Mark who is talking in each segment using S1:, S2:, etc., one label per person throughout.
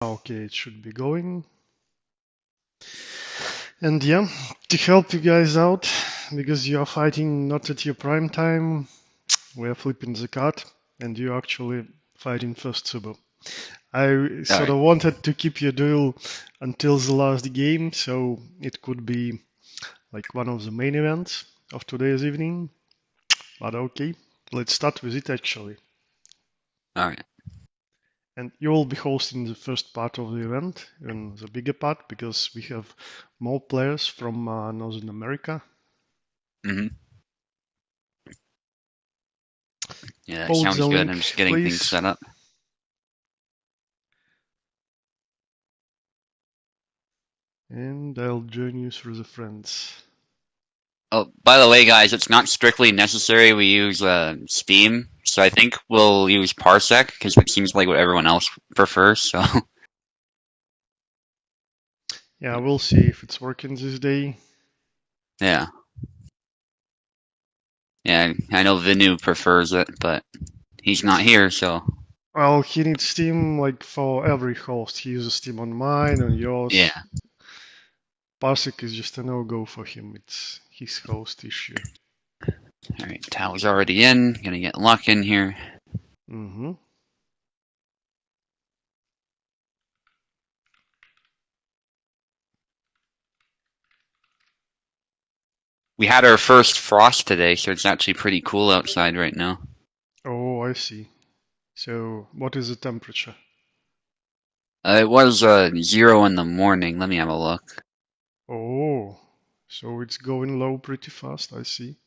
S1: Okay, it should be going. And yeah, to help you guys out, because you are fighting not at your prime time, we are flipping the card, and you're actually fighting first Subo. I sort of wanted to keep your duel until the last game, so it could be like one of the main events of today's evening. But okay, let's start with it actually.
S2: Alright.
S1: And you will be hosting the first part of the event, and the bigger part, because we have more players from Northern America.
S2: Mm-hmm. Yeah, that
S1: Hold
S2: sounds
S1: the
S2: good.
S1: link,
S2: I'm just getting
S1: please.
S2: things set up.
S1: And I'll join you through the friends.
S2: Oh, by the way, guys, it's not strictly necessary we use Steam, so I think we'll use Parsec, because it seems like what everyone else prefers, so...
S1: Yeah, we'll see if it's working this day.
S2: Yeah. Yeah, I know Vinu prefers it, but he's not here, so...
S1: Well, he needs Steam like for every host. He uses Steam on mine, on yours.
S2: Yeah.
S1: Parsec is just a no-go for him. It's his host issue.
S2: Alright, Tao's already in. Gonna get Luck in here.
S1: Mm-hmm.
S2: We had our first frost today, so it's actually pretty cool outside right now.
S1: Oh, I see. So, what is the temperature?
S2: It was 0 in the morning. Let me have a look.
S1: Oh, so it's going low pretty fast, I see.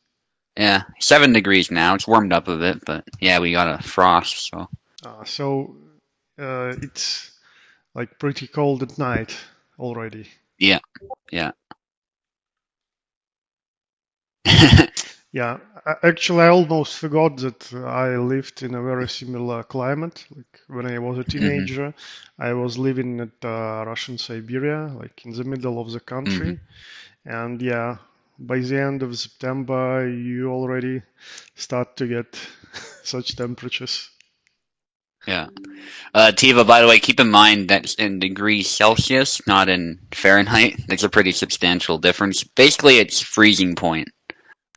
S2: Yeah, 7 degrees now. It's warmed up a bit, but yeah, we got a frost, so...
S1: So it's like pretty cold at night already.
S2: Yeah, yeah.
S1: Yeah, actually, I almost forgot that I lived in a very similar climate. Like when I was a teenager, I was living at Russian Siberia, like in the middle of the country. And yeah, by the end of September, you already start to get such temperatures.
S2: Yeah. Tiva, by the way, keep in mind that's in degrees Celsius, not in Fahrenheit. That's a pretty substantial difference. Basically, it's freezing point.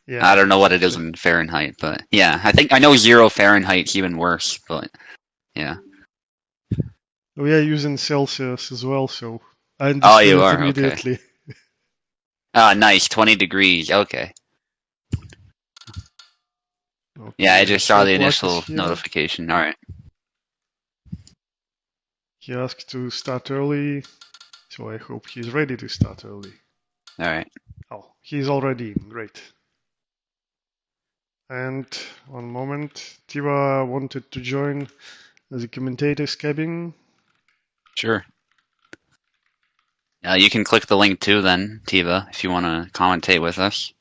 S1: Yeah,
S2: I don't know what it is
S1: exactly.
S2: in Fahrenheit, but yeah, I know 0 Fahrenheit's even worse, but yeah.
S1: We are using Celsius as well, so I
S2: Oh,
S1: understood
S2: you
S1: it
S2: are? Okay.
S1: immediately.
S2: Ah, nice. 20 degrees. Okay.
S1: Okay,
S2: Yeah, I just saw the initial
S1: here.
S2: notification. Alright.
S1: He asked to start early, so I hope he's ready to start early.
S2: Alright.
S1: Oh, he's already in. Great. And one moment, Tiva wanted to join the commentator's cabin.
S2: Sure. You can click the link too then, Tiva, if you want to commentate with us.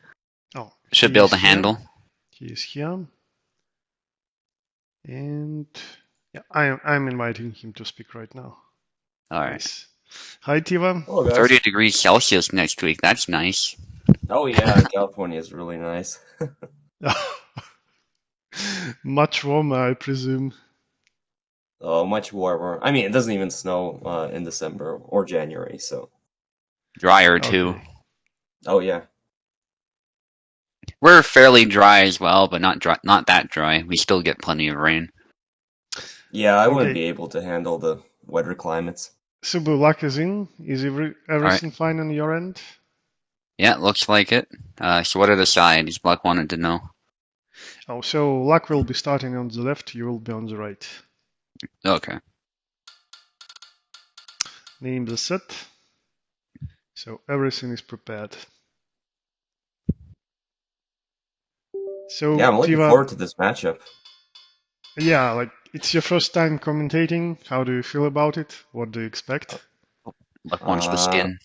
S1: Oh,
S2: should be able to handle.
S1: He is here. And yeah, I'm inviting him to speak right now.
S2: Alright.
S1: Nice. Hi, Tiva.
S3: Hello, guys.
S2: 30 degrees Celsius next week. That's nice.
S3: Oh yeah, California is really nice.
S1: Much warmer, I presume.
S3: Oh, much warmer. I mean, it doesn't even snow in December or January, so.
S2: Drier too.
S1: Okay.
S3: Oh yeah.
S2: We're fairly dry as well, but not that dry. We still get plenty of rain.
S3: Yeah, I wouldn't be able to handle the wetter climates.
S1: Subu, Luck is in. Is everything fine on your end?
S2: Yeah, looks like it. So what are the sides? Luck wanted to know.
S1: Oh, so Luck will be starting on the left, you will be on the right.
S2: Okay.
S1: Names are set. So everything is prepared. So
S3: yeah, I'm looking forward to this matchup.
S1: Yeah, like it's your first time commentating. How do you feel about it? What do you expect?
S2: Luck wants the skin.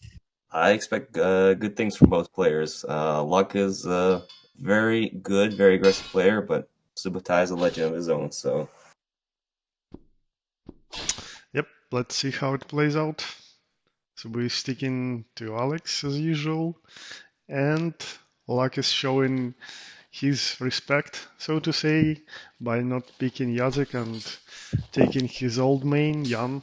S3: I expect good things from both players. Luck is a very good, very aggressive player, but Subotai is a legend of his own, so.
S1: Yep, let's see how it plays out. So we're sticking to Alex as usual, and Luck is showing his respect, so to say, by not picking Jacek and taking his old main, Jan.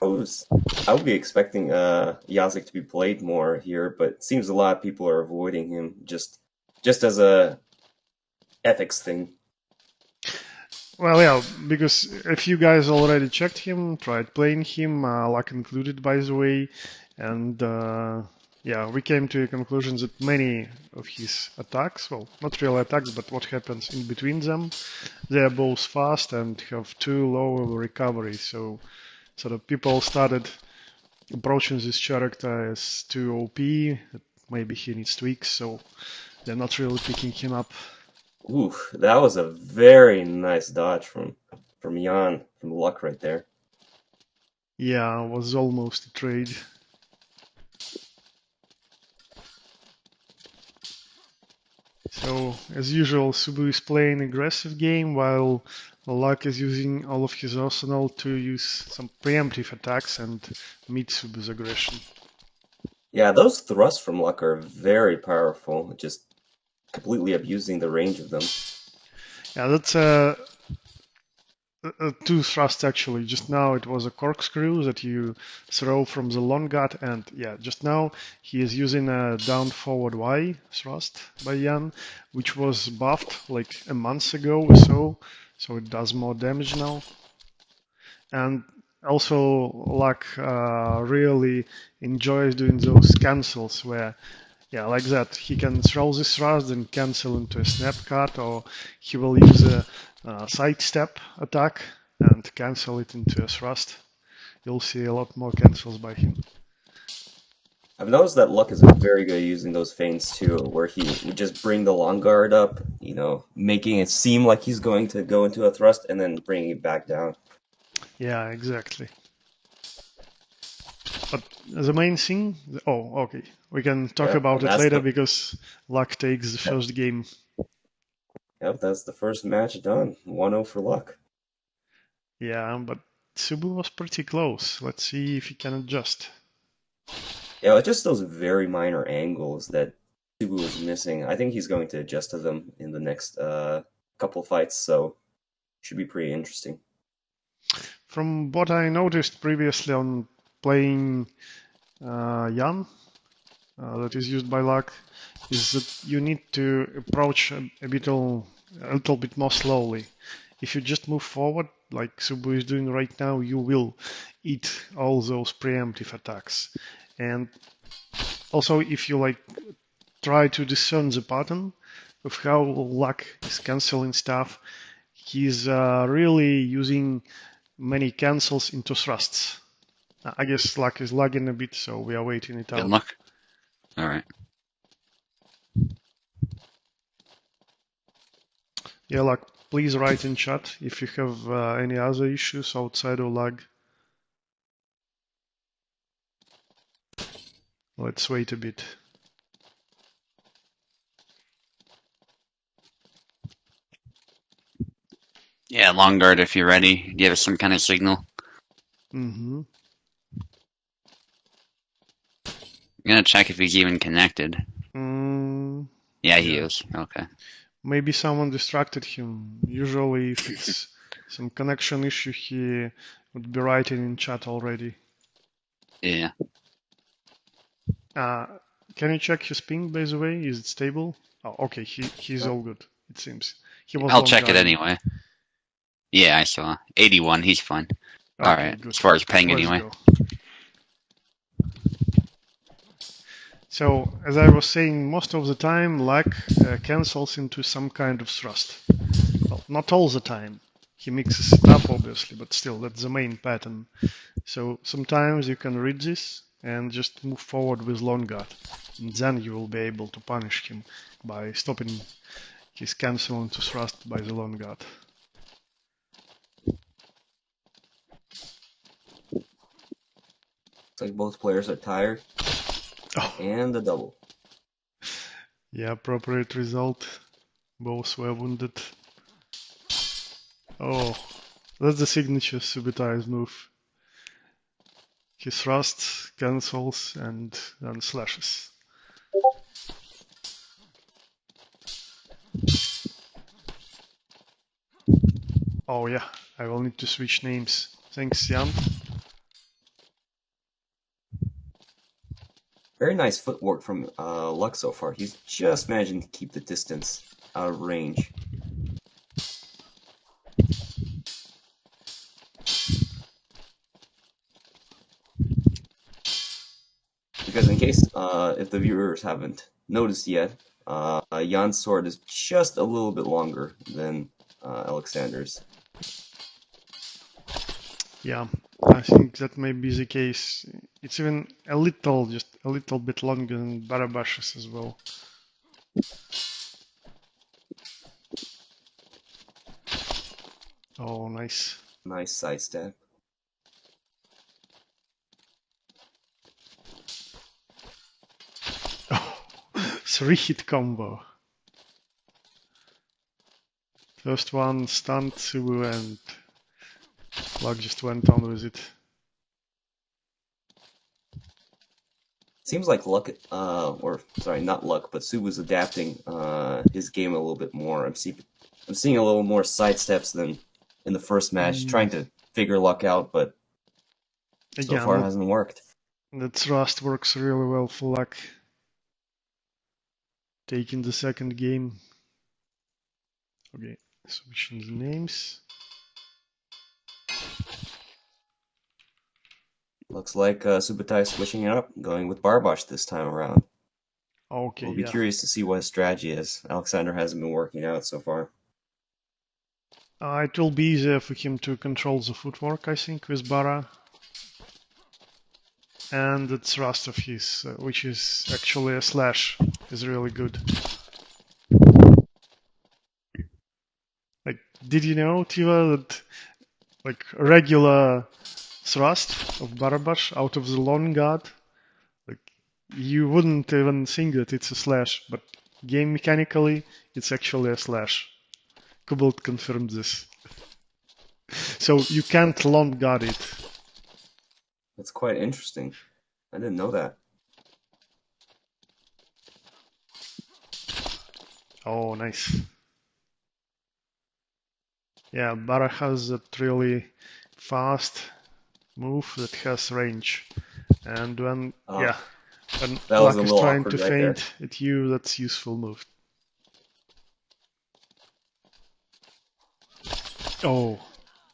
S3: I would be expecting Yazik to be played more here, but it seems a lot of people are avoiding him just as a ethics thing.
S1: Well, yeah, because a few guys already checked him, tried playing him, luck included, by the way, and yeah, we came to a conclusion that many of his attacks, well, not real attacks, but what happens in between them, they are both fast and have too low of a recovery, so sort of people started approaching this character as too OP, that maybe he needs tweaks, so they're not really picking him up.
S3: Ooh, that was a very nice dodge from Jan, from Luck right there.
S1: Yeah, it was almost a trade. So, as usual, Subu is playing aggressive game while Luck is using all of his arsenal to use some preemptive attacks and meet Subu's aggression.
S3: Yeah, those thrusts from Luck are very powerful, just completely abusing the range of them.
S1: Yeah, that's two thrusts actually. Just now it was a corkscrew that you throw from the long gut, and yeah, just now he is using a down forward Y thrust by Jan, which was buffed like a month ago or so it does more damage now. And also Luck really enjoys doing those cancels where, yeah, like that, he can throw this thrust and cancel into a snap cut, or he will use a sidestep attack and cancel it into a thrust. You'll see a lot more cancels by him.
S3: I've noticed that Luck is very good at using those feints too, where he would just bring the long guard up, making it seem like he's going to go into a thrust and then bringing it back down.
S1: Yeah, exactly. But the main thing... Oh, okay. We can talk about it later because Luck takes the first game.
S3: Yep, that's the first match done. 1-0 for Luck.
S1: Yeah, but Subu was pretty close. Let's see if he can adjust.
S3: Yeah, it's just those very minor angles that Subu was missing. I think he's going to adjust to them in the next couple fights, so should be pretty interesting.
S1: From what I noticed previously on playing Jan, that is used by Luck, is that you need to approach a little bit more slowly. If you just move forward, like Subu is doing right now, you will eat all those preemptive attacks. And also, if you try to discern the pattern of how Luck is canceling stuff, he's really using many cancels into thrusts. I guess Luck is lagging a bit, so we are waiting it out.
S2: Good luck. All right.
S1: Yeah, Luck, please write in chat if you have any other issues outside of lag. Let's wait a bit.
S2: Yeah, long guard if you're ready. Give us some kind of signal.
S1: Mm-hmm.
S2: I'm gonna check if he's even connected. Yeah, he is. Okay.
S1: Maybe someone distracted him. Usually, if it's some connection issue, he would be writing in chat already.
S2: Yeah.
S1: Can you check his ping, by the way? Is it stable? Oh, okay. He's all good. It seems.
S2: I'll check it anyway. Yeah, I saw. 81. He's fine.
S1: Okay,
S2: all right.
S1: Good.
S2: As far as ping,
S1: Let's
S2: anyway.
S1: Go. So, as I was saying, most of the time, Luck cancels into some kind of thrust. Well, not all the time. He mixes it up, obviously, but still, that's the main pattern. So, sometimes you can read this and just move forward with long guard. And then you will be able to punish him by stopping his cancel into thrust by the long guard.
S3: Looks like both players are tired. Oh. And a double.
S1: Yeah, appropriate result. Both were wounded. Oh, that's the signature Subutai's move. He thrusts, cancels, and then slashes. Oh yeah, I will need to switch names. Thanks, Jan.
S3: Very nice footwork from Luck so far. He's just managing to keep the distance out of range. Because in case if the viewers haven't noticed yet, Jan's sword is just a little bit longer than Alexander's.
S1: Yeah, I think that may be the case. It's even just a little bit longer than Barabash's as well. Oh, nice.
S3: Nice sidestep.
S1: Oh, 3-hit combo. First one stunned Subu and Luck just went on with it.
S3: Seems like Luck, or sorry, not Luck, but Subu's adapting his game a little bit more. I'm seeing a little more sidesteps than in the first match, trying to figure Luck out, but so far hasn't worked.
S1: The thrust works really well for Luck. Taking the second game. Okay, switching the names.
S3: Looks like Subutai switching it up, going with Barbosh this time around.
S1: Okay,
S3: We'll be curious to see what his strategy is. Alexander hasn't been working out so far.
S1: It will be easier for him to control the footwork, I think, with Bara. And the thrust of his, which is actually a slash, is really good. Like, did you know, Tiva, that like regular thrust of Barabash out of the long guard, like you wouldn't even think that it's a slash, but game mechanically, it's actually a slash. Cobalt confirmed this. So you can't long guard it.
S3: That's quite interesting. I didn't know that.
S1: Oh, nice. Yeah, Bara has that really fast move that has range. And when Luck is trying to feint at you, that's useful move. Oh.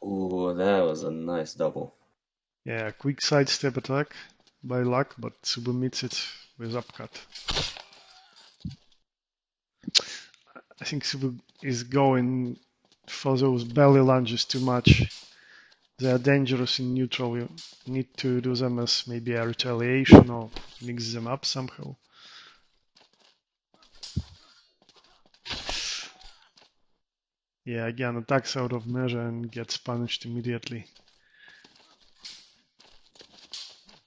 S3: Ooh, that was a nice double.
S1: Yeah, quick sidestep attack by Luck, but Subu meets it with upcut. I think Subu is going for those belly lunges too much. They are dangerous in neutral. You need to do them as maybe a retaliation or mix them up somehow. Yeah, again, attacks out of measure and gets punished immediately.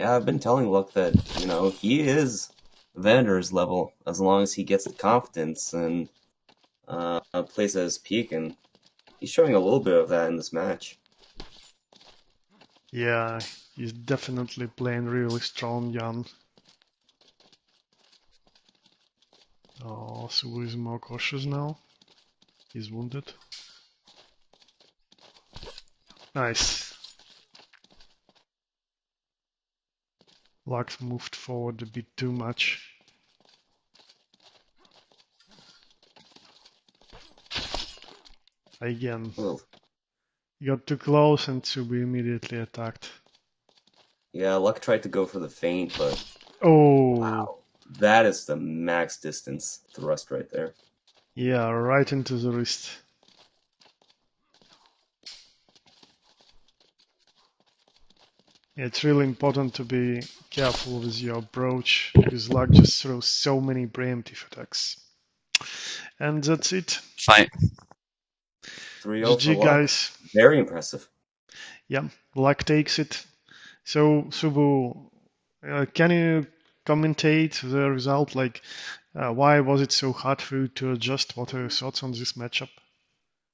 S3: Yeah, I've been telling Luck that, you know, he is Vander's level as long as he gets the confidence and plays at his peak, and he's showing a little bit of that in this match.
S1: Yeah, he's definitely playing really strong, Jan. Oh, Subu is more cautious now. He's wounded. Nice. Luck moved forward a bit too much. Again.
S3: Ooh.
S1: He got too close and Subu immediately attacked.
S3: Yeah, Luck tried to go for the feint, but...
S1: Oh!
S3: Wow. That is the max distance thrust right there.
S1: Yeah, right into the wrist. Yeah, it's really important to be careful with your approach, because Luck just throws so many preemptive attacks. And that's it.
S2: Fight.
S3: 3-0
S1: GG, guys.
S3: Very impressive.
S1: Yeah, Luck takes it. So, Subu, can you commentate the result? Like, why was it so hard for you to adjust? What are your thoughts on this matchup?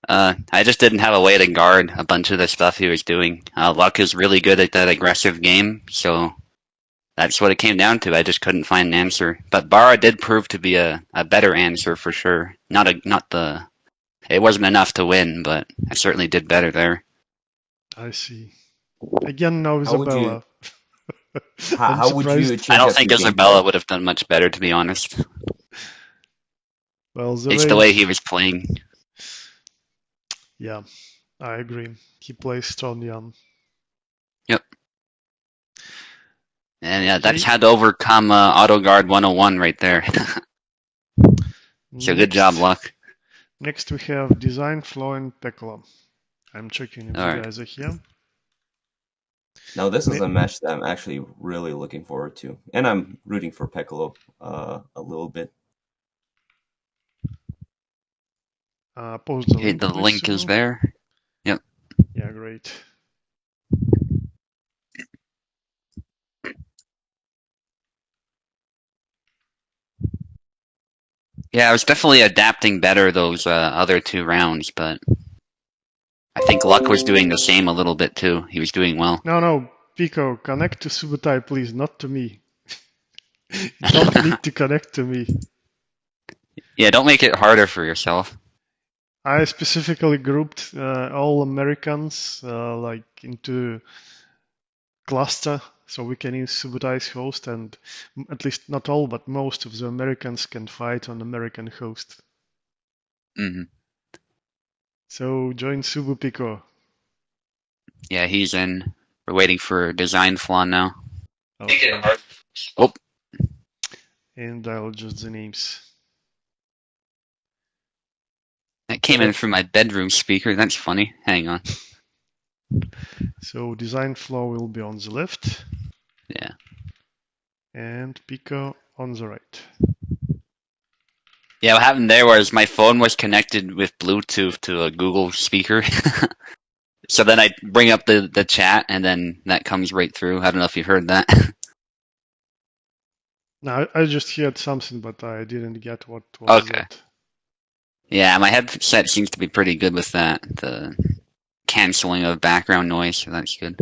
S2: I just didn't have a way to guard a bunch of the stuff he was doing. Luck is really good at that aggressive game, so that's what it came down to. I just couldn't find an answer. But Bara did prove to be a better answer for sure. It wasn't enough to win, but I certainly did better there.
S1: I see. Again, no
S3: How would you
S1: Isabella.
S3: how,
S1: I'm
S3: how would you
S1: surprised.
S2: I
S3: change
S2: don't
S3: up
S2: think
S3: your
S2: Isabella
S3: gameplay?
S2: would have done much better, to be honest.
S1: Well, the
S2: It's the
S1: way,
S2: way he was playing.
S1: yeah, I agree. He plays Stronyan.
S2: Yep. And yeah, that's
S1: Okay,
S2: how to overcome Auto Guard 101 right there. So good job,
S1: next,
S2: Luck.
S1: next we have Design, Flow, and Pekla. I'm checking if
S2: All
S1: the
S2: right.
S1: guys are here.
S3: Now this is
S1: Ne-
S3: a match that I'm actually really looking forward to, and I'm rooting for Piccolo a little bit.
S1: Post the
S2: Okay,
S1: link,
S2: the
S1: please,
S2: link is
S1: Subu.
S2: there. Yep.
S1: Yeah, great.
S2: Yeah, I was definitely adapting better those other 2 rounds, but I think Luck was doing the same a little bit too. He was doing well.
S1: No, Pico, connect to Subutai, please, not to me. You don't need to connect to me.
S2: Yeah, don't make it harder for yourself.
S1: I specifically grouped all Americans like into cluster, so we can use Subutai's host, and at least not all, but most of the Americans can fight on American host.
S2: Hmm.
S1: So join Subu Pico.
S2: Yeah, he's in. We're waiting for Design Flaw now.
S1: Okay.
S2: Oh,
S1: And I'll adjust the names.
S2: that came in from my bedroom speaker. That's funny. Hang on.
S1: So design flow will be on the left.
S2: Yeah.
S1: And Pico on the right.
S2: Yeah, what happened there was my phone was connected with Bluetooth to a Google speaker. So then I bring up the chat, and then that comes right through. I don't know if you heard that.
S1: Now I just heard something, but I didn't get what was
S2: Okay.
S1: that.
S2: Yeah, my headset seems to be pretty good with that. The canceling of background noise, so that's good.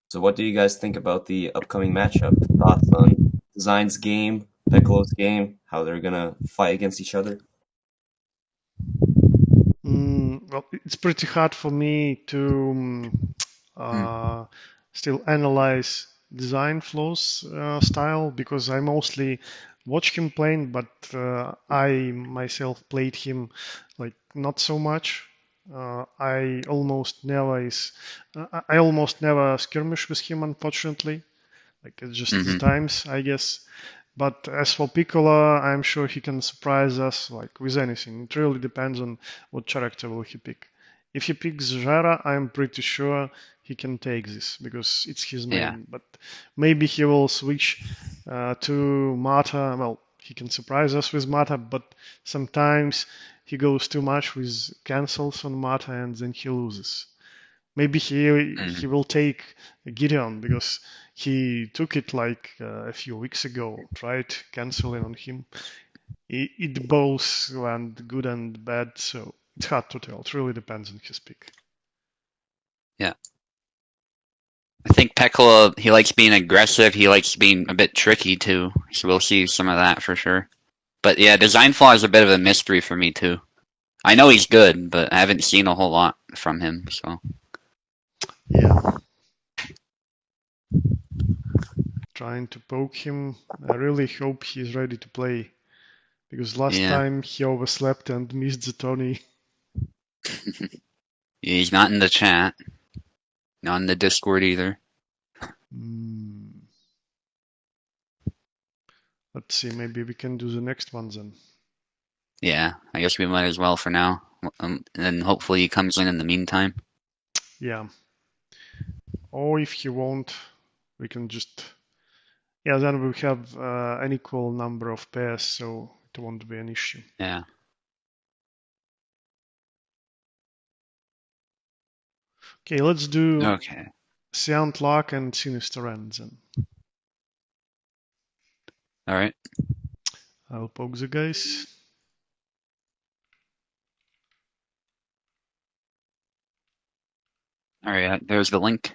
S3: So what do you guys think about the upcoming matchup? Thoughts on Design's game, Piccolo's game, how they're gonna fight against each other?
S1: Well, it's pretty hard for me to still analyze design flows style because I mostly watch him playing, but I myself played him like not so much. I almost never skirmish with him, unfortunately. Like it's just the
S2: Hmm.
S1: times, I guess. But as for Piccolo, I'm sure he can surprise us like with anything. It really depends on what character will he pick. If he picks Jara, I'm pretty sure he can take this because it's his
S2: Yeah.
S1: main. But maybe he will switch to Mata. Well, he can surprise us with Mata, but sometimes he goes too much with cancels on Mata and then he loses. Maybe he will take Gideon because he took it like a few weeks ago, tried canceling on him. It both went good and bad, so it's hard to tell. It really depends on his pick.
S2: Yeah. I think Pekla, he likes being aggressive. He likes being a bit tricky too. So we'll see some of that for sure. But yeah, Design Flaw is a bit of a mystery for me too. I know he's good, but I haven't seen a whole lot from him. So
S1: Yeah. Trying to poke him. I really hope he's ready to play. Because last
S2: yeah,
S1: time he overslept and missed the Tony.
S2: he's not in the chat, not in the Discord either.
S1: Let's see, maybe we can do the next one then.
S2: Yeah, I guess we might as well for now. And then hopefully he comes in the meantime.
S1: Yeah. Or if he won't, we can just... Yeah, then we have an equal number of pairs, so it won't be an issue.
S2: Yeah.
S1: Okay, let's do
S2: Okay.
S1: Seant Lock and Sinister End then.
S2: All right.
S1: I'll poke the guys.
S2: All right. There's the link.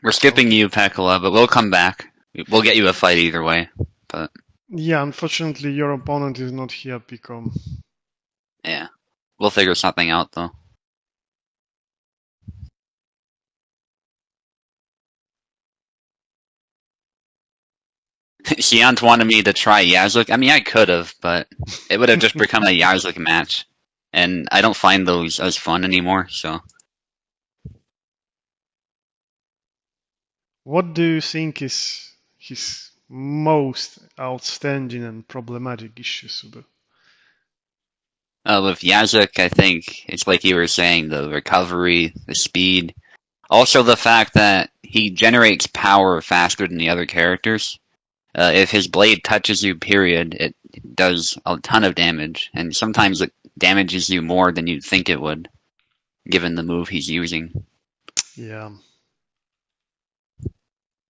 S2: We're skipping you, Pekala, but we'll come back. We'll get you a fight either way. But
S1: Yeah, unfortunately, your opponent is not here, Picom.
S2: Yeah. We'll figure something out, though. Xiant wanted me to try Yazuk. I mean, I could have, but it would have just become a Yazuk match. And I don't find those as fun anymore, so...
S1: What do you think is his most outstanding and problematic issue, Suba?
S2: With Yazuk, I think it's like you were saying, the recovery, the speed. Also the fact that he generates power faster than the other characters. If his blade touches you, period, it does a ton of damage. And sometimes it damages you more than you'd think it would, given the move he's using.
S1: Yeah.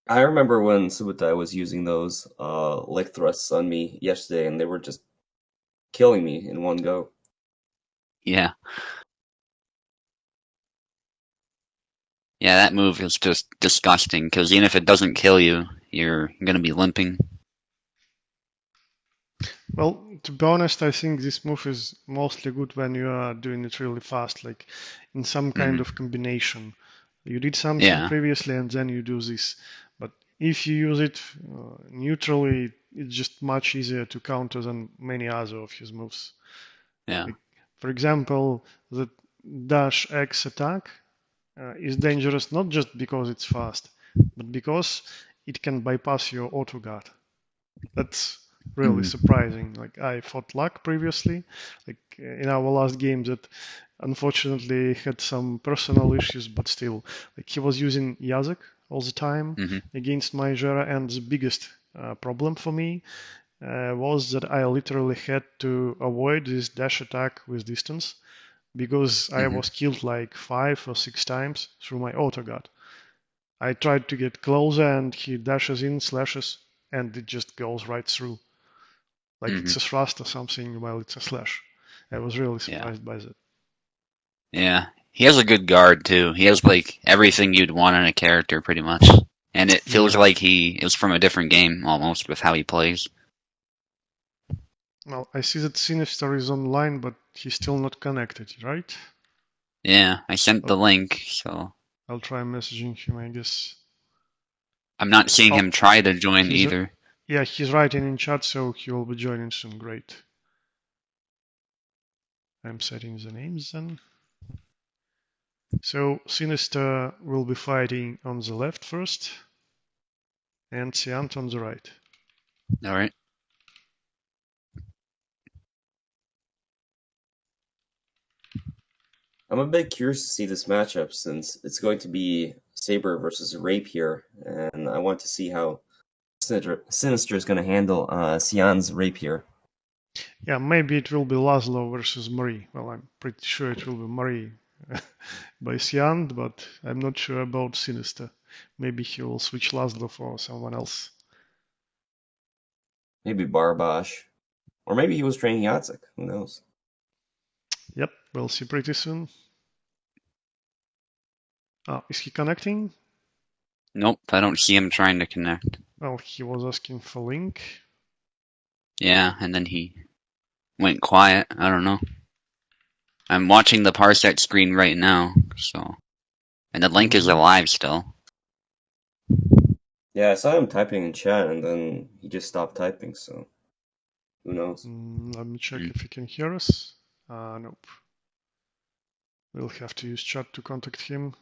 S3: I remember when Subutai was using those lick thrusts on me yesterday, and they were just killing me in one go.
S2: Yeah. Yeah, that move is just disgusting, because even if it doesn't kill you, you're going to be limping.
S1: Well, to be honest, I think this move is mostly good when you are doing it really fast, like in some kind of combination. You did something
S2: Yeah.
S1: previously and then you do this. But if you use it neutrally, it's just much easier to counter than many other of his moves.
S2: Yeah.
S1: Like, for example, the dash X attack is dangerous not just because it's fast, but because it can bypass your auto guard. That's really surprising. Like I fought Luck previously, like in our last game that unfortunately had some personal issues, but still, like he was using Yazak all the time against my Jera, and the biggest problem for me was that I literally had to avoid this dash attack with distance because I was killed like 5 or 6 times through my auto guard. I tried to get closer and he dashes in, slashes, and it just goes right through. Like it's a thrust or something while it's a slash. I was really surprised by that.
S2: Yeah. He has a good guard, too. He has, like, everything you'd want in a character, pretty much. And it feels like he is from a different game, almost, with how he plays.
S1: Well, I see that Sinister is online, but he's still not connected, right?
S2: Yeah, I sent the link, so...
S1: I'll try messaging him, I guess.
S2: I'm not seeing him try to join
S1: he's,
S2: either.
S1: Yeah, he's writing in chat, so he will be joining soon. Great. I'm setting the names then. So Sinister will be fighting on the left first, and Siant on the right.
S2: Alright.
S3: I'm a bit curious to see this matchup since it's going to be Saber versus Rapier, and I want to see how Sinister is going to handle Sion's Rapier.
S1: Yeah, maybe it will be Laszlo versus Marie. Well, I'm pretty sure it will be Marie by Siant, but I'm not sure about Sinister. Maybe he will switch Laszlo for someone else.
S3: Maybe Barbash. Or maybe he was training Yatsik. Who knows?
S1: Yep, we'll see pretty soon. Oh, is he connecting?
S2: Nope, I don't see him trying to connect.
S1: Well, he was asking for link.
S2: Yeah, and then he went quiet. I don't know. I'm watching the Parsec screen right now, so... And the link is alive still.
S3: Yeah, I saw him typing in chat, and then he just stopped typing, so... Who knows?
S1: Let me check if he can hear us. Nope. We'll have to use chat to contact him.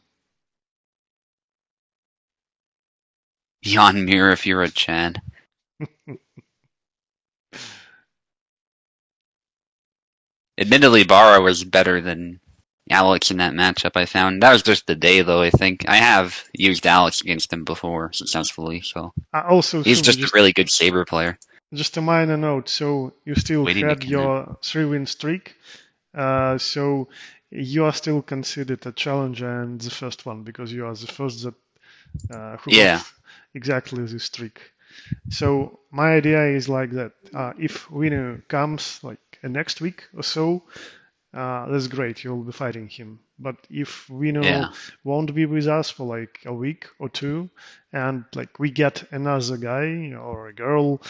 S2: Yawn mirror if you're a Chad. Admittedly, Barra was better than Alex in that matchup, I found. That was just the day, though, I think. I have used Alex against him before, successfully, so...
S1: Also,
S2: he's just a really good Saber player.
S1: Just a minor note, so you still had your 3-win streak, so you are still considered a challenger and the first one, because you are the first that who got exactly this streak. So my idea is like that. If winner comes like next week or so, that's great. You'll be fighting him. But if winner won't be with us for like a week or two, and like we get another guy or a girl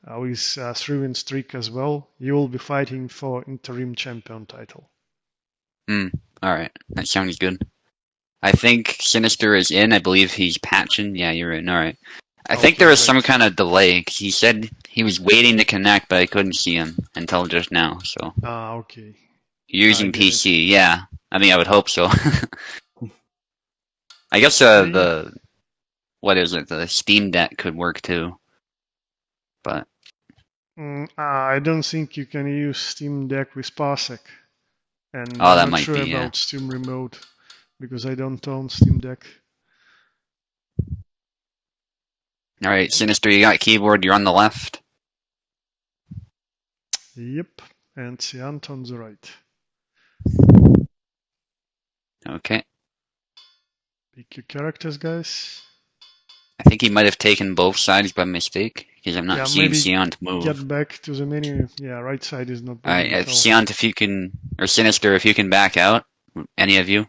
S1: with 3-win streak as well. You will be fighting for interim champion title.
S2: Alright, that sounds good. I think Sinister is in. I believe he's patching. Yeah, you're in. Alright. I think there was some kind of delay. 'Cause he said he was waiting to connect, but I couldn't see him until just now. So
S1: Okay.
S2: using PC, yeah. I mean, I would hope so. I guess what is it? The Steam Deck could work too. But
S1: I don't think you can use Steam Deck with Parsec. And
S2: that
S1: I'm not
S2: might
S1: sure
S2: be,
S1: about Steam Remote because I don't own Steam Deck.
S2: Alright, Sinister, you got keyboard, you're on the left.
S1: Yep, and Siant on the right.
S2: Okay.
S1: Pick your characters, guys.
S2: I think he might have taken both sides by mistake, because I'm not seeing
S1: maybe
S2: Seant move.
S1: Get back to the menu. Yeah, right side is not
S2: Alright,
S1: moving at all.
S2: Seant, if you can, or Sinister, if you can back out, any of you.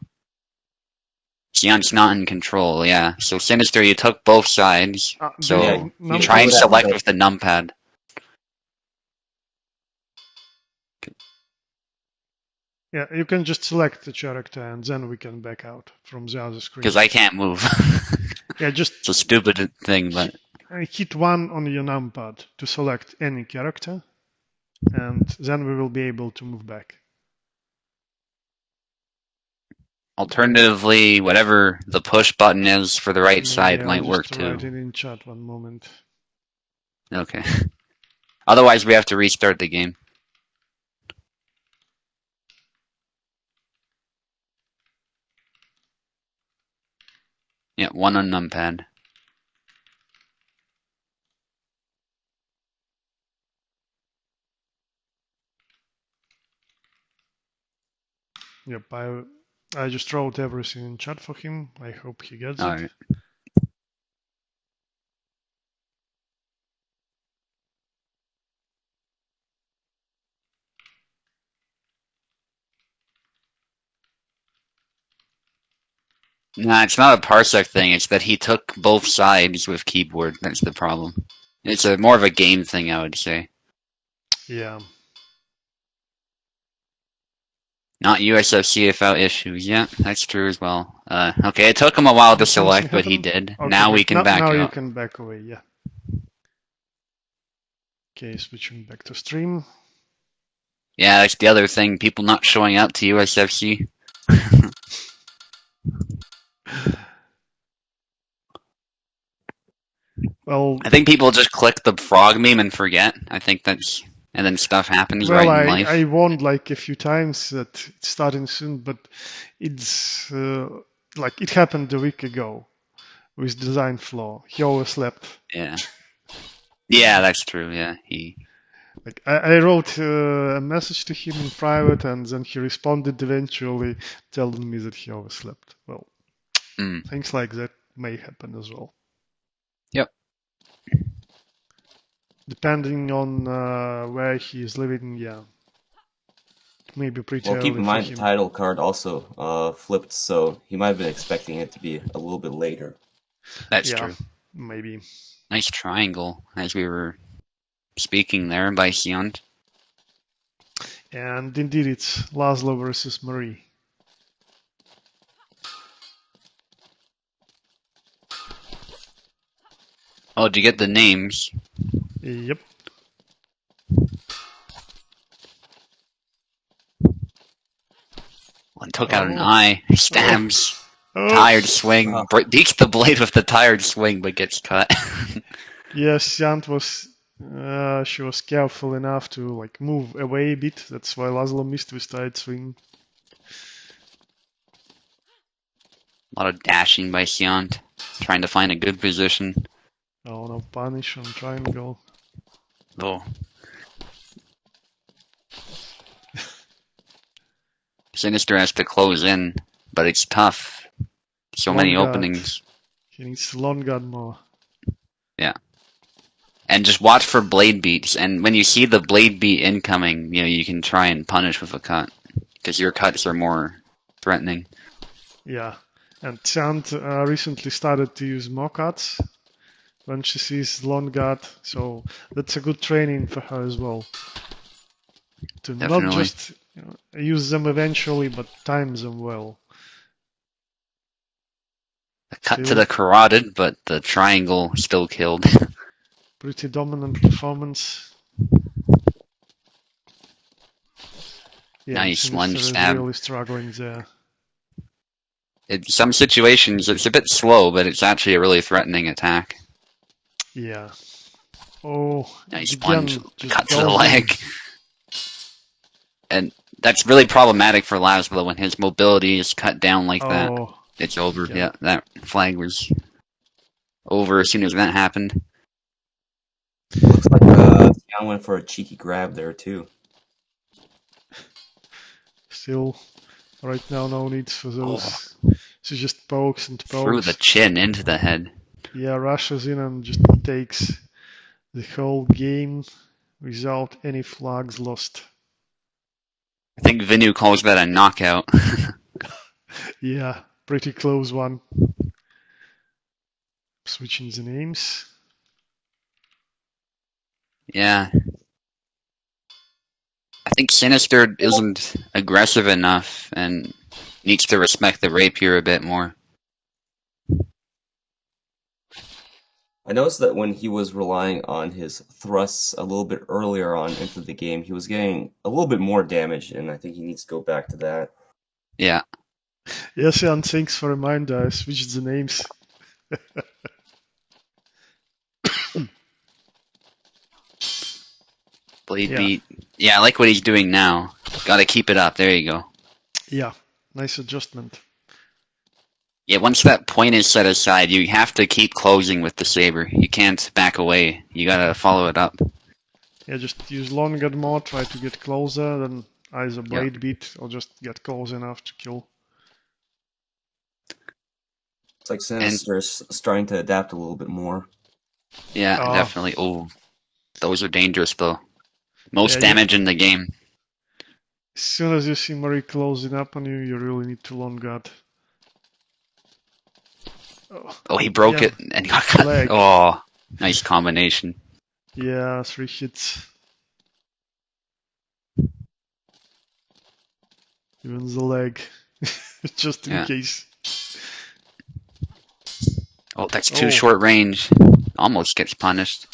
S2: Seant's not in control, yeah. So Sinister, you took both sides, so
S3: Yeah,
S2: try and
S3: do that,
S2: select
S3: but-
S2: with the numpad.
S1: Yeah, you can just select the character and then we can back out from the other screen.
S2: Because I can't move.
S1: Yeah, just
S2: It's a stupid thing, but...
S1: hit 1 on your numpad to select any character, and then we will be able to move back.
S2: Alternatively, whatever the push button is for the right
S1: Maybe
S2: side
S1: I'll
S2: might work
S1: just
S2: too.
S1: write it in chat one moment.
S2: Okay. Otherwise, we have to restart the game. Yeah, 1 on numpad.
S1: Yep, I just wrote everything in chat for him. I hope he gets it.
S2: Alright. Nah, it's not a Parsec thing, it's that he took both sides with keyboard. That's the problem. It's more of a game thing, I would say.
S1: Yeah.
S2: Not USFC without issues. Yeah, that's true as well. Okay, it took him a while to select, but he did.
S1: Okay,
S2: now we can back
S1: now
S2: out.
S1: you can back away, yeah. Okay, switching back to stream.
S2: Yeah, that's the other thing. People not showing up to USFC.
S1: Well,
S2: I think people just click the frog meme and forget. I think that's... And then stuff happens
S1: well,
S2: right in life.
S1: I warned like a few times that it's starting soon, but it's like it happened a week ago with design flaw. He overslept.
S2: Yeah. Yeah, that's true. Yeah,
S1: Like I wrote a message to him in private, and then he responded eventually, telling me that he overslept. Well, things like that may happen as well.
S2: Yep.
S1: Depending on where he is living, yeah. It may be pretty
S3: Well,
S1: early
S3: keep in mind
S1: for
S3: the
S1: him.
S3: title card also flipped, so he might have been expecting it to be a little bit later.
S2: That's
S1: Yeah,
S2: true.
S1: maybe.
S2: Nice triangle, as we were speaking there by Seant.
S1: And indeed, it's Laszlo versus Marie.
S2: Oh, did you get the names?
S1: Yep.
S2: One took out an eye, stabs,
S1: Oh.
S2: tired swing, beats the blade with the tired swing, but gets cut.
S1: Yes, Yant was. She was careful enough to like move away a bit. That's why Laszlo missed with tired swing.
S2: A lot of dashing by Seant, trying to find a good position.
S1: Oh no, punish on triangle.
S2: Oh. Sinister has to close in, but it's tough. So many
S1: Long guard.
S2: openings.
S1: He needs to long guard more.
S2: Yeah. And just watch for blade beats, and when you see the blade beat incoming, you can try and punish with a cut. Because your cuts are more threatening.
S1: Yeah, and Chant recently started to use more cuts, when she sees long guard. So that's a good training for her as well. To not
S2: Definitely.
S1: just use them eventually, but time them well.
S2: A cut to
S1: Still
S2: the carotid, but the triangle still killed.
S1: pretty dominant performance. Yeah,
S2: Nice
S1: Sinister
S2: lunge
S1: is
S2: stab.
S1: really struggling there.
S2: In some situations, it's a bit slow, but it's actually a really threatening attack.
S1: Yeah. Oh,
S2: Nice
S1: again,
S2: lunge,
S1: just
S2: cut to the
S1: dodging.
S2: leg. And that's really problematic for Laszlo when his mobility is cut down like that.
S1: Oh,
S2: It's over.
S1: yeah.
S2: Yeah, that flag was over as soon as that happened.
S3: Looks like Xian went for a cheeky grab there too.
S1: Still, right now, no need for those.
S2: Oh.
S1: She just pokes and
S2: Through
S1: pokes.
S2: the chin into the head.
S1: Yeah, rushes in and just takes the whole game without any flags lost.
S2: I think Vinu calls that a knockout.
S1: Yeah, pretty close one. Switching the names.
S2: Yeah. I think Sinister isn't aggressive enough and needs to respect the rapier a bit more.
S3: I noticed that when he was relying on his thrusts a little bit earlier on into the game, he was getting a little bit more damage, and I think he needs to go back to that.
S2: Yeah.
S1: Yes, and thanks for reminder. I switched the names.
S2: Blade
S1: Yeah.
S2: beat. Yeah, I like what he's doing now. Gotta keep it up. There you go.
S1: Yeah, nice adjustment.
S2: Yeah, once that point is set aside, you have to keep closing with the saber. You can't back away. You gotta follow it up.
S1: Yeah, just use longer more, try to get closer, then either blade beat or just get close enough to kill.
S3: It's like Sinister's starting to adapt a little bit more.
S2: Yeah,
S1: Oh.
S2: definitely. Oh, those are dangerous though. Most
S1: Yeah,
S2: damage in the game.
S1: As soon as you see Marie closing up on you, you really need to long guard.
S2: Oh, he broke
S1: yeah.
S2: it and got cut.
S1: Leg.
S2: Oh, nice combination.
S1: Yeah, 3 hits. Even the leg. Just in
S2: Yeah.
S1: case.
S2: Oh, that's too
S1: Oh.
S2: short range. Almost gets punished.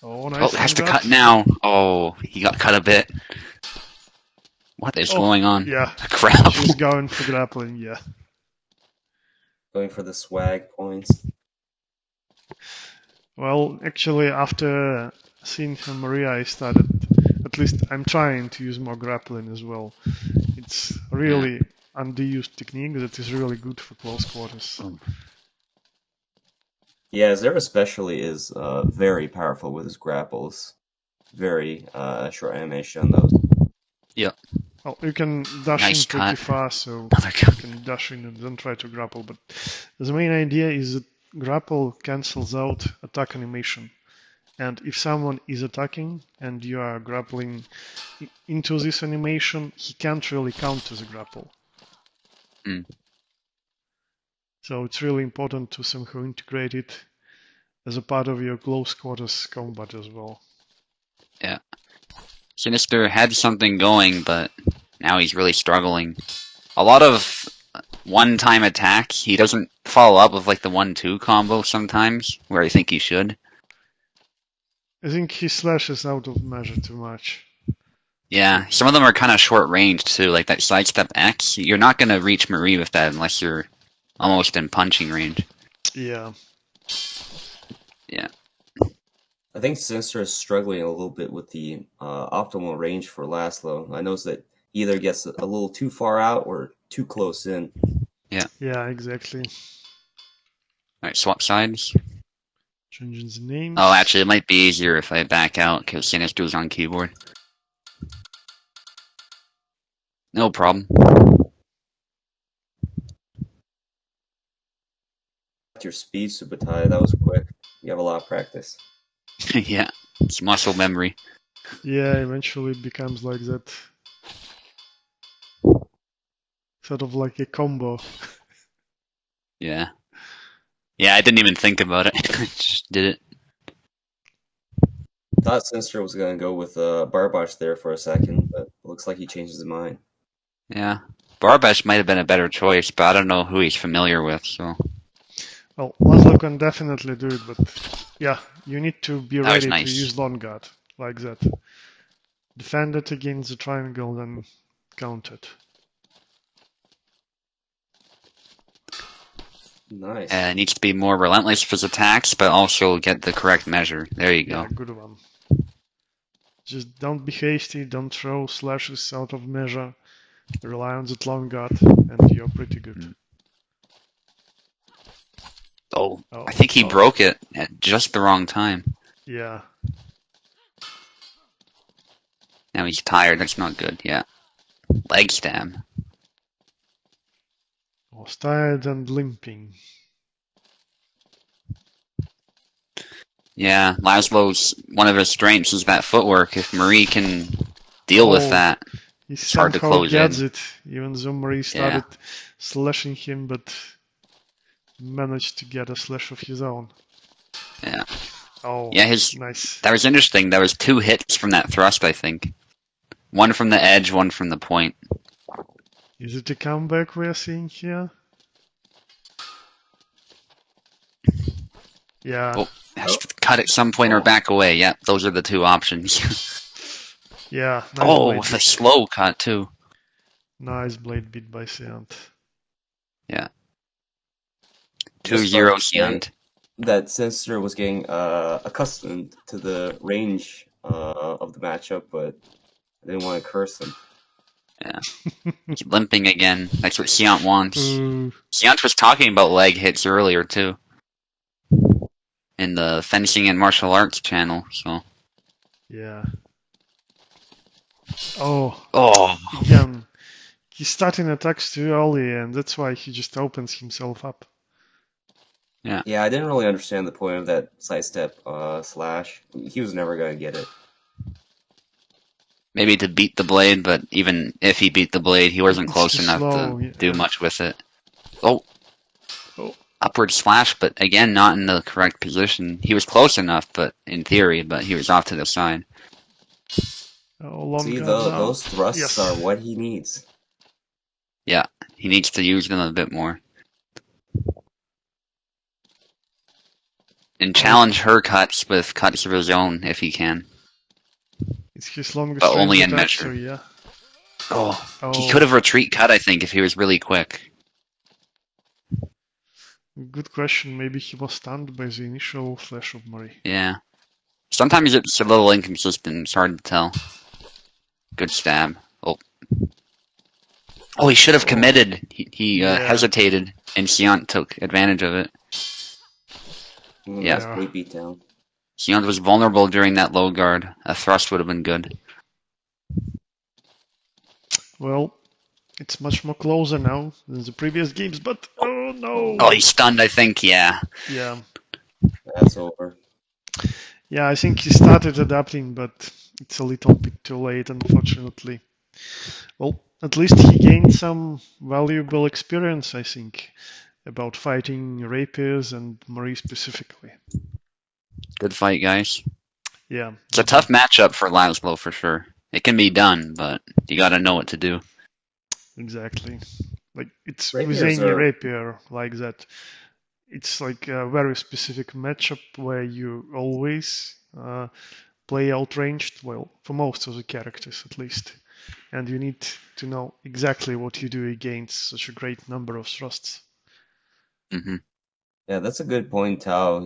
S1: Oh, nice.
S2: Oh, has to
S1: long
S2: cut
S1: guard.
S2: now. Oh, he got cut a bit. What is going on?
S1: Yeah,
S2: Crap.
S1: she's going for grappling, yeah.
S3: Going for the swag points.
S1: Well, actually, after seeing her Maria, I started, at least I'm trying to use more grappling as well. It's really underused technique that is really good for close quarters.
S3: Yeah, Zer especially is very powerful with his grapples. Very short animation on those.
S1: Well, you can dash
S2: Nice
S1: in pretty
S2: cut.
S1: fast, so
S2: Another
S1: you
S2: cut.
S1: can dash in and then try to grapple. But the main idea is that grapple cancels out attack animation. And if someone is attacking and you are grappling into this animation, he can't really counter the grapple.
S2: Mm.
S1: So it's really important to somehow integrate it as a part of your close quarters combat as well.
S2: Yeah. Sinister had something going, but now he's really struggling. A lot of one-time attacks, he doesn't follow up with like the 1-2 combo sometimes, where I think he should.
S1: I think he slashes out of measure too much.
S2: Yeah, some of them are kind of short range too, like that sidestep X. You're not going to reach Marie with that unless you're almost in punching range.
S1: Yeah.
S2: Yeah.
S3: I think Sinister is struggling a little bit with the optimal range for Laszlo. I noticed that he either gets a little too far out or too close in.
S1: Yeah, exactly.
S2: Alright, swap sides.
S1: Changing the names.
S2: Oh, actually, it might be easier if I back out, because Sinister's on keyboard. No problem.
S3: Your speed, Subotai, that was quick. You have a lot of practice.
S2: Yeah, it's muscle memory.
S1: Yeah, eventually it becomes like that. Sort of like a combo.
S2: Yeah. Yeah, I didn't even think about it. Just did it.
S3: Thought Sinister was gonna go with Barbosh there for a second, but looks like he changed his mind.
S2: Yeah. Barbash might have been a better choice, but I don't know who he's familiar with, so.
S1: Well, Laszlo can definitely do it, but yeah, you need to be
S2: That was
S1: ready
S2: nice.
S1: to use Long Guard like that. Defend it against the triangle, then count it.
S3: Nice.
S2: Needs to be more relentless with his attacks, but also get the correct measure. There you
S1: Yeah,
S2: go.
S1: good one. Just don't be hasty, don't throw slashes out of measure. Rely on that Long Guard, and you're pretty good.
S2: Oh, I think he broke it at just the wrong time.
S1: Yeah.
S2: Now he's tired. That's not good. Yeah. Leg stab.
S1: Was tired and limping.
S2: Yeah, Laszlo's one of his strengths is that footwork. If Marie can deal with that,
S1: He
S2: it's hard to
S1: somehow
S2: close
S1: gets
S2: in.
S1: it, even though Marie started slashing him, but managed to get a slash of his own.
S2: Yeah.
S1: Oh,
S2: Yeah,
S1: nice.
S2: that was interesting. There was 2 hits from that thrust, I think. One from the edge, one from the point.
S1: Is it a comeback we are seeing here? Yeah.
S2: Oh, has to cut at some point or back away. Yeah, those are the 2 options.
S1: Yeah. Nice
S2: Oh,
S1: blade
S2: with a
S1: beat.
S2: slow cut, too.
S1: Nice blade beat by Seant.
S2: Yeah.
S3: Just
S2: 2-0
S3: started
S2: Seant.
S3: That Sinister was getting accustomed to the range of the matchup, but I didn't want to curse him.
S2: Yeah. He's limping again. That's what Seant wants.
S1: Ooh.
S2: Seant was talking about leg hits earlier, too. In the Fencing and Martial Arts channel, so.
S1: Yeah. Oh.
S2: Oh.
S1: Again. He's starting attacks too early, and that's why he just opens himself up.
S3: Yeah, I didn't really understand the point of that sidestep slash. He was never going to get it.
S2: Maybe to beat the blade, but even if he beat the blade, he wasn't
S1: It's
S2: close
S1: too
S2: enough
S1: slow,
S2: to
S1: yeah.
S2: do much with it. Oh.
S1: Oh.
S2: Upward slash, but again, not in the correct position. He was close enough, but in theory, but he was off to the side.
S1: Oh, long
S3: See,
S1: guard now.
S3: those thrusts
S1: Yes.
S3: are what he needs.
S2: Yeah, he needs to use them a bit more. And challenge her cuts with cuts of his own if he can.
S1: It's his longest
S2: But only
S1: range
S2: in
S1: attack,
S2: measure.
S1: so yeah.
S2: Oh, he could have retreat cut, I think, if he was really quick.
S1: Good question. Maybe he was stunned by the initial flash of Marie.
S2: Yeah. Sometimes it's a little inconsistent. It's hard to tell. Good stab. Oh. Oh, he should have committed. He hesitated, and Seant took advantage of it. Yeah.
S3: Nice blade beat down.
S2: Seant was vulnerable during that low guard. A thrust would have been good.
S1: Well, it's much more closer now than the previous games, but oh no!
S2: Oh, he's stunned, I think, yeah.
S1: Yeah.
S3: That's over.
S1: Yeah, I think he started adapting, but it's a little bit too late, unfortunately. Well, at least he gained some valuable experience, I think, about fighting rapiers and Marie specifically.
S2: Good fight, guys.
S1: Yeah.
S2: It's a tough matchup for Laszlo, for sure. It can be done, but you gotta know what to do.
S1: Exactly. Like, it's
S3: Rapiers
S1: with any
S3: are-
S1: rapier like that. It's like a very specific matchup where you always play outranged, well, for most of the characters at least. And you need to know exactly what you do against such a great number of thrusts.
S2: Hmm.
S3: Yeah, that's a good point, Tao.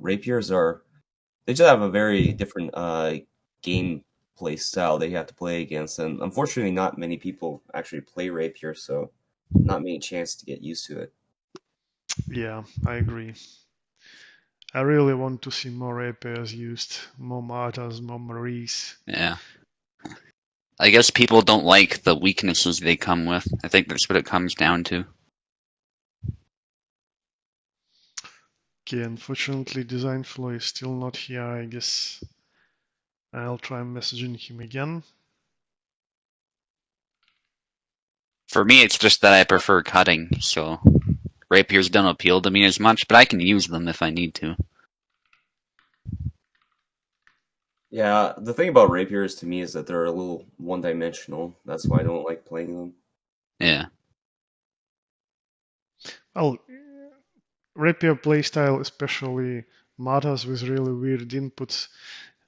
S3: Rapiers they just have a very different game play style that you have to play against, and unfortunately, not many people actually play rapier, so not many chance to get used to it.
S1: Yeah, I agree. I really want to see more rapiers used, more martyrs, more maries.
S2: Yeah. I guess people don't like the weaknesses they come with. I think that's what it comes down to.
S1: Okay, unfortunately, Design Flow is still not here. I guess I'll try messaging him again.
S2: For me, it's just that I prefer cutting, so Rapiers don't appeal to me as much, but I can use them if I need to.
S3: Yeah, the thing about rapiers to me is that they're a little one-dimensional. That's why I don't like playing them.
S2: Yeah.
S1: Well, rapier playstyle especially matters with really weird inputs.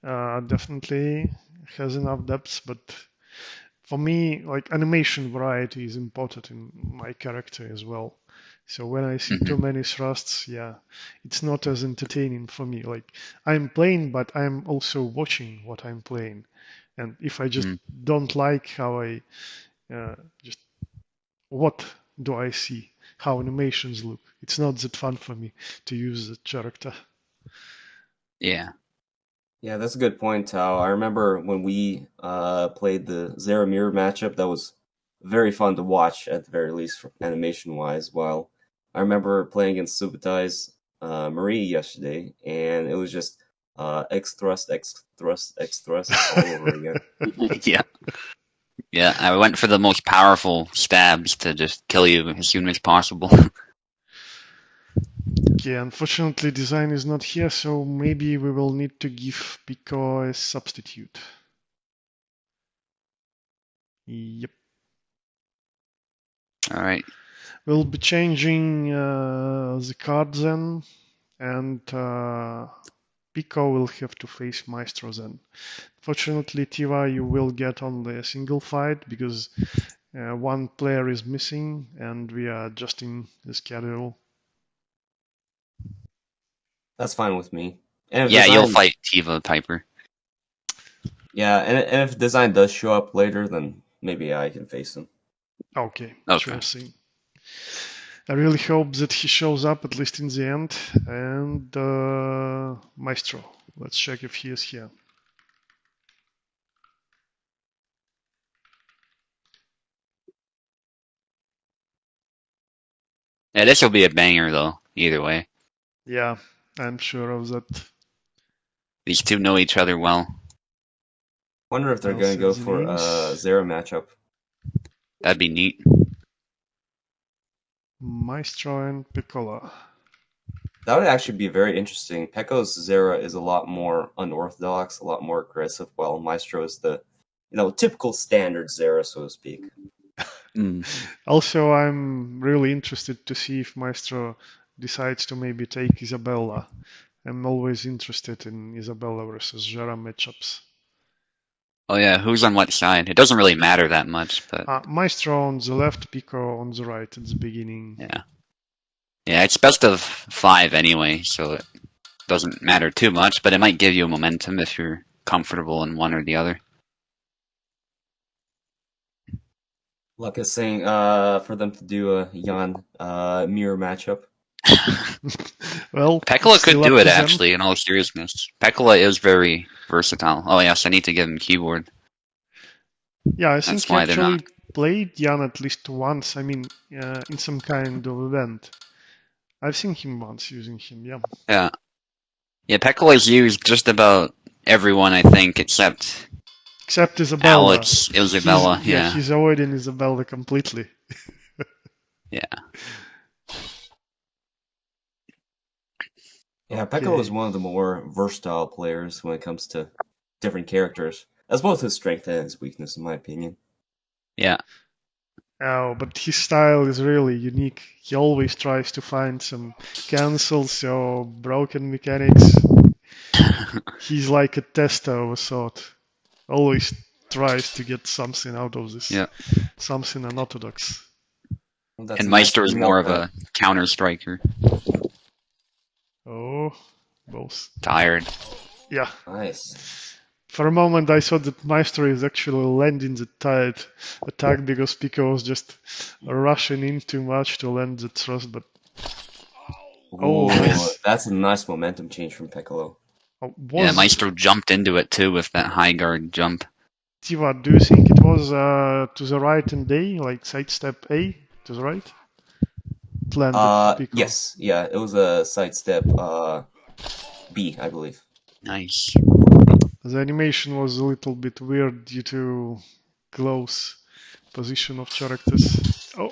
S1: Definitely has enough depth, but for me, like animation variety is important in my character as well. So when I see too many thrusts, yeah, it's not as entertaining for me. Like I'm playing, but I'm also watching what I'm playing. And if I just don't like how I just what do I see, how animations look, it's not that fun for me to use the character.
S2: Yeah.
S3: Yeah, that's a good point, Tao. I remember when we played the Zaramir matchup, that was very fun to watch, at the very least, animation-wise. While I remember playing against Subutai's Marie yesterday, and it was just X thrust, X thrust, X thrust all over again.
S2: Yeah. Yeah, I went for the most powerful stabs to just kill you as soon as possible.
S1: Okay, unfortunately design is not here, so maybe we will need to give Pico a substitute. Yep.
S2: Alright.
S1: We'll be changing the card then, and Pico will have to face Maestro then. Fortunately, Tiva, you will get only a single fight because one player is missing and we are adjusting the schedule.
S3: That's fine with me. And if
S2: Yeah,
S3: design,
S2: you'll fight Tiva Piper.
S3: Yeah, and if design does show up later, then maybe I can face him.
S1: Okay,
S2: Okay.
S1: sure thing. I really hope that he shows up at least in the end. And Maestro, let's check if he is here.
S2: Yeah, this will be a banger though, either way.
S1: Yeah, I'm sure of that.
S2: These two know each other well.
S3: Wonder if they're
S1: I'll
S3: going to
S1: set
S3: go
S1: the
S3: for a
S1: names.
S3: Zera matchup.
S2: That'd be neat.
S1: Maestro and Piccola.
S3: That would actually be very interesting. Pekko's Zera is a lot more unorthodox, a lot more aggressive, while Maestro is the, typical standard Zera, so to speak.
S1: Also, I'm really interested to see if Maestro decides to maybe take Isabella. I'm always interested in Isabella versus Jara matchups.
S2: Oh yeah, who's on what side? It doesn't really matter that much, but
S1: Maestro on the left, Pico on the right at the beginning.
S2: yeah. Yeah, it's best of 5 anyway, so it doesn't matter too much, but it might give you momentum if you're comfortable in one or the other.
S3: Luck is saying for them to do a Jan mirror matchup.
S1: Well,
S2: Pekkola could
S1: still
S2: do
S1: up
S2: it
S1: to them.
S2: actually, in all seriousness. Pekkola is very versatile. Oh yes, I need to give him keyboard.
S1: Yeah, I think
S2: That's
S1: he
S2: why they're
S1: actually
S2: not.
S1: played Jan at least once. I mean, in some kind of event. I've seen him once using him, yeah.
S2: Yeah. Yeah, Pekkola's used just about everyone, I think, except
S1: Isabella.
S2: Alex, Isabella, yeah.
S1: He's avoiding Isabella completely.
S2: Yeah.
S3: Yeah,
S1: Okay.
S3: Pekko is one of the more versatile players when it comes to different characters. That's both his strength and his weakness, in my opinion.
S2: Yeah.
S1: Oh, but his style is really unique. He always tries to find some cancels or broken mechanics. He's like a tester of a sort. Always tries to get something out of this.
S2: Yeah.
S1: Something unorthodox.
S3: Well, that's
S2: And
S3: a nice
S2: Meister is
S3: thing
S2: more
S3: about
S2: of a counter striker.
S1: Oh, both.
S2: Tired.
S1: Yeah.
S3: Nice.
S1: For a moment, I thought that Maestro is actually landing the tired attack because Pico was just rushing in too much to land the thrust, but
S3: Oh,
S1: nice.
S3: that's a nice momentum change from Piccolo.
S2: Yeah, Maestro jumped into it too with that high guard jump.
S1: Tiva, do you think it was to the right and A, like sidestep A, to the right? It landed Pico.
S3: Yes, yeah, it was a sidestep B, I believe.
S2: Nice.
S1: The animation was a little bit weird due to close position of characters. Oh,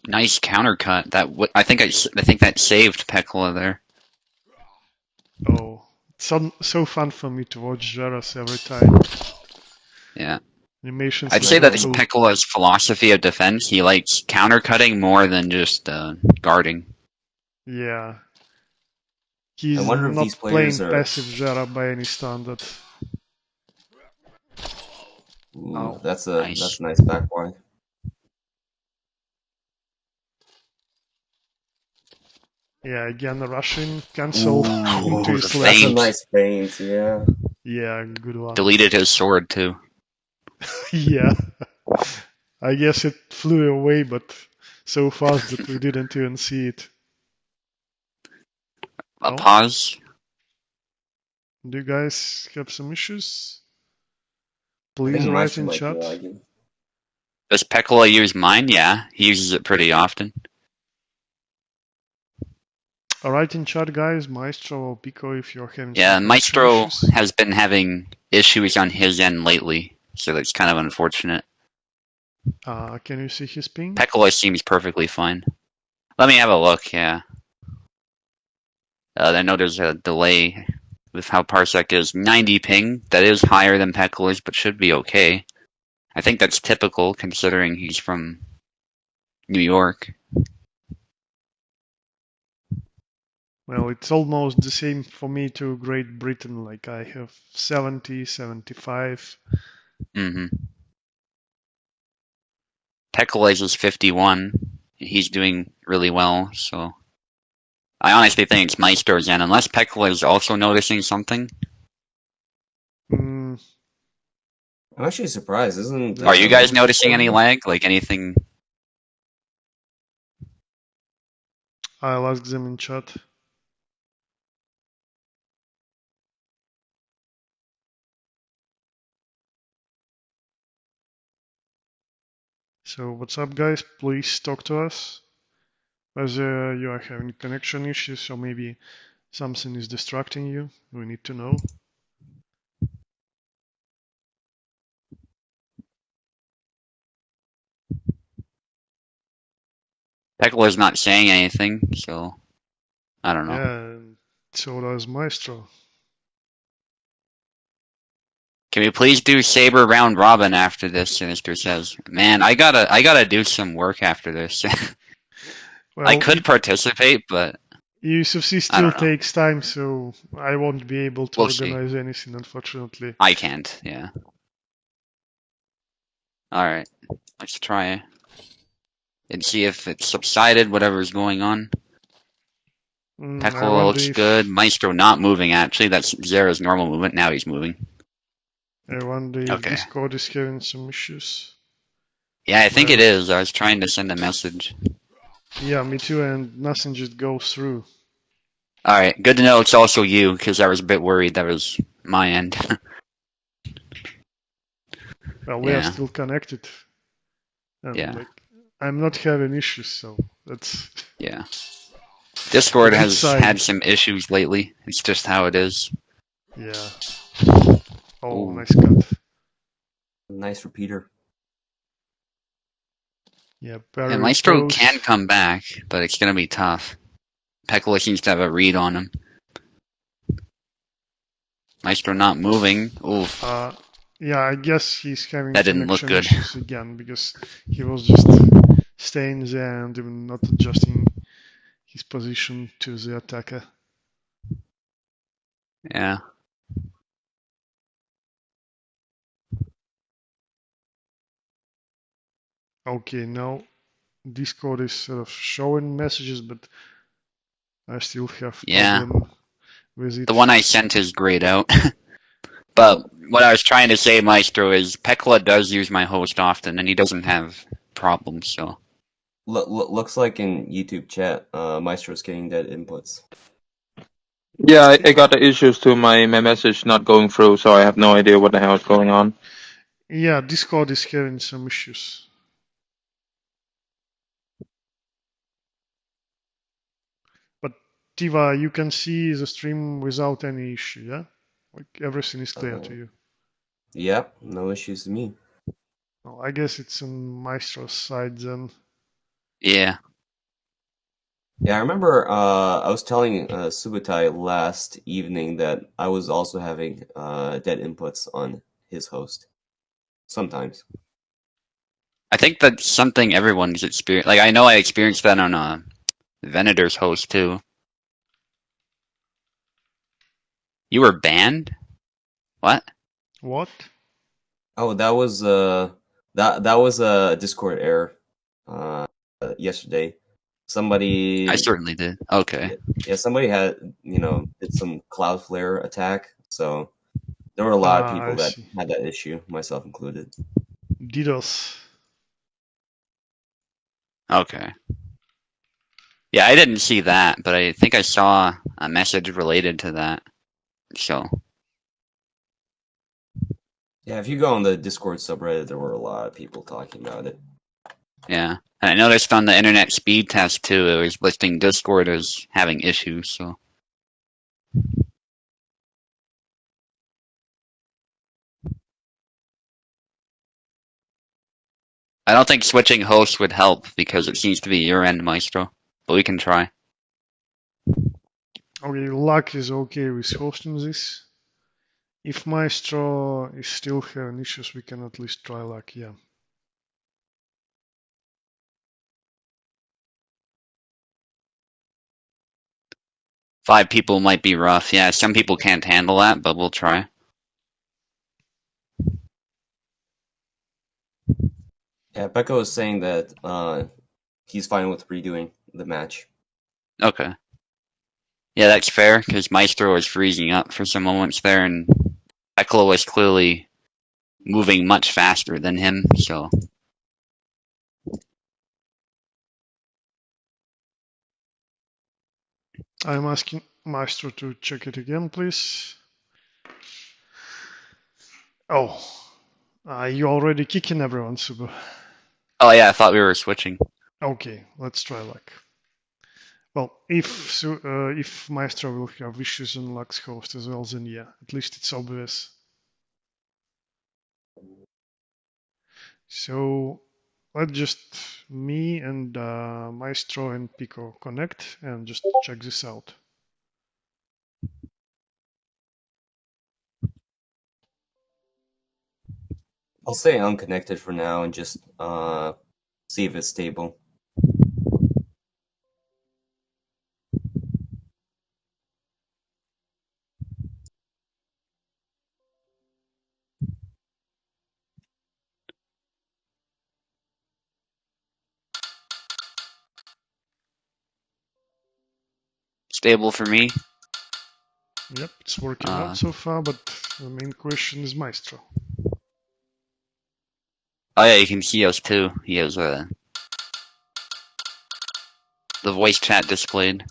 S2: Nice countercut. I think that saved Pekla there.
S1: Oh, it's so fun for me to watch Jaras every time.
S2: Yeah.
S1: Animations
S2: I'd
S1: are
S2: say
S1: so
S2: that it's
S1: cool.
S2: Pekla's philosophy of defense. He likes countercutting more than just guarding.
S1: Yeah.
S3: I
S1: He's
S3: wonder if these
S1: not playing
S3: players are.
S1: passive Jara by any standard.
S3: Ooh,
S1: Ow.
S3: that's
S2: Nice.
S3: a nice backline.
S1: Yeah, again, Russian cancelled into
S2: Ooh,
S1: his
S2: the
S1: left.
S3: That's a
S2: feint.
S3: nice feint, yeah.
S1: Yeah, good one.
S2: Deleted his sword too.
S1: Yeah. I guess it flew away, but so fast that we didn't even see it.
S2: A
S1: Oh,
S2: pause.
S1: do you guys have some issues?
S3: I
S1: Please
S3: think
S1: write
S3: Maestro
S1: in
S3: might be
S1: chat.
S3: lagging.
S2: Does Pekla use mine? Yeah, he uses it pretty often.
S1: Write in chat, guys, Maestro or Pico, if you're having
S2: Yeah,
S1: some connection
S2: Maestro
S1: issues.
S2: has been having issues on his end lately, so that's kind of unfortunate.
S1: Can you see his ping?
S2: Pekla seems perfectly fine. Let me have a look, yeah. I know there's a delay with how Parsec is. 90 ping, that is higher than Pekla's, but should be okay. I think that's typical, considering he's from New York.
S1: Well, it's almost the same for me to Great Britain. Like I have 70, 75.
S2: Mm-hmm. Pekala's is 51. He's doing really well, so I honestly think it's Maestro's end, unless Pekala is also noticing something.
S1: Mm,
S3: I'm actually surprised, isn't
S2: Are you guys
S3: Loki
S2: noticing any
S3: still
S2: lag? Like anything?
S1: I'll ask them in chat. So what's up, guys? Please talk to us. Whether you are having connection issues or maybe something is distracting you, we need to know.
S2: Pekala's not saying anything, so I don't know.
S1: Yeah, and so does Maestro.
S2: Can we please do Saber round robin after this? Sinister says. Man, I gotta do some work after this.
S1: Well,
S2: I could participate, but
S1: USFC
S2: I
S1: still
S2: don't know.
S1: takes time, so I won't be able to
S2: We'll see.
S1: organize anything, unfortunately.
S2: I can't, yeah. Alright, let's try and see if it's subsided, whatever's going on.
S1: I
S2: Pekla
S1: wonder
S2: looks good. Maestro not moving, actually. That's Zera's normal movement. Now he's moving.
S1: if
S2: Okay.
S1: Discord is having some issues.
S2: Yeah, I think
S1: Well,
S2: it is. I was trying to send a message.
S1: yeah, me too, and nothing just goes through.
S2: Alright, good to know it's also you, because I was a bit worried that was my end.
S1: Well, we are
S2: Yeah.
S1: still connected. And
S2: Yeah.
S1: like, I'm not having issues, so that's
S2: Yeah. Discord
S1: a good
S2: has
S1: sign.
S2: had some issues lately. It's just how it is.
S1: Yeah. Oh,
S2: Ooh.
S1: nice cut.
S3: nice repeater?
S1: Yeah,
S2: And
S1: parry
S2: Maestro
S1: pose.
S2: can come back, but it's gonna be tough. Pekla seems to have a read on him. Maestro not moving. Oof.
S1: Yeah, I guess he's having
S2: That didn't look
S1: connection
S2: good.
S1: issues again because he was just staying there and even not adjusting his position to the attacker.
S2: Yeah.
S1: Okay, now Discord is sort of showing messages, but I still have
S2: Yeah.
S1: problem with it.
S2: The one I sent is grayed out. But what I was trying to say, Maestro, is Pekla does use my host often, and he doesn't have problems, so.
S3: Looks like in YouTube chat, Maestro's getting dead inputs.
S4: Yeah, I got the issues to my message not going through, so I have no idea what the hell is going on.
S1: Yeah, Discord is having some issues. But Tiva, you can see the stream without any issue, yeah? Like everything is clear to you.
S3: Yep, no issues to me.
S1: Well, I guess it's on Maestro's side then.
S2: Yeah.
S3: Yeah, I remember I was telling Subutai last evening that I was also having dead inputs on his host. Sometimes.
S2: I think that's something everyone's experienced. Like, I know I experienced that on Venator's host, too. You were banned? What?
S1: What?
S3: Oh, that was that was a Discord error yesterday.
S2: I
S3: Somebody
S2: certainly did. Okay.
S3: yeah, somebody had, did some Cloudflare attack, so there were a lot of
S1: Ah,
S3: people
S1: I
S3: that
S1: see.
S3: had that issue, myself included.
S1: DDoS.
S2: Okay. Yeah, I didn't see that, but I think I saw a message related to that. So,
S3: Yeah, if you go on the Discord subreddit, there were a lot of people talking about it.
S2: yeah. And I noticed on the internet speed test, too, it was listing Discord as having issues, so. I don't think switching hosts would help because it seems to be your end, Maestro. But we can try.
S1: Okay, luck is okay with hosting this. If Maestro is still having issues, we can at least try luck, yeah.
S2: Five people might be rough. Yeah, some people can't handle that, but we'll try.
S3: Yeah, Becca was saying that he's fine with redoing the match.
S2: Okay. Yeah, that's fair, because Maestro was freezing up for some moments there, and Ekla was clearly moving much faster than him, so.
S1: I'm asking Maestro to check it again, please. Oh, you already kicking everyone, Super.
S2: Oh yeah, I thought we were switching.
S1: Okay, let's try luck. Well, if Maestro will have issues on Luck's host as well, then yeah, at least it's obvious. So let's just me and Maestro and Pico connect and just check this out.
S3: I'll stay unconnected for now and just see if it's stable.
S2: Stable for me.
S1: Yep, it's working out so far, but the main question is Maestro.
S2: Oh yeah, you can see us too. He has the voice chat displayed.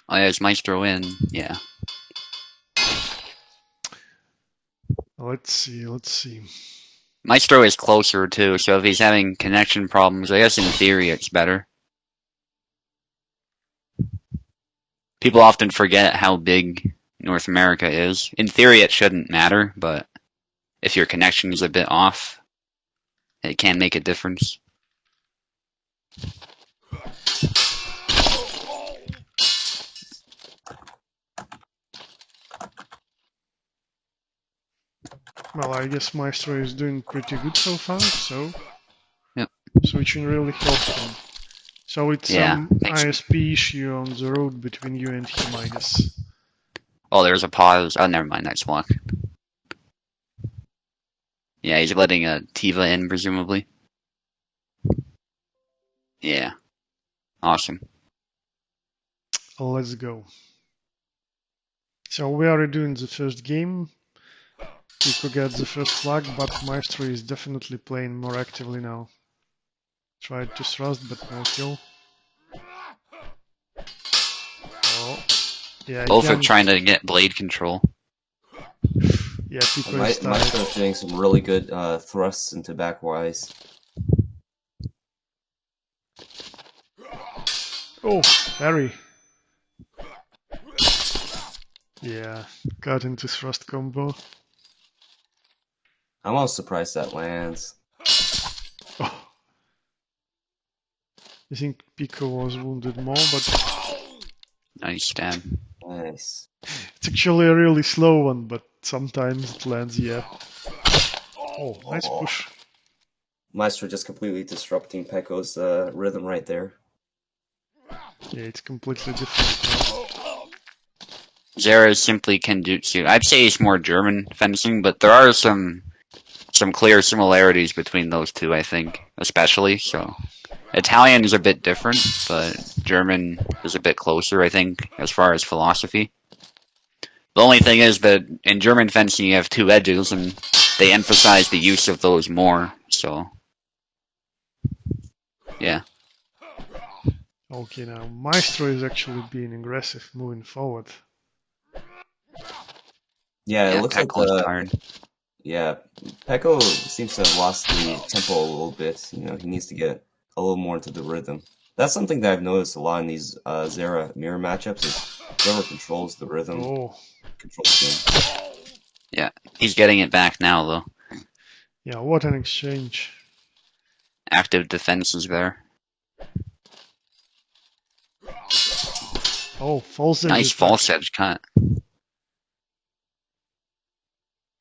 S2: Oh yeah, is Maestro in? Yeah.
S1: Let's see.
S2: Maestro is closer too, so if he's having connection problems, I guess in theory it's better. People often forget how big North America is. In theory it shouldn't matter, but if your connection is a bit off, it can make a difference.
S1: Well, I guess Maestro is doing pretty good so far, so
S2: Yep.
S1: switching really helped him. So it's
S2: Yeah,
S1: some
S2: thanks.
S1: ISP issue on the road between you and him, I guess.
S2: Oh, there's a pause. Oh, never mind, that's luck. Yeah, he's letting a Tiva in, presumably. Yeah. Awesome.
S1: Let's go. So we are doing the first game. Pico gets the first flag, but Maestro is definitely playing more actively now. Tried to thrust, but no kill. Oh, yeah,
S2: Both are
S1: again.
S2: trying to get blade control.
S1: Yeah, Pico is tired.
S3: Maestro's doing some really good thrusts into backwise.
S1: Oh, parry. Yeah, got into thrust combo.
S3: I'm almost surprised that lands.
S1: Oh. I think Pico was wounded more, but
S2: Nice stab.
S3: Nice.
S1: it's actually a really slow one, but sometimes it lands, yeah. Oh, nice push.
S3: Maestro just completely disrupting Pekko's rhythm right there.
S1: Yeah, it's completely different now.
S2: Zera simply Kenjutsu. I'd say it's more German fencing, but there are some clear similarities between those two, I think, especially. So Italian is a bit different, but German is a bit closer, I think, as far as philosophy. The only thing is that in German fencing you have two edges, and they emphasize the use of those more, so yeah.
S1: Okay, now Maestro is actually being aggressive, moving forward.
S3: Yeah, it looks like
S2: Pekko's tired.
S3: yeah, Pekko seems to have lost the tempo a little bit. You know, he needs to get a little more into the rhythm. That's something that I've noticed a lot in these Zera mirror matchups is whoever controls the rhythm
S1: Oh,
S3: controls the game.
S2: Yeah, he's getting it back now, though.
S1: yeah, what an exchange.
S2: Active defense is there.
S1: Oh, false edge
S2: Nice
S1: attack.
S2: false edge cut.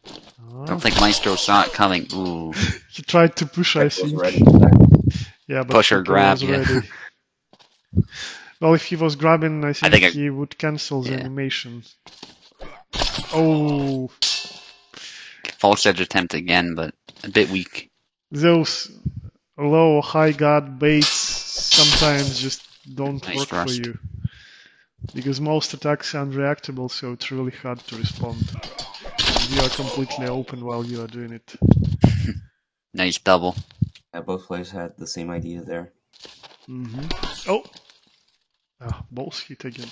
S1: Ah,
S2: Don't think Maestro saw it coming. Ooh.
S1: he tried to push, I
S3: Pekko's
S1: think.
S3: ready for that.
S1: Yeah, but
S2: Push or
S1: Pico
S2: grab,
S1: was
S2: yeah.
S1: ready. Well, if he was grabbing, I think,
S2: think
S1: he would cancel the
S2: yeah.
S1: animation. Oh,
S2: False edge attempt again, but a bit weak.
S1: those low high guard baits sometimes just don't
S2: Nice
S1: work
S2: thrust.
S1: for you. Because most attacks are unreactable, so it's really hard to respond. And you are completely open while you are doing it.
S2: Nice double.
S3: Yeah, both players had the same idea there.
S1: Oh! Ah, balls hit again.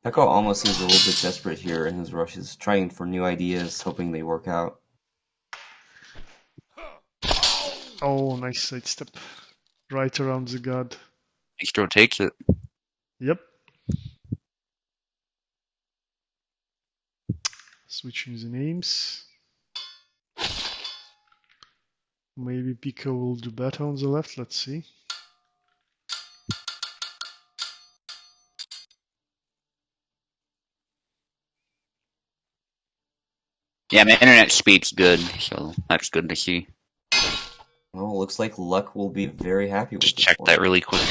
S3: Pekko almost seems a little bit desperate here in his rushes, trying for new ideas, hoping they work out.
S1: Oh, nice sidestep. Right around the guard.
S2: Maestro takes it.
S1: Yep. Switching the names. Maybe Pico will do better on the left, let's see.
S2: Yeah, my internet speed's good, so that's good to see.
S3: Well, looks like Luck will be very happy with
S2: Just
S3: this
S2: check
S3: one.
S2: that really quick.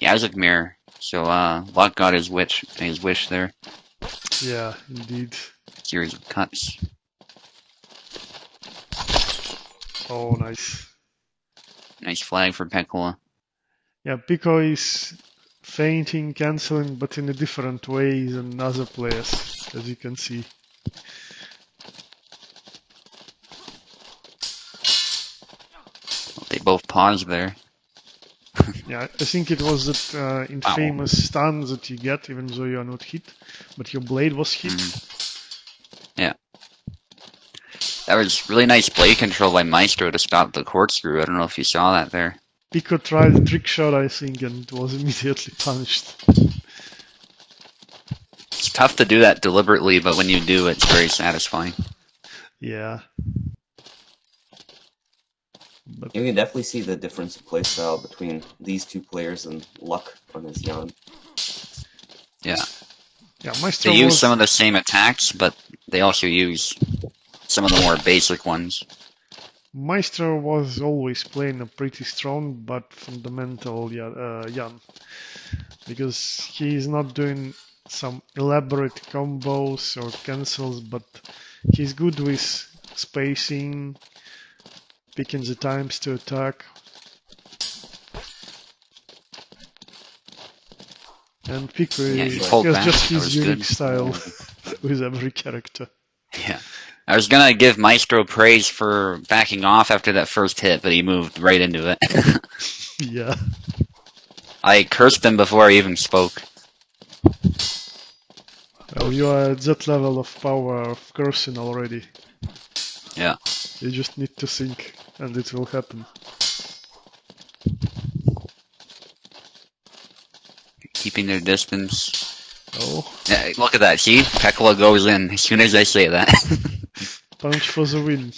S2: Yazik mirror. So Luck got his wish there.
S1: Yeah, indeed.
S2: Series of cuts.
S1: Oh, nice.
S2: Nice flag for Pekkola.
S1: Yeah, Pico is feinting, cancelling, but in a different way than other players, as you can see.
S2: They both paused there.
S1: Yeah, I think it was that infamous stun that you get even though you are not hit, but your blade was hit.
S2: Yeah. That was really nice blade control by Maestro to stop the corkscrew. I don't know if you saw that there.
S1: Pico tried a trick shot, I think, and was immediately punished.
S2: It's tough to do that deliberately, but when you do, it's very satisfying.
S1: Yeah. But
S3: You can definitely see the difference in playstyle between these two players and Luck on his Jan.
S2: Yeah.
S1: yeah, Maestro
S2: They use
S1: was...
S2: some of the same attacks, but they also use some of the more basic ones.
S1: Maestro was always playing a pretty strong but fundamental Jan, because he is not doing some elaborate combos or cancels, but he's good with spacing, picking the times to attack. And Pico
S2: Yeah, he
S1: has
S2: pulled back.
S1: just
S2: That
S1: his
S2: was
S1: unique
S2: good.
S1: style with every character.
S2: Yeah. I was gonna give Maestro praise for backing off after that first hit, but he moved right into it.
S1: Yeah.
S2: I cursed him before I even spoke.
S1: Well, you are at that level of power of cursing already.
S2: Yeah.
S1: You just need to think, and it will happen.
S2: keeping their distance.
S1: Oh,
S2: Yeah, look at that. See? Pekla goes in as soon as I say that.
S1: punch for the win.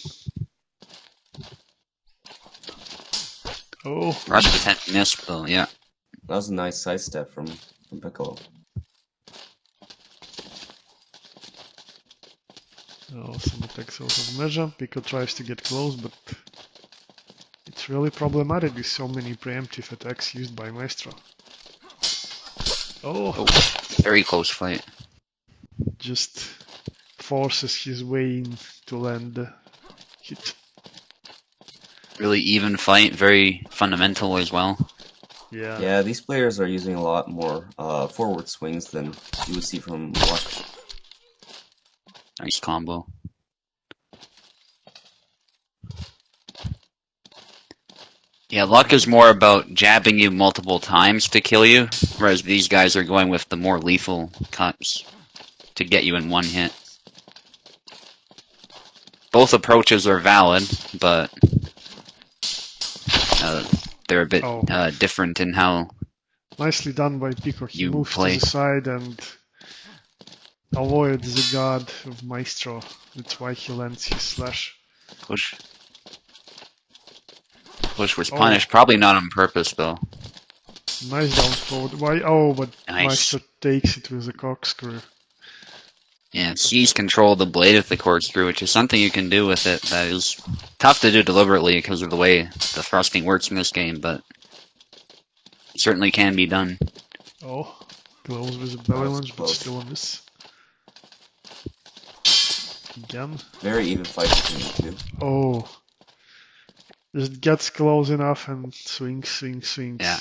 S1: Oh,
S2: Rush attempt missed though, yeah.
S3: That was a nice sidestep from Piccolo.
S1: oh, some attacks out of measure. Pico tries to get close, but it's really problematic with so many preemptive attacks used by Maestro. Oh,
S2: Very close fight.
S1: just forces his way in to land the hit.
S2: Really even fight, very fundamental as well.
S1: Yeah.
S3: Yeah, these players are using a lot more forward swings than you would see from Luck.
S2: Nice combo. Yeah, Luck is more about jabbing you multiple times to kill you, whereas these guys are going with the more lethal cuts to get you in one hit. Both approaches are valid, but they're a bit different in how
S1: Nicely done by Pico. He
S2: you
S1: moves
S2: play.
S1: to the side and avoids the guard of Maestro. That's why he lands his slash.
S2: push. Push was punished, probably not on purpose though.
S1: Nice down forward. Why? Oh, but
S2: Nice.
S1: Maestro takes it with a corkscrew.
S2: Yeah, seize control of the blade of the corkscrew, which is something you can do with it that is tough to do deliberately because of the way the thrusting works in this game, but it certainly can be done.
S1: Oh, close with a belly
S3: was
S1: lunge, but
S3: close.
S1: still on this. Again.
S3: Very even fight between the two.
S1: Oh. Just gets close enough and swings.
S2: Yeah.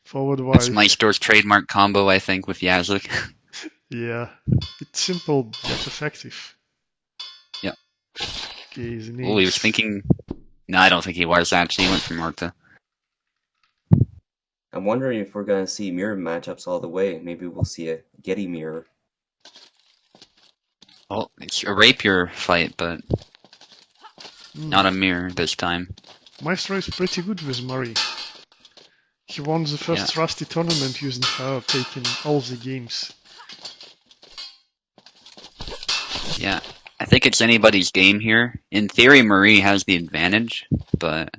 S1: Forward
S2: That's
S1: wide.
S2: Maestro's trademark combo, I think, with Yazlik.
S1: Yeah. It's simple but effective.
S2: Yep.
S1: Okay, he's in
S2: Oh, he was thinking... No, I don't think he was, actually. He went for Marta.
S3: I'm wondering if we're going to see mirror matchups all the way. Maybe we'll see a Getty mirror.
S2: Oh, it's a rapier fight, but not a mirror this time.
S1: Maestro is pretty good with Murray. He won the first Rusty tournament using her, taking all the games.
S2: Yeah, I think it's anybody's game here. In theory, Marie has the advantage, but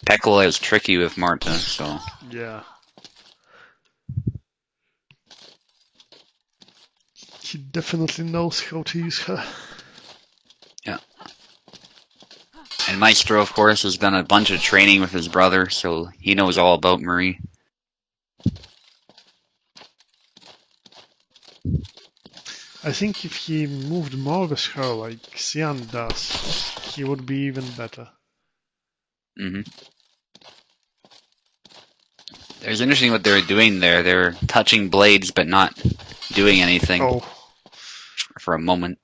S2: Pekla is tricky with Marta, so...
S1: Yeah. He definitely knows how to use her.
S2: Yeah. And Maestro, of course, has done a bunch of training with his brother, so he knows all about Marie.
S1: I think if he moved more with her like Xian does, he would be even better.
S2: Mm-hmm. There's interesting what they're doing there. They're touching blades, but not doing anything for a moment.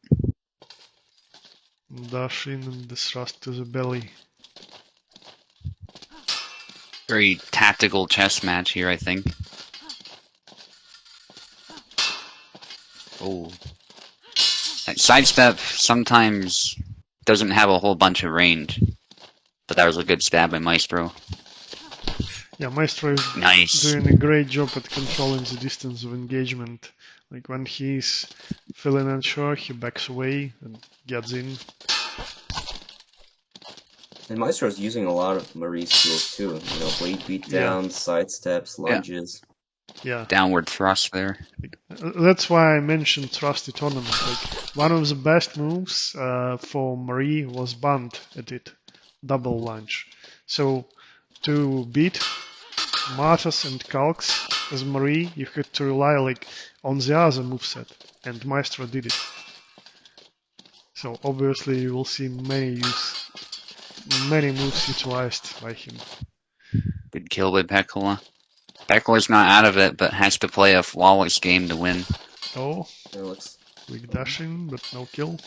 S1: Dash in and thrust to the belly.
S2: Very tactical chess match here, I think. Oh. That sidestep sometimes doesn't have a whole bunch of range. But that was a good stab by Maestro.
S1: Yeah, Maestro is
S2: Nice.
S1: doing a great job at controlling the distance of engagement. Like when he's feeling unsure, he backs away and gets in.
S3: And Maestro's using a lot of Marie's tools too. You know, blade beat down, sidesteps, lunges.
S1: Yeah.
S2: Downward thrust there.
S1: That's why I mentioned Trusty Tournament. Like one of the best moves for Marie was Band at it. Double lunge. So to beat Martas and Calcs as Marie, you had to rely like on the other moveset, and Maestro did it. So obviously you will see many moves utilized by him.
S2: Good kill by Pekla. Pekla's not out of it, but has to play a flawless game to win.
S1: Oh,
S3: It looks.
S1: quick dashing, but no kill.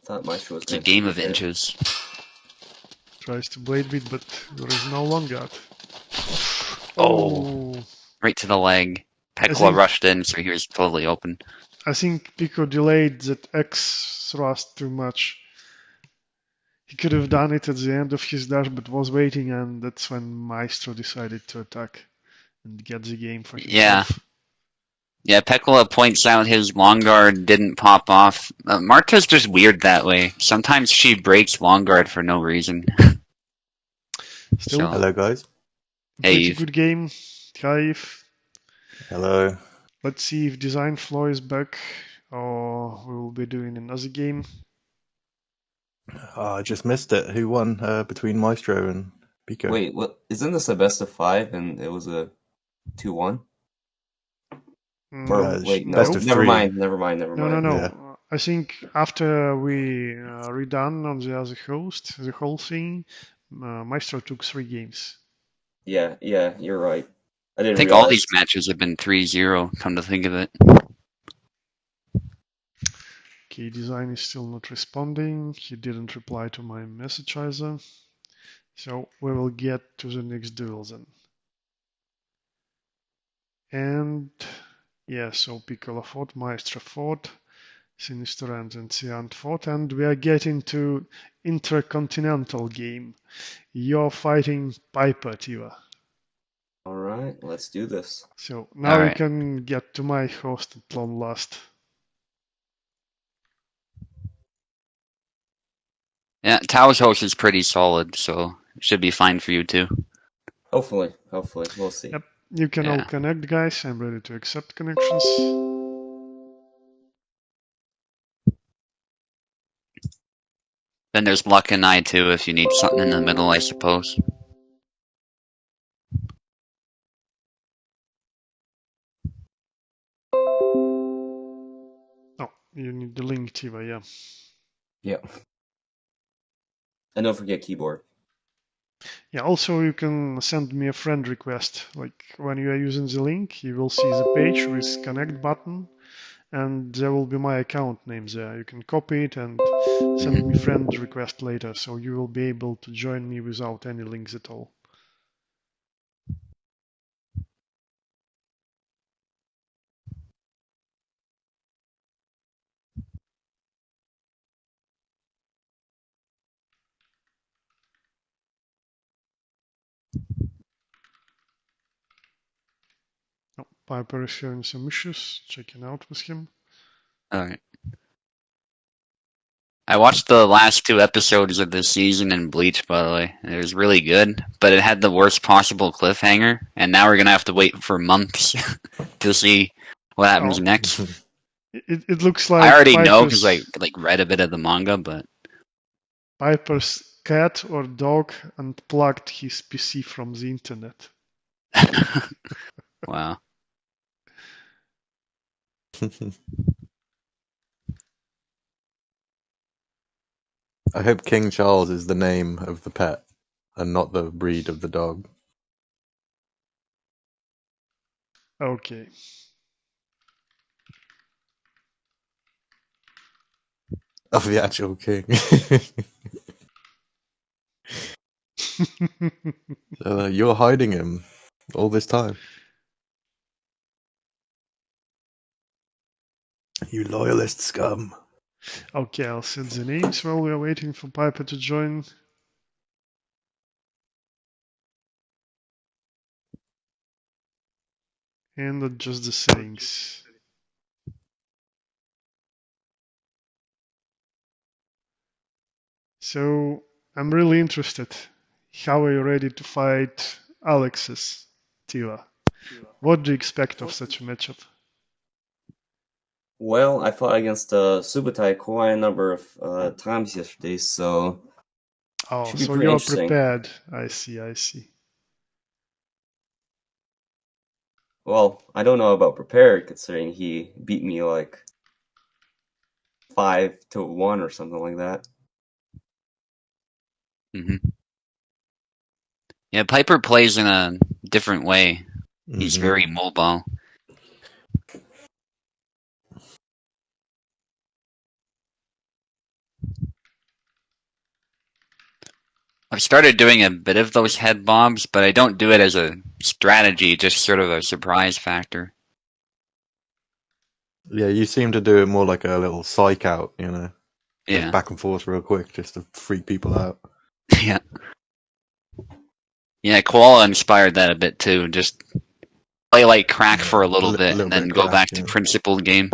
S3: Thought Maestro was
S2: It's a
S3: going to
S2: game of inches.
S1: Tries to blade beat, but there is no long guard.
S2: Oh. Right to the leg. Pekla rushed in, so he was totally open.
S1: I think Pico delayed that X thrust too much. He could have done it at the end of his dash, but was waiting, and that's when Maestro decided to attack. and get the game for
S2: Yeah.
S1: himself.
S2: Yeah, Pekola points out his long guard didn't pop off. Marta's just weird that way. Sometimes she breaks long guard for no reason.
S1: Still,
S2: So,
S5: Hello, guys.
S2: hey,
S1: pretty good game. Kaif.
S5: Hello.
S1: Let's see if Design Flow is back, or we will be doing another game.
S5: I just missed it. Who won between Maestro and Pico?
S3: Wait, what? Isn't this a best of 5 and it was a 2-1? Or wait, no,
S5: best of
S3: never
S5: 3.
S3: mind, never mind.
S1: No.
S5: Yeah.
S1: I think after we redone on the other host, the whole thing, Maestro took 3 games.
S3: Yeah, you're right. I
S2: I
S3: didn't
S2: think
S3: realize.
S2: all these matches have been 3-0, come to think of it.
S1: Okay, Design is still not responding. He didn't reply to my message either. So we will get to the next duel then. And yeah, so Piccola fought, Maestro fought, Sinister and Ancient fought, and we are getting to intercontinental game. You're fighting Piper, Tiva.
S3: Alright, let's do this.
S1: So now
S2: All
S1: you
S2: right.
S1: can get to my host at long last.
S2: Yeah, Tao's host is pretty solid, so it should be fine for you too.
S3: Hopefully, we'll see.
S1: Yep. You can all
S2: Yeah.
S1: connect, guys. I'm ready to accept connections.
S2: Then there's Luck and I too, if you need something in the middle, I suppose.
S1: Oh, you need the link, Tiva, yeah.
S3: Yeah. And don't forget keyboard.
S1: Yeah, also you can send me a friend request. Like when you are using the link, you will see the page with connect button, and there will be my account name there. You can copy it and send me friend request later, so you will be able to join me without any links at all. Oh, Piper is showing some issues. Checking out with him.
S2: Alright. I watched the last 2 episodes of this season in Bleach, by the way. It was really good, but it had the worst possible cliffhanger, and now we're gonna have to wait for months to see what happens
S1: Oh.
S2: next.
S1: It looks like
S2: I already know because
S1: Piper's,
S2: I read a bit of the manga, but
S1: Piper's cat or dog unplugged his PC from the internet.
S2: wow.
S5: I hope King Charles is the name of the pet and not the breed of the dog.
S1: Okay.
S5: Of the actual king. So, you're hiding him all this time. You loyalist scum.
S1: Okay, I'll set the names while we are waiting for Piper to join. And adjust the settings. So, I'm really interested. How are you ready to fight Alexis, Tiva? What do you expect of such a matchup?
S3: Well, I fought against Subutai quite a number of times yesterday, so
S1: Oh,
S3: should be
S1: so
S3: pretty
S1: you're
S3: interesting.
S1: prepared. I see.
S3: Well, I don't know about prepared, considering he beat me like 5-1 or something like that.
S2: hmm Yeah, Piper plays in a different way. He's
S5: Mhm.
S2: very mobile. I've started doing a bit of those head bobs, but I don't do it as a strategy, just sort of a surprise factor.
S5: Yeah, you seem to do it more like a little psych out, you know? Just
S2: Yeah.
S5: back and forth real quick, just to freak people out.
S2: Yeah. Yeah, Koala inspired that a bit too. Just play like crack for a little
S5: li-
S2: bit,
S5: little
S2: and then
S5: bit
S2: go
S5: crack,
S2: back to
S5: yeah.
S2: principled game.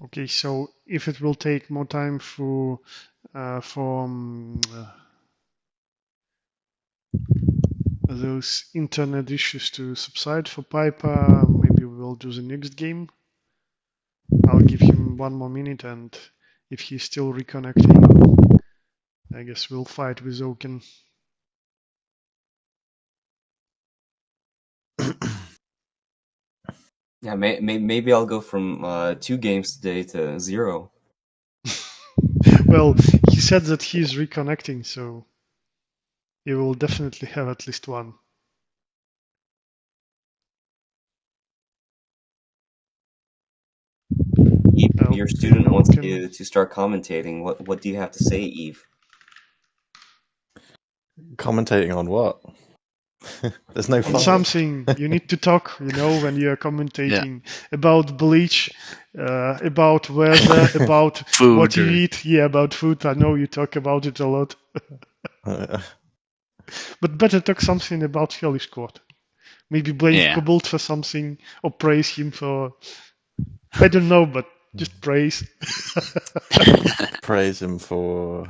S1: Okay, so if it will take more time for those internet issues to subside for Piper, maybe we'll do the next game. I'll give him 1 more minute, and if he's still reconnecting, I guess we'll fight with Akin.
S3: Yeah, maybe I'll go from 2 games today to 0.
S1: Well, he said that he's reconnecting, so he will definitely have at least one.
S3: Eve,
S1: Okay,
S3: your student wants
S1: Akin.
S3: you to start commentating. What do you have to say, Eve?
S5: Commentating on what? There's no
S1: On
S5: fun.
S1: something you need to talk, when you are commentating about Bleach, about weather, about
S2: Food.
S1: what you eat. Yeah, about food. I know you talk about it a lot. But better talk something about Hellish Quart. Maybe blame Kobold for something, or praise him for... I don't know, but just praise.
S5: Praise him for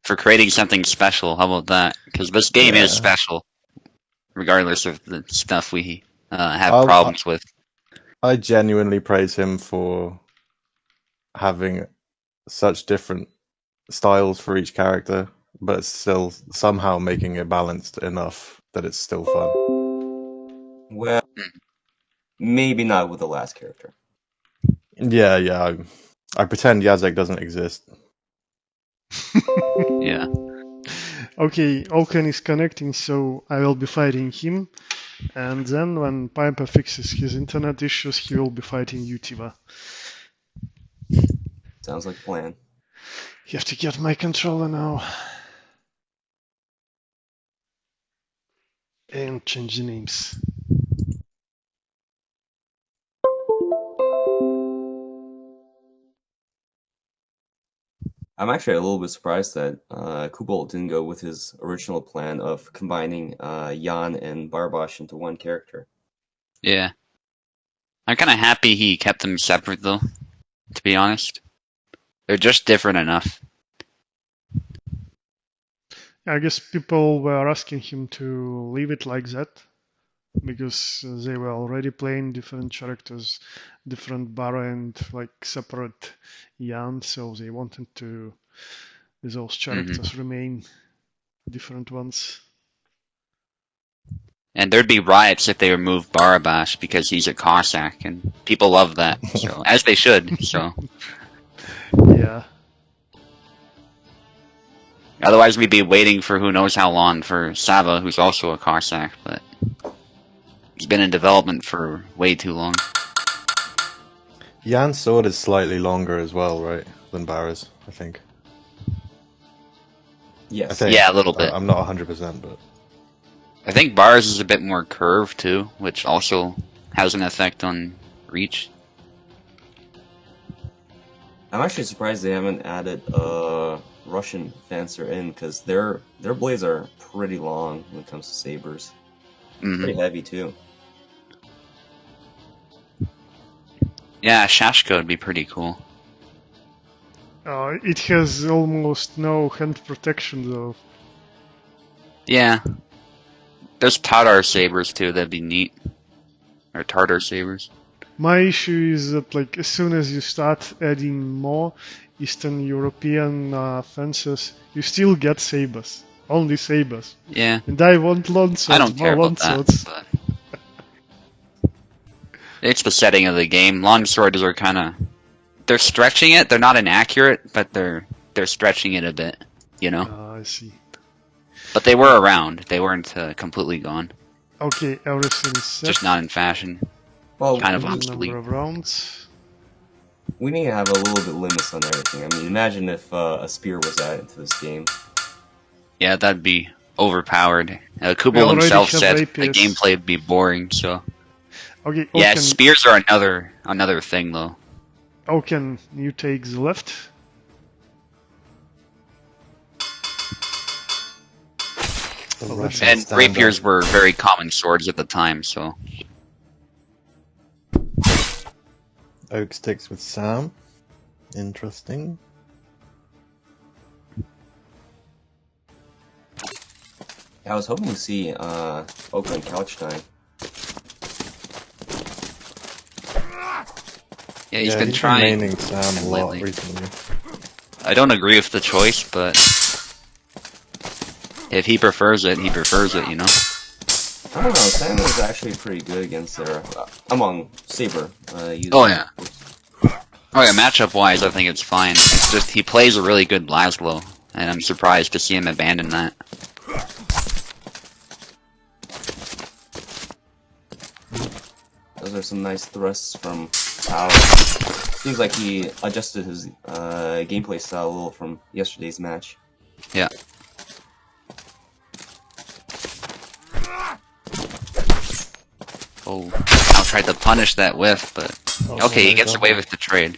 S2: creating something special. How about that? Because this game is special, regardless of the stuff we have problems with.
S5: I genuinely praise him for having such different styles for each character, but still somehow making it balanced enough that it's still fun.
S3: Well, maybe not with the last character.
S5: Yeah. I pretend Yazek doesn't exist.
S2: Yeah.
S1: Okay, Akin is connecting, so I will be fighting him. And then when Piper fixes his internet issues, he will be fighting Utiva.
S3: Sounds like a plan.
S1: You have to get my controller now. And change the names.
S3: I'm actually a little bit surprised that Kubol didn't go with his original plan of combining Jan and Barbosh into one character.
S2: Yeah. I'm kind of happy he kept them separate, though, to be honest. They're just different enough.
S1: I guess people were asking him to leave it like that because they were already playing different characters, different Bara and separate Jan, so they wanted to those characters remain different ones.
S2: And there'd be riots if they removed Barabash because he's a Cossack, and people love that, so as they should. So
S1: yeah.
S2: Otherwise, we'd be waiting for who knows how long for Sava, who's also a Cossack, but he's been in development for way too long.
S5: Jan's sword is slightly longer as well, right, than Bara's, I think.
S3: Yes.
S5: I think.
S2: Yeah, a little bit.
S5: I'm not 100%, but
S2: I think Bara's is a bit more curved too, which also has an effect on reach.
S3: I'm actually surprised they haven't added Russian Fencer in, because their blades are pretty long when it comes to sabers. Pretty heavy too.
S2: Yeah, Shashka would be pretty cool.
S1: It has almost no hand protection though.
S2: Yeah. There's Tatar sabers too, that'd be neat. Or Tartar sabers.
S1: My issue is that as soon as you start adding more Eastern European fences, you still get sabers. Only sabers.
S2: Yeah.
S1: And I want longswords.
S2: I don't care about
S1: longswords.
S2: that, but it's the setting of the game. Longswords are kind of... They're stretching it. They're not inaccurate, but they're stretching it a bit, you know?
S1: I see.
S2: But they were around. They weren't completely gone.
S1: Okay, everything is set.
S2: Just not in fashion.
S3: Well,
S2: Kind of
S1: Number
S2: obsolete.
S1: of rounds.
S3: we need to have a little bit limits on everything. I mean, imagine if a spear was added to this game.
S2: Yeah, that'd be overpowered. Kubel
S1: already
S2: himself
S1: have
S2: said the
S1: rapiers.
S2: gameplay would be boring, so...
S1: Okay,
S2: Yeah,
S1: Oaken,
S2: spears are another thing, though.
S1: Oaken, you take the left.
S5: The
S1: Oh,
S5: Russian
S2: And
S5: stand
S2: rapiers
S5: up.
S2: were very common swords at the time, so
S5: Oak sticks with Sam. Interesting.
S3: I was hoping to see Oak and Couchstein.
S2: yeah, he's
S5: Yeah,
S2: been
S5: he's
S2: trying.
S5: maining Sam a lot
S2: lately.
S5: recently.
S2: I don't agree with the choice, but if he prefers it, he prefers it, you know?
S3: I don't know, Sam is actually pretty good against their among Saber users.
S2: Oh, yeah. Oh yeah, matchup-wise, I think it's fine. It's just he plays a really good Laszlo, and I'm surprised to see him abandon that.
S3: Those are some nice thrusts from Tao. Seems like he adjusted his gameplay style a little from yesterday's match.
S2: Yeah. Oh, I'll try to punish that whiff, but
S5: Oh,
S2: okay, he
S5: there
S2: gets
S5: you go.
S2: away with the trade.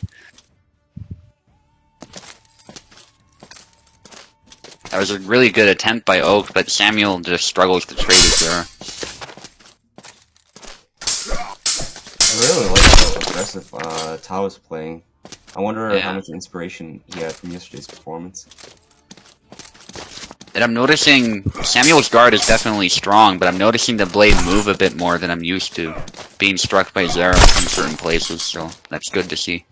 S2: That was a really good attempt by Oak, but Samuel just struggles to trade with Zera.
S3: I really like how aggressive Tao is playing. I wonder
S2: Yeah.
S3: how much inspiration he had from yesterday's performance.
S2: And I'm noticing Samuel's guard is definitely strong, but I'm noticing the blade move a bit more than I'm used to, being struck by Zera in certain places, so that's good to see.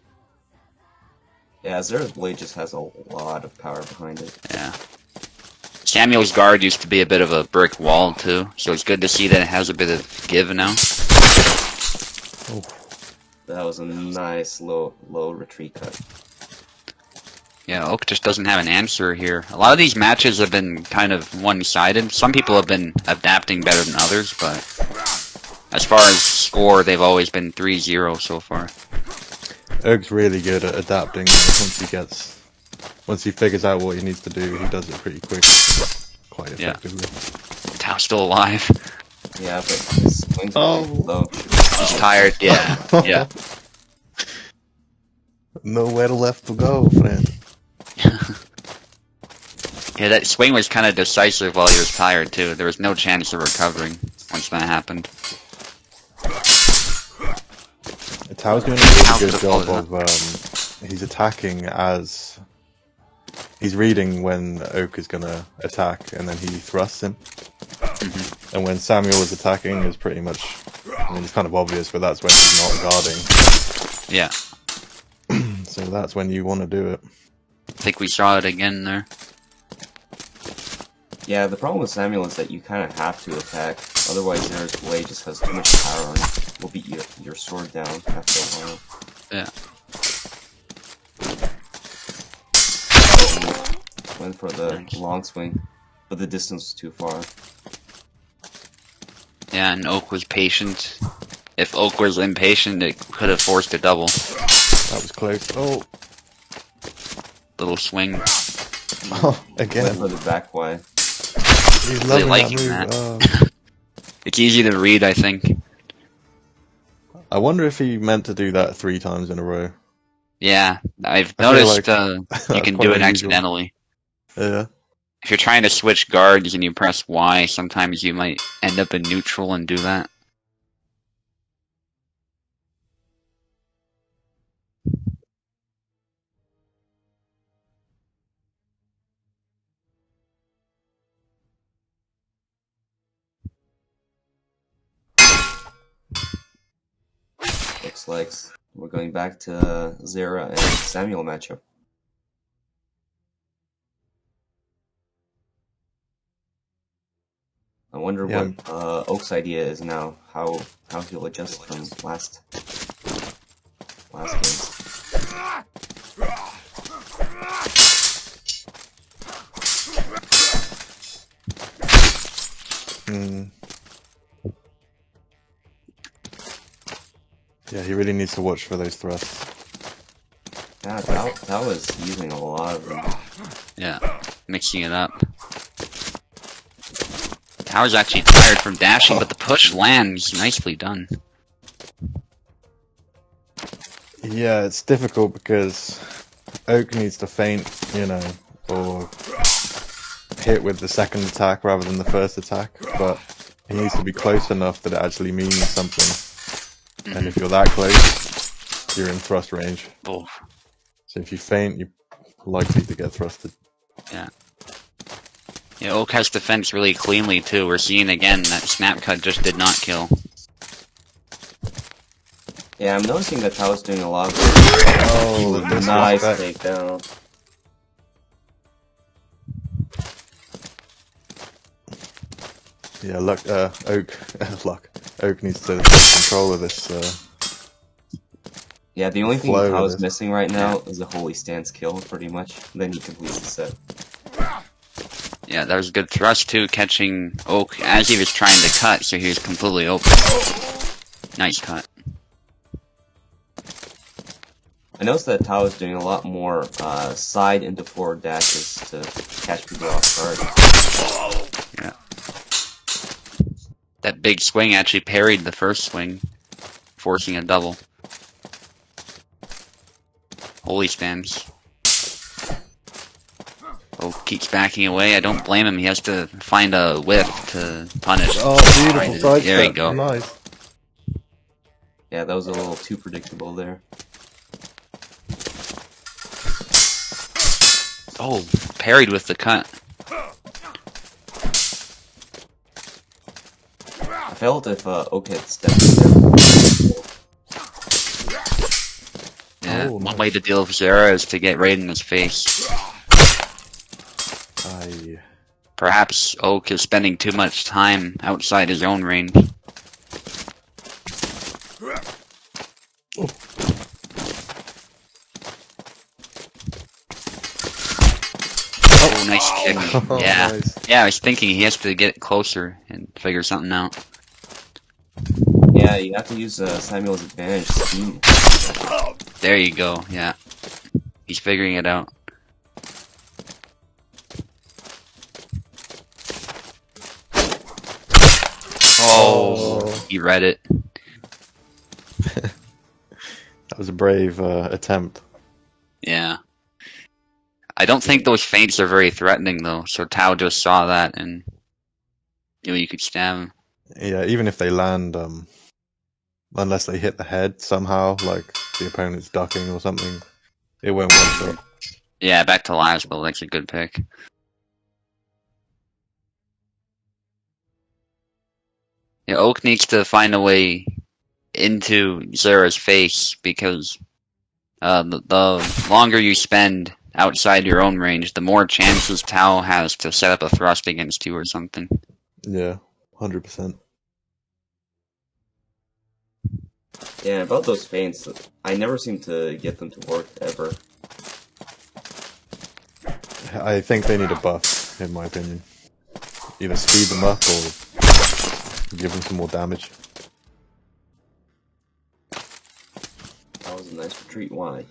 S3: Yeah, Zera's blade just has a lot of power behind it.
S2: Yeah. Samuel's guard used to be a bit of a brick wall too, so it's good to see that it has a bit of give now.
S3: That was a nice low retreat cut.
S2: Yeah, Oak just doesn't have an answer here. A lot of these matches have been kind of one-sided. Some people have been adapting better than others, but as far as score, they've always been 3-0 so far.
S5: Oak's really good at adapting. Once he figures out what he needs to do, he does it pretty quick, quite
S2: Yeah.
S5: effectively.
S2: Tao's still alive.
S3: Yeah, but his swings are pretty low.
S2: He's tired, yeah. Yeah.
S5: Nowhere left to go, friend.
S2: Yeah, that swing was kind of decisive while he was tired too. There was no chance of recovering once that happened.
S5: Tao's doing a really
S2: Tao
S5: good
S2: could've
S5: job
S2: followed
S5: of he's attacking as he's reading when Oak is gonna attack, and then he thrusts him.
S2: Mhm.
S5: And when Samuel is attacking, is pretty much, I mean, it's kind of obvious, but that's when he's not guarding.
S2: Yeah,
S5: So that's when you want to do it.
S2: I think we saw it again there.
S3: Yeah, the problem with Samuel is that you kind of have to attack, otherwise Zera's blade just has too much power and will beat your sword down after a while.
S2: Yeah.
S3: Went for the
S2: Nice.
S3: long swing, but the distance was too far.
S2: Yeah, and Oak was patient. If Oak was impatient, it could have forced a double.
S5: That was close. Oh,
S2: Little swing.
S5: again.
S3: Went for the back wide.
S5: He's
S2: Really
S5: loving
S2: liking
S5: that
S2: that.
S5: move.
S2: It's easy to read, I think.
S5: I wonder if he meant to do that 3 times in a row.
S2: Yeah, I've
S5: I feel
S2: noticed
S5: like
S2: you can
S5: quite
S2: do it
S5: unusual.
S2: accidentally.
S5: Yeah.
S2: If you're trying to switch guards and you press Y, sometimes you might end up in neutral and do that.
S3: Looks like we're going back to Zera and Samuel matchup. I wonder
S5: Yeah.
S3: what Oak's idea is now. How he'll adjust from last game.
S5: Hmm. Yeah, he really needs to watch for those thrusts.
S3: Yeah, that was using a lot of them.
S2: Yeah, mixing it up. Tower's actually tired from dashing, but the push lands. Nicely done.
S5: Yeah, it's difficult because Oak needs to feint, or hit with the second attack rather than the first attack, but he needs to be close enough that it actually means something. And if you're that close, you're in thrust range.
S2: Oh,
S5: So if you feint, you're likely to get thrusted.
S2: yeah. Yeah, Oak has defense really cleanly too. We're seeing again that snap cut just did not kill.
S3: Yeah, I'm noticing that Tao's doing a lot of
S5: Oh,
S3: nice
S5: disrespect.
S3: takedown.
S5: Yeah, Oak needs to take control of this.
S3: Yeah, the only thing
S5: Flow with
S3: Tao's
S5: this.
S3: missing right now is a holy stance kill, pretty much. Then he completes the set.
S2: Yeah, that was a good thrust too, catching Oak as he was trying to cut, so he was completely open. Nice cut.
S3: I noticed that Tao is doing a lot more side into forward dashes to catch people off guard.
S2: Yeah. That big swing actually parried the first swing, forcing a double. Holy stance. Oak keeps backing away. I don't blame him. He has to find a whip to punish.
S5: Oh, beautiful side
S2: There you
S5: step.
S2: go.
S5: Nice.
S3: Yeah, that was a little too predictable there.
S2: Oh, parried with the cut.
S3: I felt if Oak had stepped in
S2: Yeah,
S5: Oh,
S2: one
S5: nice.
S2: way to deal with Zera is to get right in his face.
S5: Aye.
S2: Perhaps Oak is spending too much time outside his own range. Oh, nice kick.
S5: Oh,
S2: Yeah.
S5: nice.
S2: Yeah, I was thinking he has to get closer and figure something out.
S3: Yeah, you have to use Samuel's advantage speed.
S2: There you go, yeah. He's figuring it out. Oh, he read it.
S5: That was a brave attempt.
S2: Yeah. I don't think those feints are very threatening though, so Tao just saw that and knew you could stab him.
S5: Yeah, even if they land, unless they hit the head somehow, like the opponent's ducking or something, it won't one shot.
S2: Yeah, back to Laswell, that's a good pick. Yeah, Oak needs to find a way into Zera's face because the longer you spend outside your own range, the more chances Tao has to set up a thrust against you or something.
S5: Yeah, 100%.
S3: Yeah, about those feints, I never seem to get them to work ever.
S5: I think they need a buff, in my opinion. Either speed them up or give them some more damage.
S3: That was a nice retreat. Why?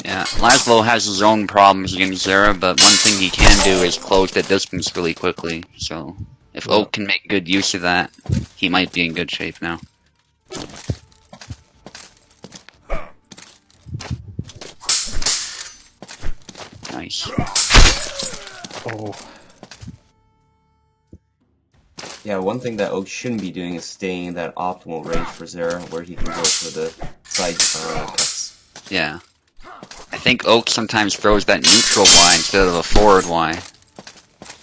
S2: Yeah, Laszlo has his own problems against Zera, but one thing he can do is close the distance really quickly, so if Oak can make good use of that, he might be in good shape now. Nice.
S5: Oh.
S3: Yeah, one thing that Oak shouldn't be doing is staying in that optimal range for Zera, where he can go for the side cuts.
S2: Yeah. I think Oak sometimes throws that neutral Y instead of a forward Y.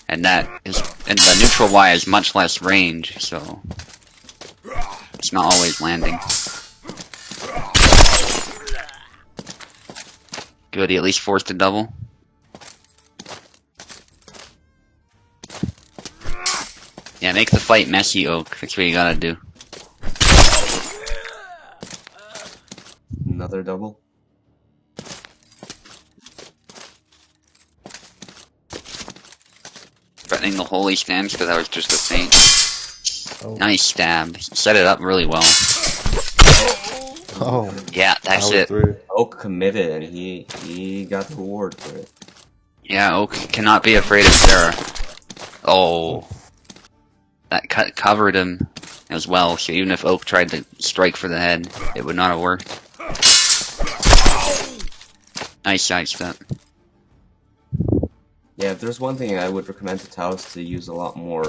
S2: And the neutral Y is much less range, so it's not always landing. Good, he at least forced a double. Yeah, make the fight messy, Oak. That's what you gotta do.
S3: Another double.
S2: Threatening the holy stance, but that was just a feint.
S5: Oh.
S2: Nice stab. Set it up really well.
S5: Oh.
S2: Yeah, that's
S5: Power
S2: it.
S5: through.
S3: Oak committed, and he got the reward for it.
S2: Yeah, Oak cannot be afraid of Zera. Oh. That cut covered him as well, so even if Oak tried to strike for the head, it would not have worked. Nice sidestep.
S3: Yeah, if there's one thing I would recommend to Taos to use a lot more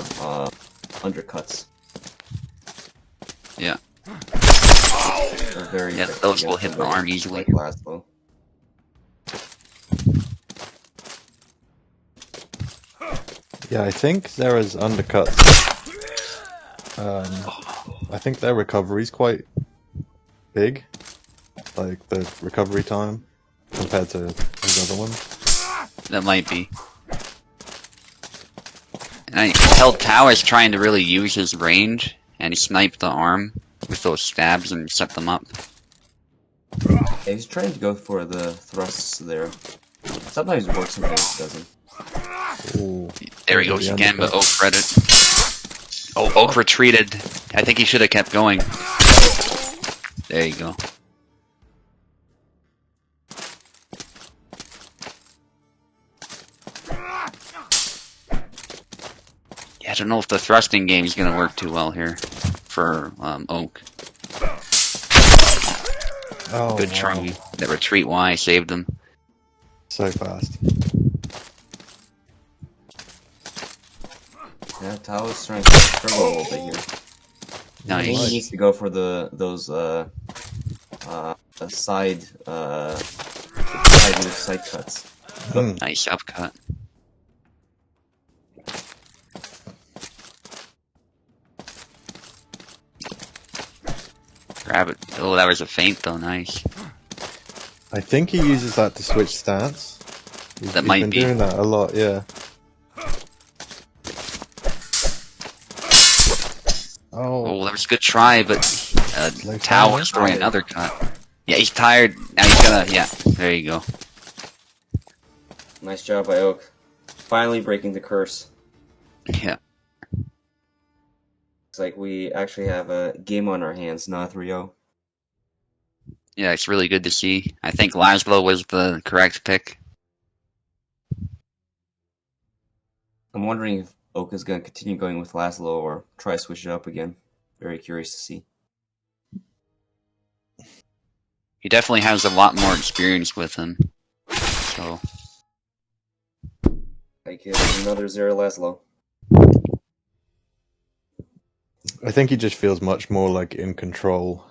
S3: undercuts.
S2: Yeah.
S3: They're very
S2: Yeah,
S3: effective
S2: those will
S3: against
S2: hit the
S3: somebody
S2: arm easily.
S3: like Laszlo.
S5: Yeah, I think Zera's undercuts. I think their recovery's quite big, like the recovery time compared to his other ones.
S2: That might be. And I held Towers trying to really use his range, and he sniped the arm with those stabs and set them up.
S3: Yeah, he's trying to go for the thrusts there. Sometimes it works, sometimes it doesn't.
S5: Ooh,
S2: There he
S5: look at
S2: goes
S5: the
S2: again, but
S5: undercut.
S2: Oak read it. Oh, Oak retreated. I think he should have kept going. There you go. Yeah, I don't know if the thrusting game is going to work too well here for Oak.
S5: Oh,
S2: Good
S5: wow.
S2: try. The retreat Y saved them.
S5: So fast.
S3: Yeah, Tao's trying to struggle a little bit here. I think
S2: Nice.
S3: he needs to go for those side side cuts.
S5: Mm.
S2: Nice upcut. Grab it. Oh, that was a feint though. Nice.
S5: I think he uses that to switch stance.
S2: That might
S5: been
S2: be.
S5: doing that a lot, yeah.
S2: Oh, that was a good try, but
S5: Like
S2: Tao
S5: fire.
S2: was throwing another cut. Yeah, he's tired. Now he's gonna. Yeah, there you go.
S3: Nice job by Oak. Finally breaking the curse.
S2: Yeah.
S3: Looks like we actually have a game on our hands, not 3-0.
S2: Yeah, it's really good to see. I think Laszlo was the correct pick.
S3: I'm wondering if Oak is going to continue going with Laszlo or try to switch it up again. Very curious to see.
S2: He definitely has a lot more experience with him. So,
S3: Like another 0 Laszlo.
S5: I think he just feels much more like in control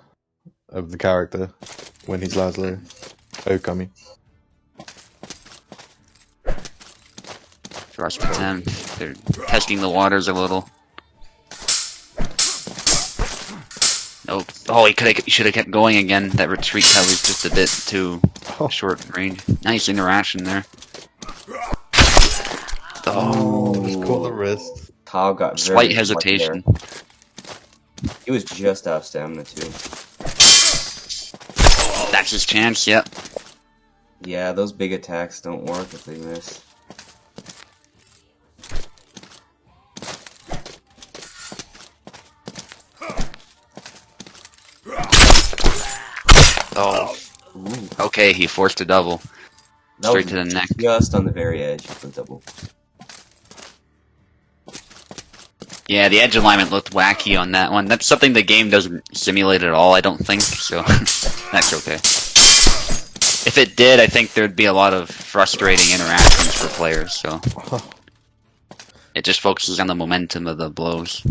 S5: of the character when he's Laszlo. Okami.
S2: thrust attempt. They're testing the waters a little. Nope. Oh, he should have kept going again. That retreat cut was just a bit too short range. Nice interaction there.
S5: Oh, just caught the wrist.
S3: Tao got very
S2: Slight
S3: lucky
S2: hesitation.
S3: there. He was just out of stamina too.
S2: That's his chance, yep.
S3: Yeah, those big attacks don't work if they miss.
S2: Oh,
S3: Ooh,
S2: okay, he forced a double.
S3: that
S2: Straight
S3: was
S2: to the neck.
S3: just on the very edge of the double.
S2: Yeah, the edge alignment looked wacky on that one. That's something the game doesn't simulate at all, I don't think, so that's okay. If it did, I think there'd be a lot of frustrating interactions for players, so it just focuses on the momentum of the blows.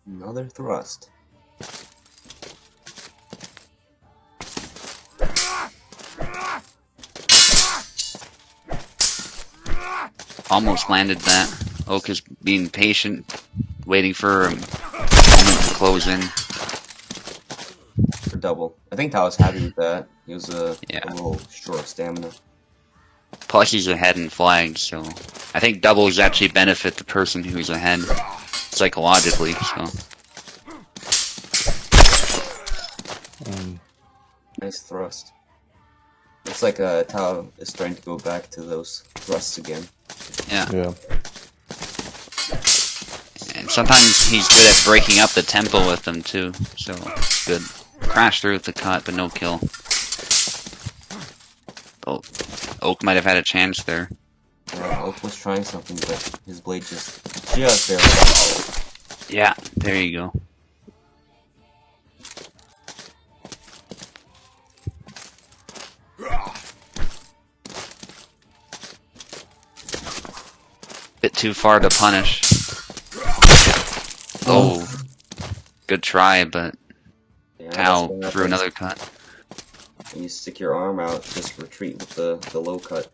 S3: Another thrust.
S2: Almost landed that. Oak is being patient, waiting for a moment to close in.
S3: For double. I think Tao was happy with that. He was a little short of stamina.
S2: Plus he's ahead in flags, so I think doubles actually benefit the person who's ahead psychologically, so.
S3: Nice thrust. Looks like Tao is starting to go back to those thrusts again.
S2: Yeah.
S5: Yeah.
S2: And sometimes he's good at breaking up the tempo with them too, so good. Crash through with the cut, but no kill. Oh, Oak might have had a chance there.
S3: Yeah, Oak was trying something, but his blade just barely.
S2: Yeah, there you go. too far to punish. Oh, good try, but
S3: Yeah,
S2: Tao
S3: that's what
S2: threw
S3: happens.
S2: another cut.
S3: When you stick your arm out, just retreat with the low cut.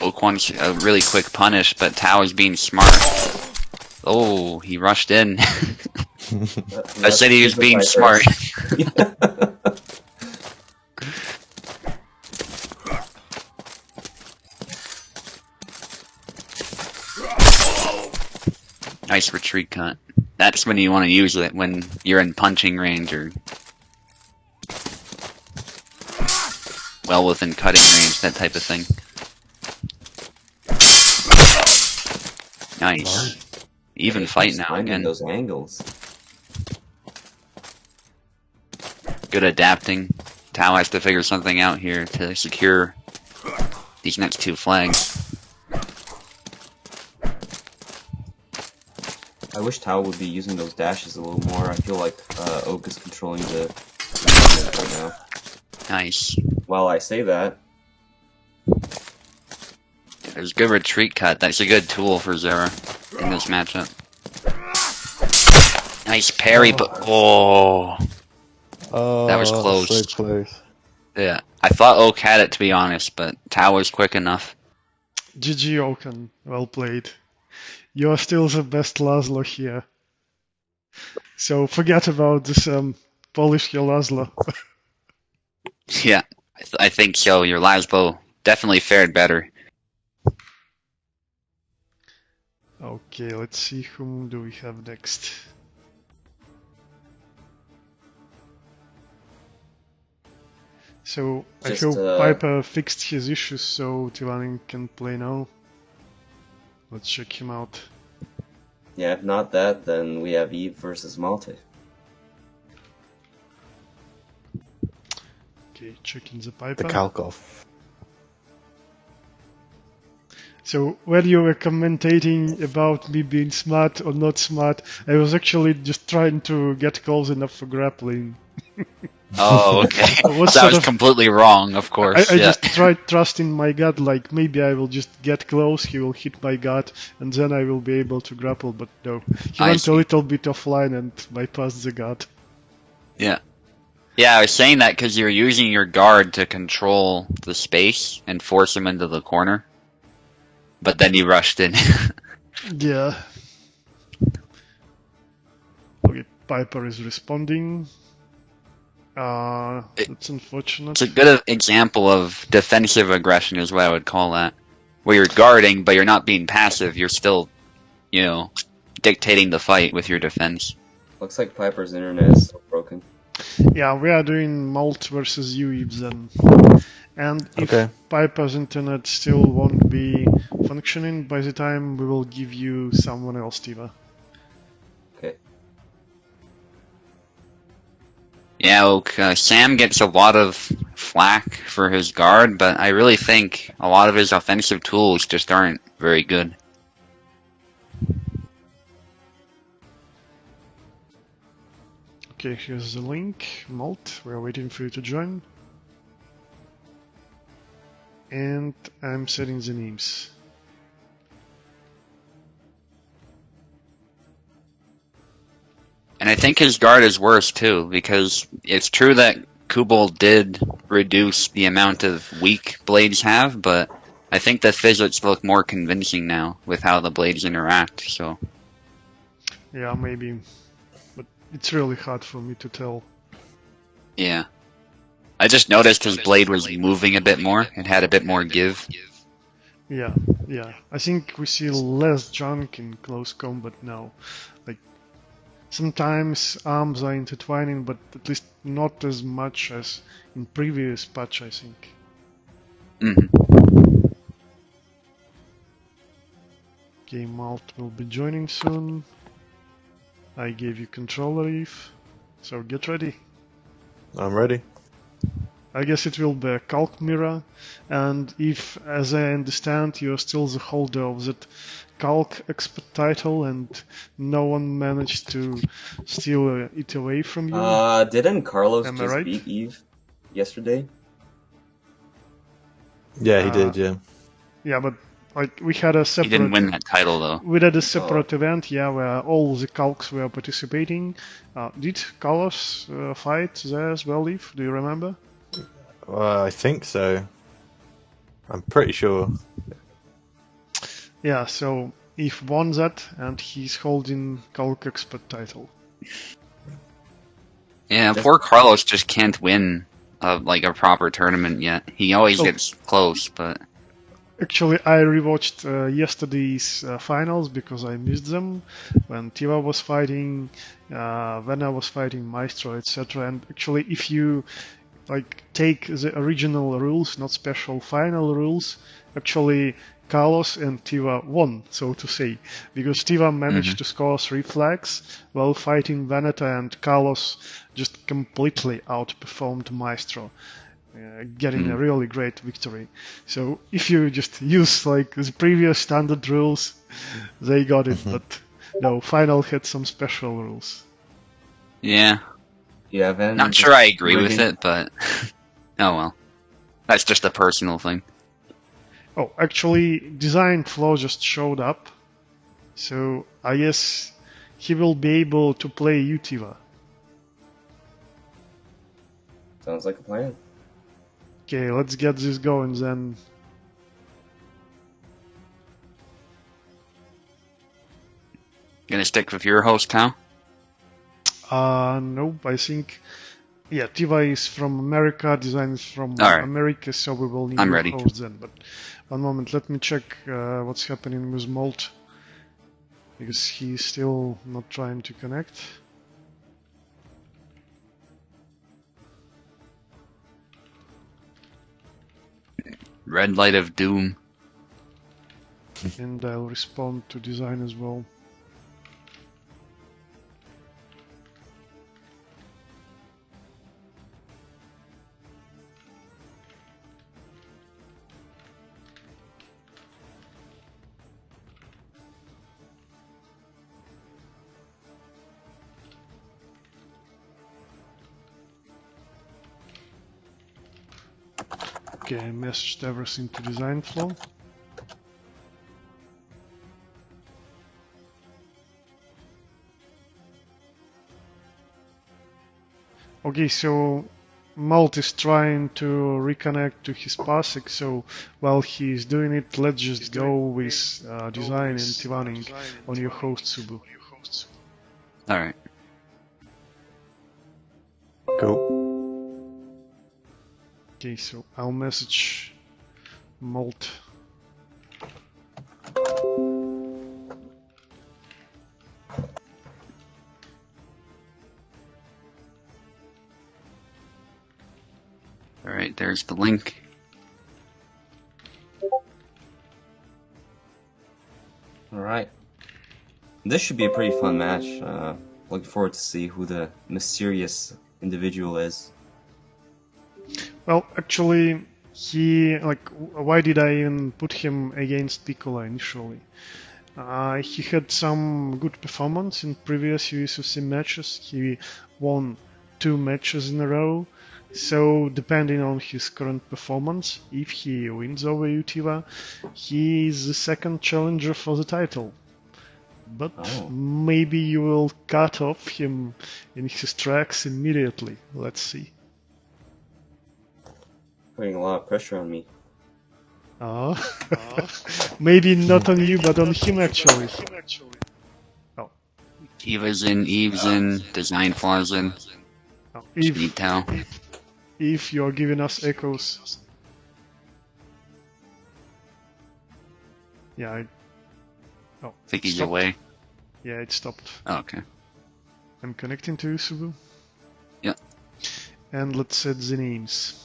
S2: Okwon's a really quick punish, but Tao is being smart. Oh, he rushed in. I said he was being smart. Nice retreat cut. That's when you want to use it, when you're in punching range or well within cutting range, that type of thing. Nice. Even
S3: He
S2: fight
S3: keeps
S2: now
S3: finding
S2: again.
S3: those angles.
S2: Good adapting. Tao has to figure something out here to secure these next two flags.
S3: I wish Tao would be using those dashes a little more. I feel like Oak is controlling the movement right now.
S2: Nice.
S3: While I say that,
S2: There's good retreat cut. That's a good tool for Zera in this matchup. Nice parry, but oh,
S5: Oh,
S2: that was close.
S5: So close.
S2: Yeah, I thought Oak had it, to be honest, but Tao was quick enough.
S1: GG Oaken, well played. You are still the best Laszlo here. So forget about this Polish here Laszlo.
S2: Yeah, I think so. Your Laszlo definitely fared better.
S1: Okay, let's see whom do we have next. So
S3: Just,
S1: I hope Piper fixed his issues so Tilanin can play now. Let's check him out.
S3: yeah, if not that, then we have Eve versus Malte.
S1: Okay, checking the Piper.
S5: The Kalkov.
S1: So when you were commentating about me being smart or not smart, I was actually just trying to get close enough for grappling.
S2: Oh, okay.
S1: What
S2: That
S1: sort
S2: was
S1: of-
S2: completely wrong, of course.
S1: I
S2: Yeah.
S1: just tried trusting my gut, like maybe I will just get close, he will hit my gut, and then I will be able to grapple, but no. He
S2: I
S1: went
S2: see.
S1: a little bit offline and bypassed the gut.
S2: Yeah. Yeah, I was saying that because you're using your guard to control the space and force him into the corner. But then you rushed in.
S1: Yeah. Okay, Piper is responding. That's unfortunate.
S2: It's a good example of defensive aggression is what I would call that. Where you're guarding, but you're not being passive. You're still, dictating the fight with your defense.
S3: Looks like Piper's internet is still broken.
S1: Yeah, we are doing Malt versus Ueves then. And if
S5: Okay.
S1: Piper's internet still won't be functioning by the time, we will give you someone else, Tiva.
S3: Okay.
S2: Yeah, Sam gets a lot of flack for his guard, but I really think a lot of his offensive tools just aren't very good.
S1: Okay, here's the link. Malt, we're waiting for you to join. And I'm setting the names.
S2: And I think his guard is worse too, because it's true that Kubel did reduce the amount of weak blades have, but I think the physics look more convincing now with how the blades interact, so...
S1: Yeah, maybe. But it's really hard for me to tell.
S2: Yeah. I just noticed his blade was moving a bit more, it had a bit more give.
S1: Yeah. I think we see less junk in close combat now. Like, sometimes arms are intertwining, but at least not as much as in previous patch, I think.
S2: Mm-hmm.
S1: Okay, Malt will be joining soon. I gave you controller, Eve, so get ready.
S5: I'm ready.
S1: I guess it will be a Calc Mirror, and if, as I understand, you're still the holder of that Calc expert title and no one managed to steal it away from you.
S3: Didn't Carlos
S1: Am I
S3: just
S1: right?
S3: beat Eve yesterday?
S5: Yeah, he did, yeah.
S1: Yeah, but like we had a
S2: He didn't
S1: separate.
S2: win that title though.
S1: We had a separate event, yeah, where all the calcs were participating. Did Carlos fight there as well, Eve? Do you remember?
S5: I think so. I'm pretty sure.
S1: Yeah, so Eve won that, and he's holding calc expert title.
S2: Yeah, poor Carlos just can't win like a proper tournament yet. He always
S1: Oh.
S2: gets close, but
S1: Actually, I rewatched yesterday's finals because I missed them when Tiva was fighting, when I was fighting Maestro, etc. And actually, if you like take the original rules, not special final rules, actually Carlos and Tiva won, so to say, because Tiva managed to score 3 flags while fighting Veneta, and Carlos just completely outperformed Maestro. Getting a really great victory. So if you just use like the previous standard rules, they got it. But no, final had some special rules.
S2: yeah,
S3: Yeah, Van.
S2: not sure I agree with
S3: rigging-
S2: it, but oh well. That's just a personal thing.
S1: Oh, actually, design flaw just showed up. So I guess he will be able to play Utiva.
S3: Sounds like a plan.
S1: Okay, let's get this going then.
S2: Gonna stick with your host, Tao?
S1: Nope, I think. Yeah, Tiva is from America, design is from
S2: Alright.
S1: America, so we will need
S2: I'm
S1: a
S2: ready.
S1: host then. But one moment, let me check what's happening with Molt. Because he's still not trying to connect.
S2: Red light of doom.
S1: And I'll respond to design as well. Okay, I messaged everything to design flow. Okay, so Malt is trying to reconnect to his Parsec, so while he's doing it, let's just go with design and Tivaning on your host Subu.
S2: Alright.
S5: Cool.
S1: Okay, so I'll message Malt.
S2: Alright, there's the link.
S3: Alright. This should be a pretty fun match. Looking forward to see who the mysterious individual is.
S1: Well, actually, why did I even put him against Piccola initially? He had some good performance in previous USFC matches. He won 2 matches in a row. So, depending on his current performance, if he wins over Utiva, he is the second challenger for the title. But maybe you will cut off him in his tracks immediately. Let's see.
S3: Putting a lot of pressure on me.
S1: Maybe not on you, but on him actually. Oh.
S2: Eva's in, Eve's in, design flaws in.
S1: Oh.
S2: Need Tao.
S1: If you're giving us echoes. Yeah,
S2: I think he's
S1: stopped.
S2: away.
S1: Yeah, it stopped.
S2: Oh, okay.
S1: I'm connecting to you, Subu.
S2: Yeah.
S1: And let's set the names.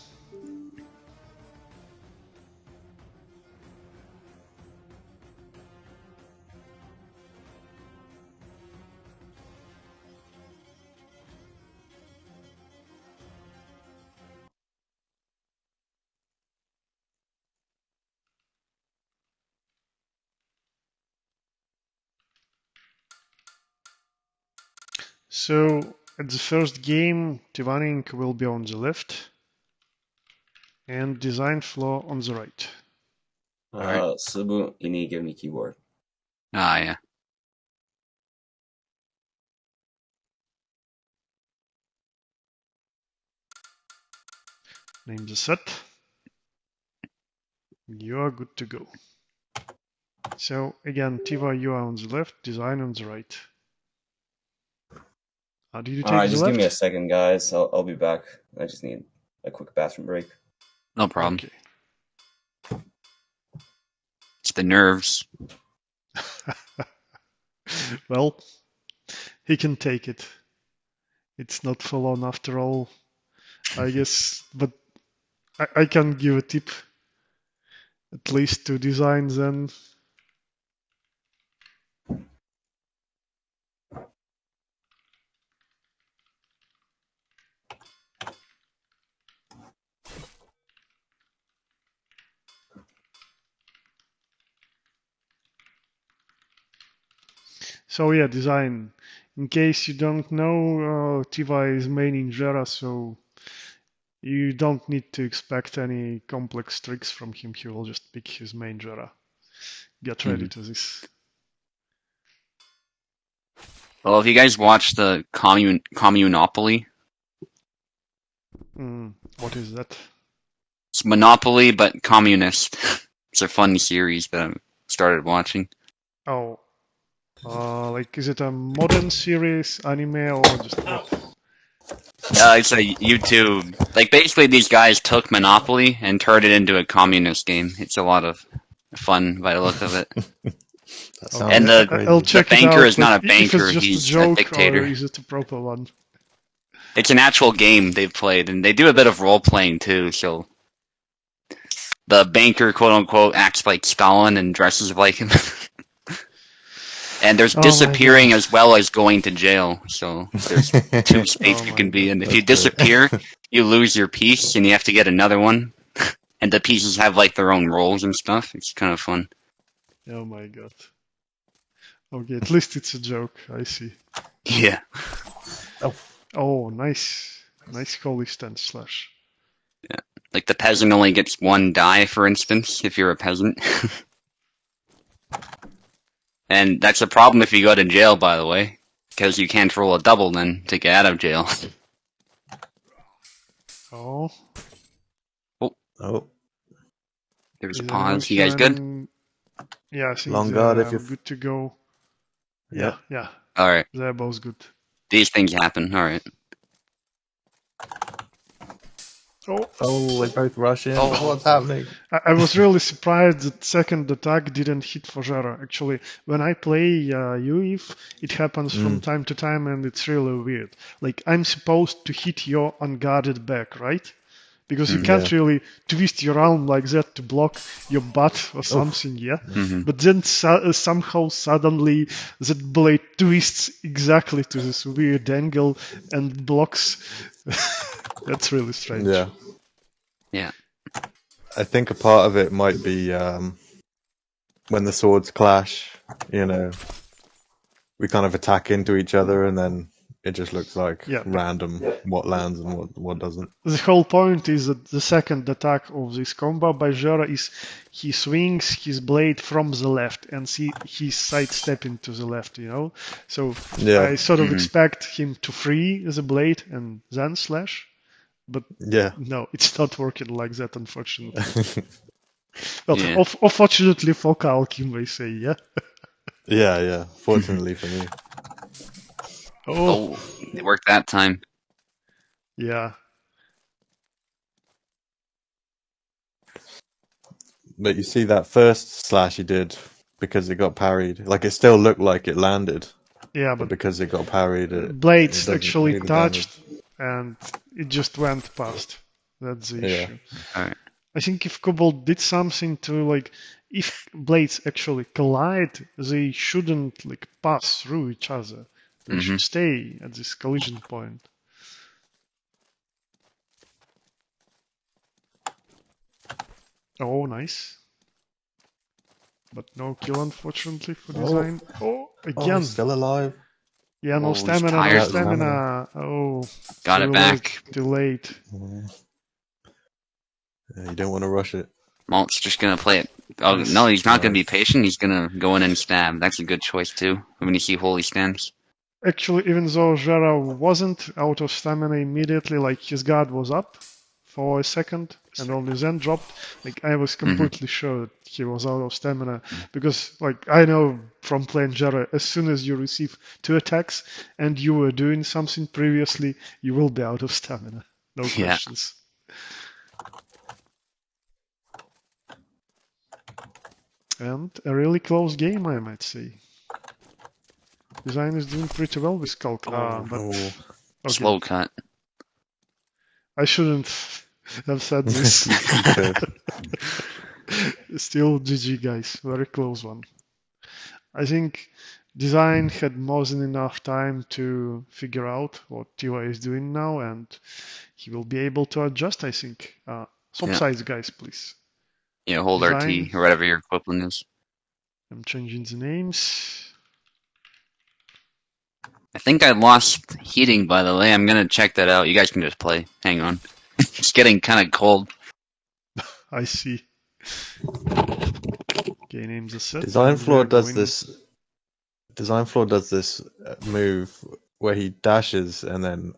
S1: So, at the first game, Tivaning will be on the left and design floor on the right.
S3: Subu, you need to give me keyboard.
S2: Ah, yeah.
S1: Name the set. You are good to go. So again, Tiva, you are on the left, Design on the right. How did you take
S3: Alright,
S1: the
S3: just
S1: left?
S3: give me a second, guys. I'll be back. I just need a quick bathroom break.
S2: No problem.
S1: Okay.
S2: It's the nerves.
S1: Well, he can take it. It's not full on after all, I guess, but I can give a tip. At least to design then. So yeah, design. In case you don't know, Tiva is main in Jera, so you don't need to expect any complex tricks from him. He will just pick his main Jera. Get ready to this.
S2: Well, if you guys watch the Communopoly,
S1: What is that?
S2: it's Monopoly but communist. It's a fun series that I started watching.
S1: Oh, like is it a modern series, anime, or just what?
S2: It's a YouTube. Like basically, these guys took Monopoly and turned it into a communist game. It's a lot of fun by the look of it.
S5: That sounds
S2: And the-
S5: crazy.
S1: I'll
S2: the
S1: check it
S2: banker
S1: out,
S2: is not
S1: but
S2: a
S1: if
S2: banker,
S1: it's just
S2: he's
S1: a joke,
S2: dictator.
S1: or is it a proper one?
S2: It's an actual game they've played, and they do a bit of role playing too. So the banker, quote unquote, acts like Stalin and dresses like him. And there's
S1: Oh my
S2: disappearing
S1: God.
S2: as well as going to jail. So there's two states
S1: Oh
S2: you
S1: my
S2: can be in. If
S5: God.
S2: you disappear, you lose your piece, and you have to get another one. And the pieces have like their own roles and stuff. It's kind of fun.
S1: Oh my God. Okay, at least it's a joke. I see.
S2: Yeah.
S1: Oh, nice. Nice holy stand slash.
S2: Like the peasant only gets one die, for instance, if you're a peasant. And that's a problem if you go to jail, by the way, because you can't roll a double then to get out of jail.
S1: Oh.
S5: Oh,
S2: There's a
S1: Is anyone
S2: pause. You guys good?
S1: hearing- Yeah, I think
S5: long
S1: they're
S5: guard if you're.
S1: good to go.
S5: Yep.
S1: Yeah,
S2: Alright.
S1: they're both good.
S2: These things happen. Alright.
S5: Oh, they both rush in.
S2: Oh.
S5: What's happening?
S1: I was really surprised that second attack didn't hit Fojera. Actually, when I play UEF, it happens from time to time and it's really weird. Like, I'm supposed to hit your unguarded back, right? Because you can't really twist your arm like that to block your butt or something, yeah?
S2: Mm-hmm.
S1: But then somehow suddenly that blade twists exactly to this weird angle and blocks. That's really strange.
S5: Yeah.
S2: Yeah.
S5: I think a part of it might be when the swords clash, you know, we kind of attack into each other and then it just looks like random what lands and what doesn't.
S1: The whole point is that the second attack of this combo by Jera is he swings his blade from the left and he's sidestepping to the left, you know? So I sort of expect him to free the blade and then slash. But no, it's not working like that, unfortunately. Well, unfortunately for Kalk, you may say, yeah?
S5: Yeah. Fortunately for me.
S2: Oh, it worked that time.
S1: Yeah.
S5: But you see that first slash he did because it got parried. Like, it still looked like it landed.
S1: Yeah,
S5: but because it got parried,
S1: blades
S5: it
S1: actually
S5: do the
S1: touched
S5: damage.
S1: and it just went past. That's the issue.
S2: Alright.
S1: I think if Cobalt did something to, like, if blades actually collide, they shouldn't, like, pass through each other. They should stay at this collision point. Oh, nice. But no kill, unfortunately, for design. Oh, again.
S5: he's still alive.
S1: Yeah, no
S2: he's
S1: stamina, no
S2: tired.
S1: stamina. Oh,
S2: Got it back.
S1: Too late.
S5: Yeah, you don't want to rush it.
S2: Malt's just gonna play it. Oh no, he's not gonna be patient. He's gonna go in and stab. That's a good choice too. When you see holy stance.
S1: Actually, even though Jera wasn't out of stamina immediately, like his guard was up for a second and only then dropped, like I was completely sure that he was out of stamina because like I know from playing Jera, as soon as you receive 2 attacks and you were doing something previously, you will be out of stamina. No
S2: Yeah.
S1: questions. And a really close game, I might say. Design is doing pretty well with Skulk, but okay.
S2: Slow cut.
S1: I shouldn't have said this. Still GG, guys. Very close one. I think Design had more than enough time to figure out what Tiva is doing now, and he will be able to adjust, I think. Swap sides, guys, please.
S2: Yeah, hold
S1: Design.
S2: RT or whatever your equivalent is.
S1: I'm changing the names.
S2: I think I lost heating, by the way. I'm gonna check that out. You guys can just play. Hang on. It's getting kind of cold.
S1: I see. Okay, names are set.
S5: Design
S1: and
S5: Floor
S1: we're
S5: does
S1: going-
S5: this. Design Floor does this move where he dashes and then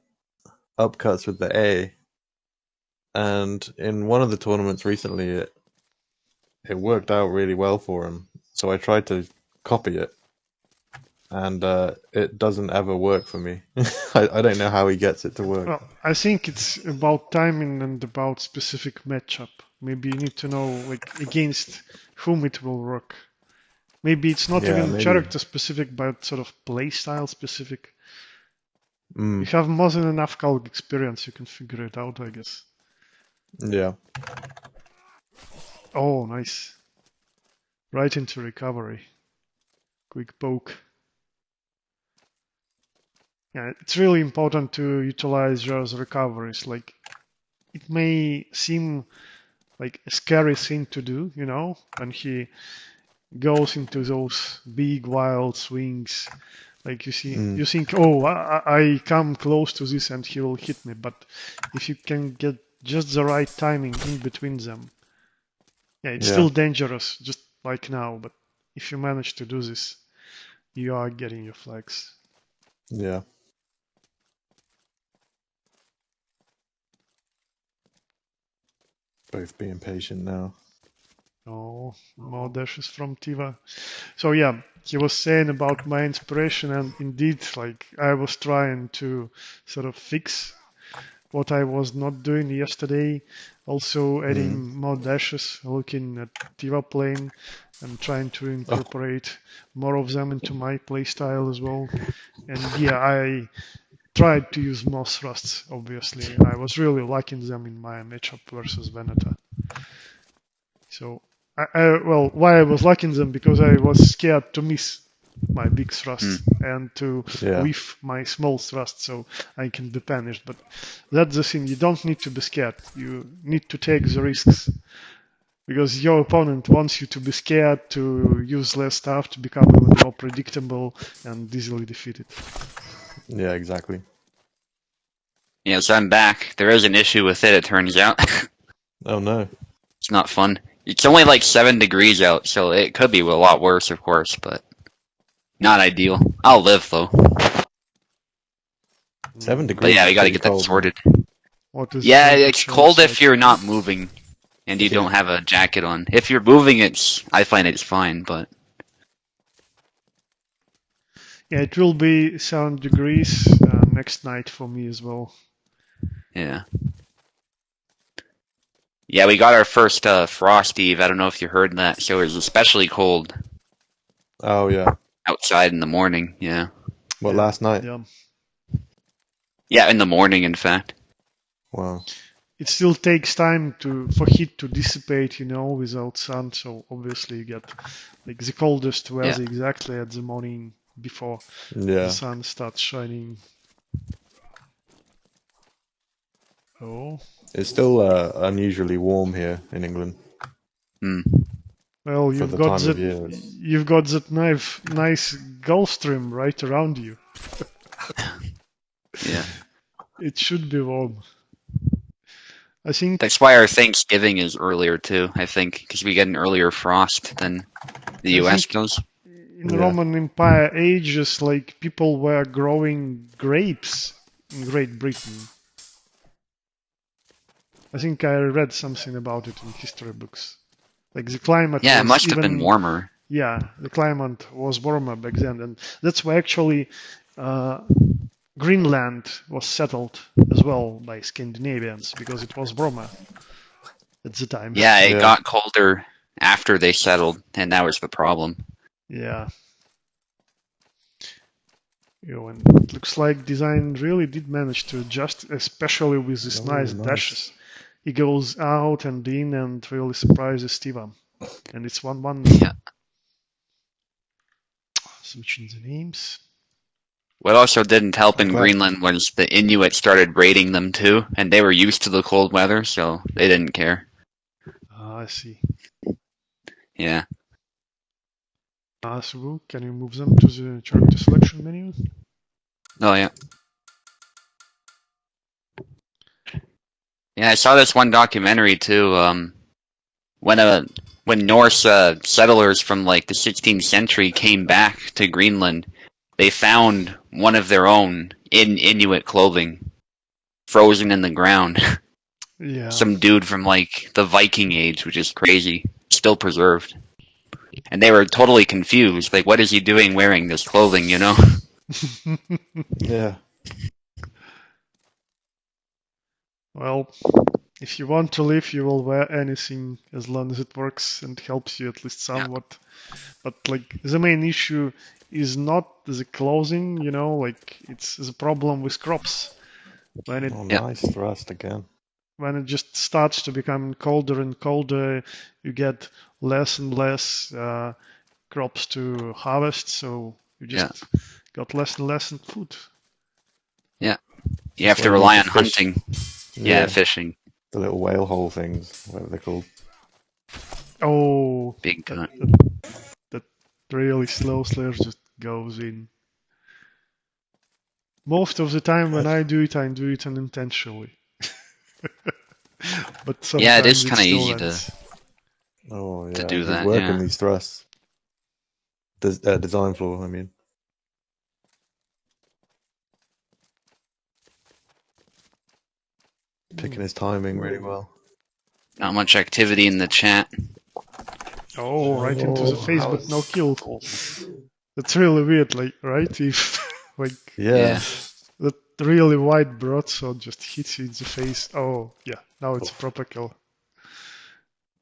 S5: upcuts with the A. And in one of the tournaments recently, it worked out really well for him. So I tried to copy it, and it doesn't ever work for me. I don't know how he gets it to work.
S1: Well, I think it's about timing and about specific matchup. Maybe you need to know like against whom it will work. Maybe it's not
S5: Yeah,
S1: even
S5: maybe.
S1: character specific, but sort of play style specific.
S5: Mm,
S1: You have more than enough Kalg experience, you can figure it out, I guess.
S5: yeah.
S1: Oh, nice. Right into recovery. Quick poke. Yeah, it's really important to utilize Jar's recoveries. Like, it may seem like a scary thing to do, you know, when he goes into those big wild swings. Like you see, you think, oh, I come close to this and he will hit me. But if you can get just the right timing in between them, yeah, it's still dangerous, just like now. But if you manage to do this, you are getting your flags.
S5: Yeah. Both being patient now.
S1: Oh, more dashes from Tiva. So yeah, he was saying about my inspiration, and indeed, like I was trying to sort of fix what I was not doing yesterday. Also adding more dashes, looking at Tiva playing, and trying to incorporate more of them into my playstyle as well. And yeah, I tried to use more thrusts, obviously. I was really liking them in my matchup versus Veneta. So, well, why I was liking them? Because I was scared to miss my big thrust and to whiff my small thrust so I can be punished. But that's the thing, you don't need to be scared. You need to take the risks. Because your opponent wants you to be scared, to use less stuff, to become even more predictable and easily defeated.
S5: Yeah, exactly.
S2: Yeah, so I'm back. There is an issue with it turns out.
S5: Oh no.
S2: It's not fun. It's only like 7 degrees out, so it could be a lot worse, of course, but not ideal. I'll live, though.
S5: 7 degrees.
S2: But yeah, we
S5: is
S2: gotta
S5: pretty
S2: get that
S5: cold.
S2: sorted.
S1: What is
S2: Yeah,
S1: the
S2: it's cold if
S1: outside?
S2: you're not moving and you don't have a jacket on. If you're moving, I find it's fine, but
S1: Yeah, it will be 7 degrees next night for me as well.
S2: yeah. Yeah, we got our first Frost Eve. I don't know if you heard that. So it was especially cold
S5: Oh yeah.
S2: outside in the morning. Yeah.
S5: What, last night?
S1: Yeah.
S2: Yeah, in the morning, in fact.
S5: Wow.
S1: It still takes time for heat to dissipate, you know, without sun. So obviously you get like the coldest weather exactly at the morning before
S5: Yeah.
S1: the sun starts shining. Oh.
S5: It's still unusually warm here in England.
S1: Well,
S5: For
S1: you've
S5: the
S1: got
S5: time of
S1: that.
S5: year.
S1: You've got that nice Gulf Stream right around you.
S2: Yeah.
S1: It should be warm. I think
S2: That's why our Thanksgiving is earlier too. I think because we get an earlier frost than the
S1: I
S2: U.S.
S1: think
S2: does.
S1: in
S5: Yeah.
S1: Roman Empire ages, like people were growing grapes in Great Britain. I think I read something about it in history books. Like the climate
S2: Yeah, it
S1: was
S2: must have been
S1: even
S2: warmer.
S1: yeah, the climate was warmer back then, and that's why actually Greenland was settled as well by Scandinavians because it was warmer at the time.
S2: Yeah, it
S5: Yeah.
S2: got colder after they settled, and that was the problem.
S1: Yeah. And it looks like design really did manage to adjust, especially with these
S5: Oh,
S1: nice
S5: nice.
S1: dashes. He goes out and in and really surprises Steven. And it's 1-1
S2: Yeah.
S1: Switching the names.
S2: What also didn't help in
S5: I'm glad-
S2: Greenland was the Inuit started raiding them too, and they were used to the cold weather, so they didn't care.
S1: I see.
S2: Yeah.
S1: So can you move them to the character selection menu?
S2: Oh yeah. Yeah, I saw this one documentary too. When Norse settlers from like the 16th century came back to Greenland, they found one of their own in Inuit clothing, frozen in the ground.
S1: Yeah.
S2: Some dude from like the Viking age, which is crazy, still preserved. And they were totally confused. Like, what is he doing wearing this clothing? You know?
S5: Yeah.
S1: Well, if you want to live, you will wear anything as long as it works and helps you at least somewhat. But like the main issue is not the clothing, like it's the problem with crops. When it
S5: Oh,
S2: Yeah.
S5: nice thrust again.
S1: when it just starts to become colder and colder, you get less and less crops to harvest, so you just got less and less food.
S2: You have to
S5: Well, you
S2: rely
S5: need
S2: on
S5: to fish.
S2: hunting. Yeah, fishing.
S5: The little whale hole things, whatever they're called.
S1: Oh,
S2: Big time.
S1: that really slow slash just goes in. Most of the time when I do it unintentionally. But sometimes
S2: Yeah, it is
S1: it
S2: kinda
S1: still
S2: easy to-
S1: lands.
S5: Oh, yeah.
S2: To do
S5: He's
S2: that,
S5: working
S2: yeah.
S5: these thrusts. Design floor, I mean. Picking his timing really well.
S2: Not much activity in the chat.
S1: Oh, right into the
S5: Oh,
S1: face, but no kill. That's really weird, like, right? If, like,
S5: Yeah.
S1: that really wide broadsword just hits you in the face. Oh, yeah, now it's a proper kill.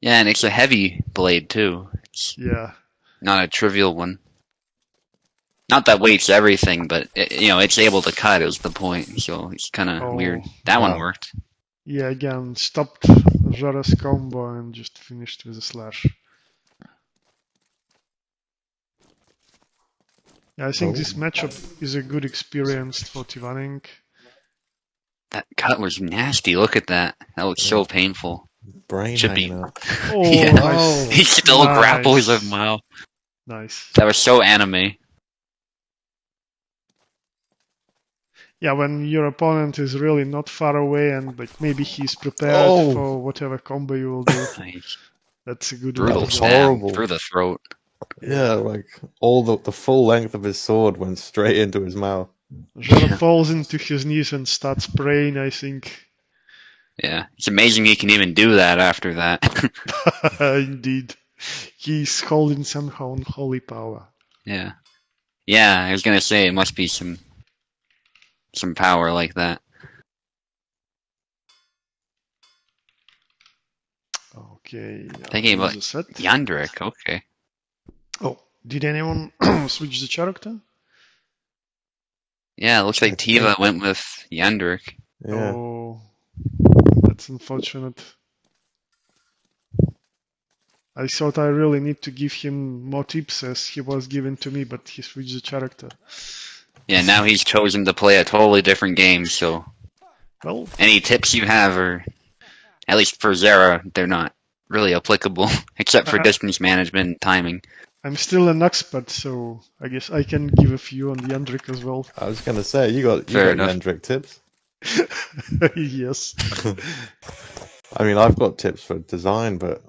S2: Yeah, and it's a heavy blade too. It's
S1: Yeah.
S2: not a trivial one. Not that weight's everything, but it's able to cut is the point. So it's kind of
S1: Oh.
S2: weird. That one
S5: Wow.
S2: worked.
S1: Yeah, again, stopped Jara's combo and just finished with a slash. Yeah, I think
S5: Oh.
S1: this matchup is a good experience for Tivaning.
S2: That cut was nasty. Look at that. That looks so painful.
S5: Brain
S2: Should be.
S5: hanging out.
S1: Oh,
S2: Yeah.
S1: nice.
S2: He still
S1: Nice.
S2: grapples him. Wow.
S1: Nice.
S2: That was so anime.
S1: Yeah, when your opponent is really not far away and like maybe he's prepared
S5: Oh.
S1: for whatever combo you will do,
S2: Nice.
S1: that's a good
S2: Brutal
S1: way
S5: was
S1: to go.
S2: stab
S5: horrible.
S2: through the throat.
S5: Yeah, like all the full length of his sword went straight into his mouth.
S1: Jara falls into his knees and starts praying, I think.
S2: Yeah. It's amazing he can even do that after that.
S1: Indeed. He's holding somehow unholy power.
S2: Yeah. Yeah, I was gonna say it must be some power like that.
S1: Okay.
S2: Thinking about
S1: the set.
S2: Yandrik, okay.
S1: Oh, did anyone switch the character?
S2: Yeah, it looks like
S5: I
S2: Tiva
S5: think-
S2: went with Yandrik.
S5: Yeah.
S1: Oh, that's unfortunate. I thought I really need to give him more tips as he was given to me, but he switched the character.
S2: Yeah, now he's chosen to play a totally different game, so
S1: Well,
S2: any tips you have are, at least for Zera, they're not really applicable, except for distance management and timing.
S1: I'm still an expert, so I guess I can give a few on the Yandrik as well.
S5: I was gonna say you got
S2: Fair
S5: got
S2: enough.
S5: Yandrik tips.
S1: Yes.
S5: I mean, I've got tips for design, but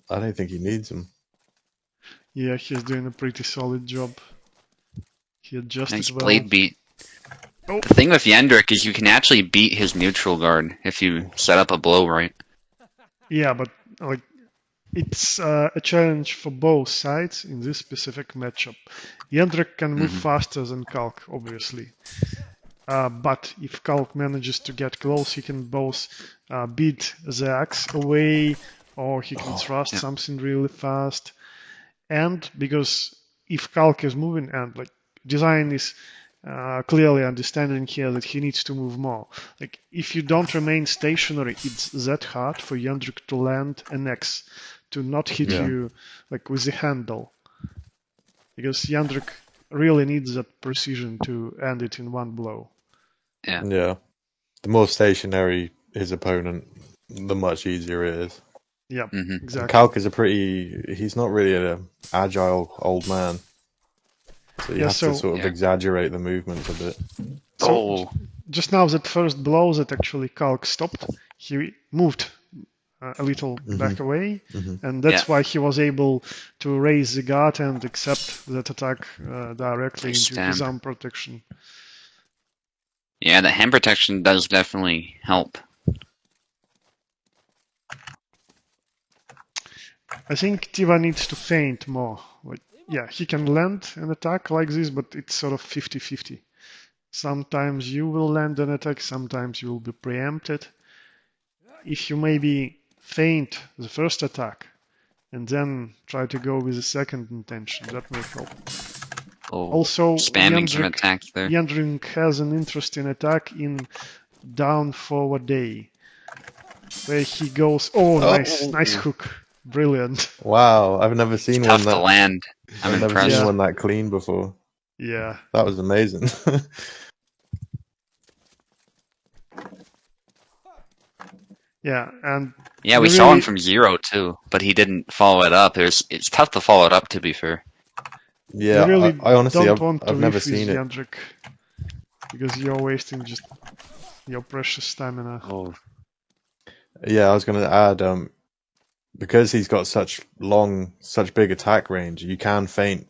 S5: I don't think he needs them.
S1: Yeah, he's doing a pretty solid job. He adjusted
S2: Nice
S1: well.
S2: blade beat.
S1: Oh.
S2: The thing with Yendrik is you can actually beat his neutral guard if you set up a blow right.
S1: Yeah, but like it's a challenge for both sides in this specific matchup. Yendrik can move faster than Kalk, obviously. But if Kalk manages to get close, he can both beat the axe away, or he can thrust something really fast. And because if Kalk is moving, and like design is clearly understanding here that he needs to move more. Like if you don't remain stationary, it's that hard for Yendrik to land an axe, to not hit you like with the handle. Because Yendrik really needs that precision to end it in one blow.
S5: Yeah. The more stationary his opponent, the much easier it is.
S1: Yeah, exactly.
S5: Kalk is he's not really an agile old man. So you have to sort of exaggerate the movements a bit.
S1: So just now that first blow that actually Kalk stopped, he moved a little back away, and that's why he was able to raise the guard and accept that attack directly into his arm protection.
S2: Yeah, the hand protection does definitely help.
S1: I think Tiva needs to feint more. Like, yeah, he can land an attack like this, but it's sort of 50-50. Sometimes you will land an attack, sometimes you will be preempted. If you maybe feint the first attack and then try to go with the second intention, that may help. Also,
S2: spamming some attacks there.
S1: Yendrik has an interesting attack in down forward day, where he goes. Nice hook, brilliant.
S5: Wow, I've never seen
S2: tough
S5: one that
S2: to land.
S5: I've never seen one that clean before.
S1: Yeah,
S5: that was amazing.
S1: Yeah, and
S2: we saw him from 0 too, but he didn't follow it up. It's tough to follow it up, to be fair.
S5: Yeah,
S1: really
S5: I honestly,
S1: don't want to
S5: I've never
S1: riff with
S5: seen it.
S1: Yendrik, because you're wasting just your precious stamina.
S5: Yeah, I was going to add, because he's got such big attack range, you can feint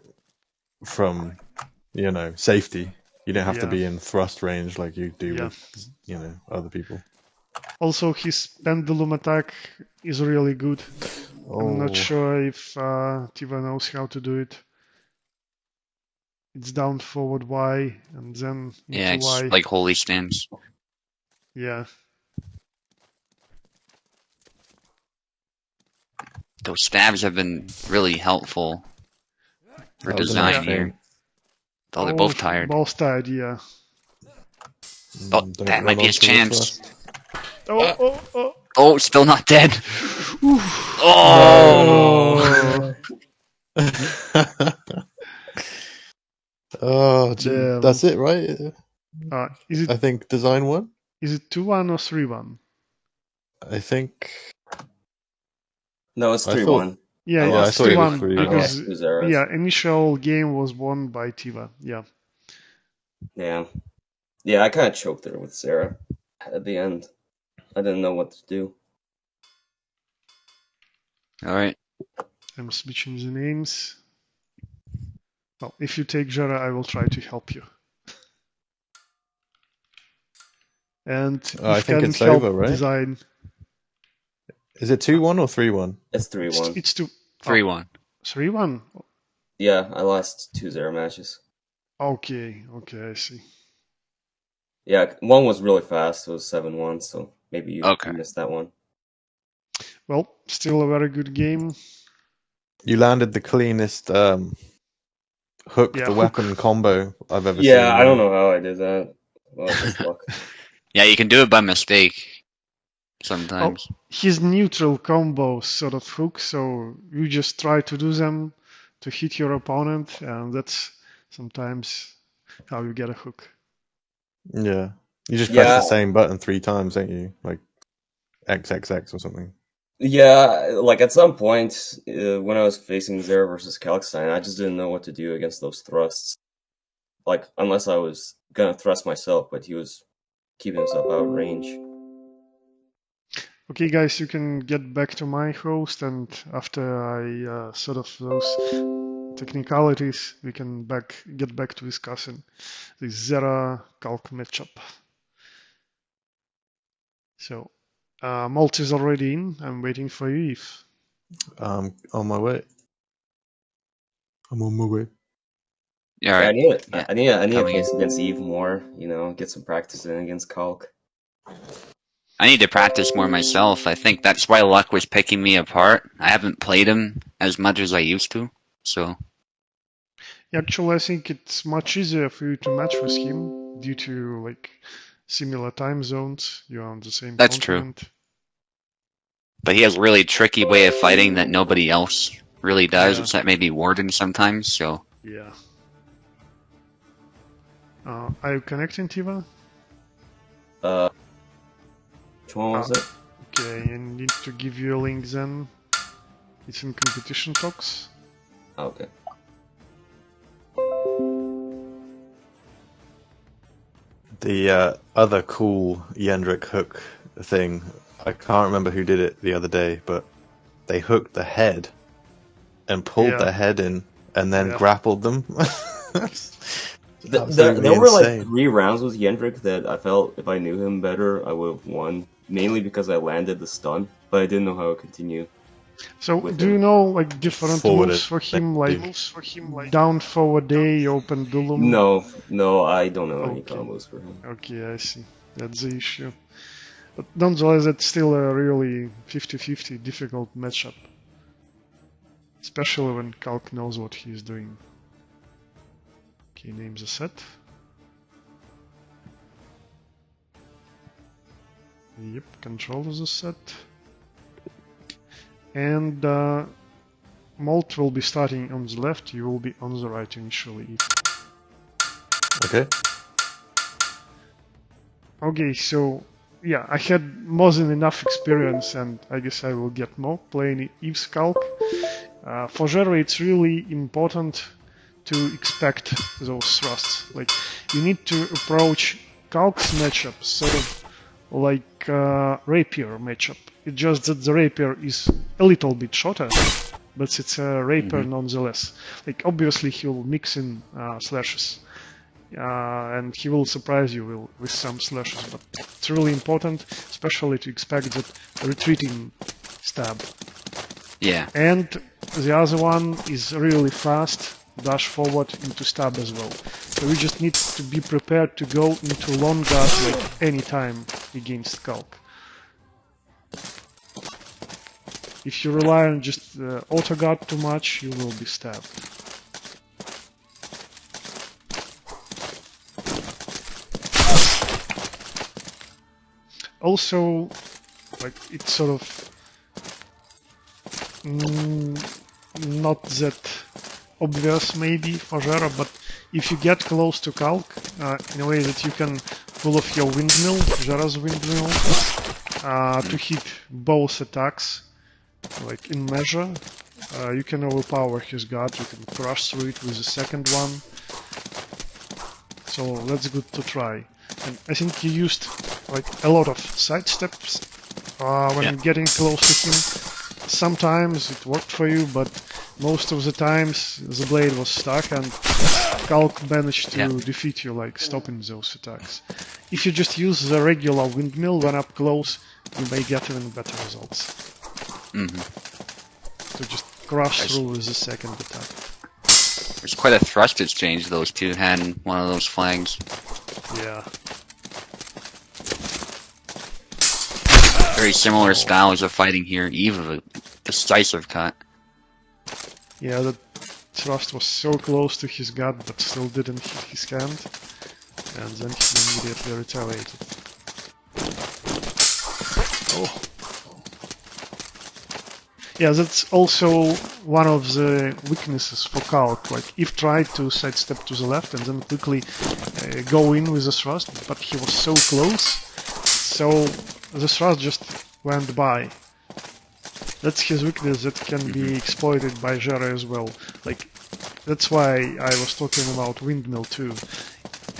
S5: from, safety. You don't have to be in thrust range like you do with, other people.
S1: Also, his pendulum attack is really good. I'm not sure if Tiva knows how to do it. It's down forward Y and then into
S2: it's
S1: Y.
S2: like holy stance.
S1: Yeah.
S2: Those stabs have been really helpful for design here. Though they're both tired.
S1: Both tired, yeah.
S2: That might be his chance.
S1: Oh,
S2: still not dead.
S5: Oh, gee. That's it, right?
S1: Is it?
S5: I think design 1.
S1: Is it 2-1 or 3-1?
S5: I think.
S3: No, it's 3-1.
S1: Yeah,
S5: it's
S1: 3-1
S5: because
S1: initial game was won by Tiva. Yeah.
S3: Yeah, I kind of choked there with Sarah at the end. I didn't know what to do.
S2: All right.
S1: I'm switching the names. Well, if you take Jara, I will try to help you. And
S5: I think it's over, right?
S1: Design.
S5: Is it 2-1 or 3-1?
S3: It's 3-1.
S1: It's
S2: 3-1.
S1: 3-1?
S3: Yeah, I lost 2-0 matches.
S1: Okay, I see.
S3: Yeah, one was really fast. It was 7-1, so maybe you missed that one.
S1: Well, still a very good game.
S5: You landed the cleanest hook the weapon combo I've ever seen.
S3: Yeah, I don't know how I did that. Well, just luck.
S2: Yeah, you can do it by mistake sometimes.
S1: His neutral combos sort of hook, so you just try to do them to hit your opponent, and that's sometimes how you get a hook.
S5: Yeah. You just press the same button 3 times, don't you? Like XXX or something.
S3: Yeah, like at some point when I was facing Zera versus Kalkstein, I just didn't know what to do against those thrusts. Like, unless I was gonna thrust myself, but he was keeping himself out of range.
S1: Okay, guys, you can get back to my host, and after I sort of those technicalities, we can get back to discussing the Zera Calc matchup. So, Malt is already in. I'm waiting for you, Eve.
S5: On my way. I'm on my way.
S2: Yeah,
S3: Yeah,
S2: right.
S3: I need to
S2: coming
S3: place against Eve more. You know, get some practice in against Calc.
S2: I need to practice more myself. I think that's why Luck was picking me apart. I haven't played him as much as I used to, so.
S1: Actually, I think it's much easier for you to match with him due to like similar time zones. You're on the same
S2: That's true.
S1: continent.
S2: But he has a really tricky way of fighting that nobody else really does,
S1: Yeah.
S2: except maybe Warden sometimes, so.
S1: Yeah. Are you connecting, Tiva?
S3: Which one was it?
S1: Okay, I need to give you a link then. It's in competition talks.
S3: Oh, okay.
S5: The other cool Yendrick hook thing, I can't remember who did it the other day, but they hooked the head and pulled
S1: Yeah.
S5: the head in and then
S1: Yeah.
S5: grappled them.
S3: There
S5: Absolutely
S3: were like
S5: insane.
S3: 3 rounds with Yendrick that I felt if I knew him better, I would have won. Mainly because I landed the stun, but I didn't know how to continue.
S1: So,
S3: With
S1: do
S3: him.
S1: you know like different
S5: Forward
S1: moves
S5: it.
S1: for him,
S5: Dude.
S1: like down forward A, open dueling?
S3: No, I don't know any
S1: Okay.
S3: combos for him.
S1: Okay, I see. That's the issue. But nonetheless, it's still a really 50-50 difficult matchup. Especially when Calc knows what he's doing. Okay, name the set. Yep, control the set. And Malt will be starting on the left, you will be on the right initially.
S5: Okay.
S1: Okay, so yeah, I had more than enough experience, and I guess I will get more playing Eve's Calc. For Zero, it's really important to expect those thrusts. Like, you need to approach Calc's matchup sort of like rapier matchup. It's just that the rapier is a little bit shorter, but it's a rapier nonetheless. Like, obviously he will mix in slashes. And he will surprise you with some slashes, but it's really important, especially to expect that retreating stab.
S2: Yeah.
S1: And the other one is really fast, dash forward into stab as well. So we just need to be prepared to go into long guard like any time against Calc. If you rely on just auto guard too much, you will be stabbed. Also, like, it's sort of not that obvious maybe for Zera, but if you get close to Calc in a way that you can pull off your windmill, Zera's windmill, to hit both attacks, like in measure, you can overpower his guard, you can crush through it with the second one. So that's good to try. And I think you used like a lot of side steps when getting close to him. Sometimes it worked for you, but most of the times the blade was stuck and Calc managed to defeat you, like stopping those attacks. If you just use the regular windmill when up close, you may get even better results. So just crush through with the second attack.
S2: There's quite a thrust exchange those two had in one of those flags.
S1: Yeah.
S2: Very similar styles of fighting here. Eve of a decisive cut.
S1: Yeah, that thrust was so close to his gut, but still didn't hit his hand. And then he immediately retaliated. Oh. Yeah, that's also one of the weaknesses for Calc. Like, Eve tried to sidestep to the left and then quickly go in with the thrust, but he was so close, so the thrust just went by. That's his weakness that can be exploited by Zera as well. Like, that's why I was talking about windmill too.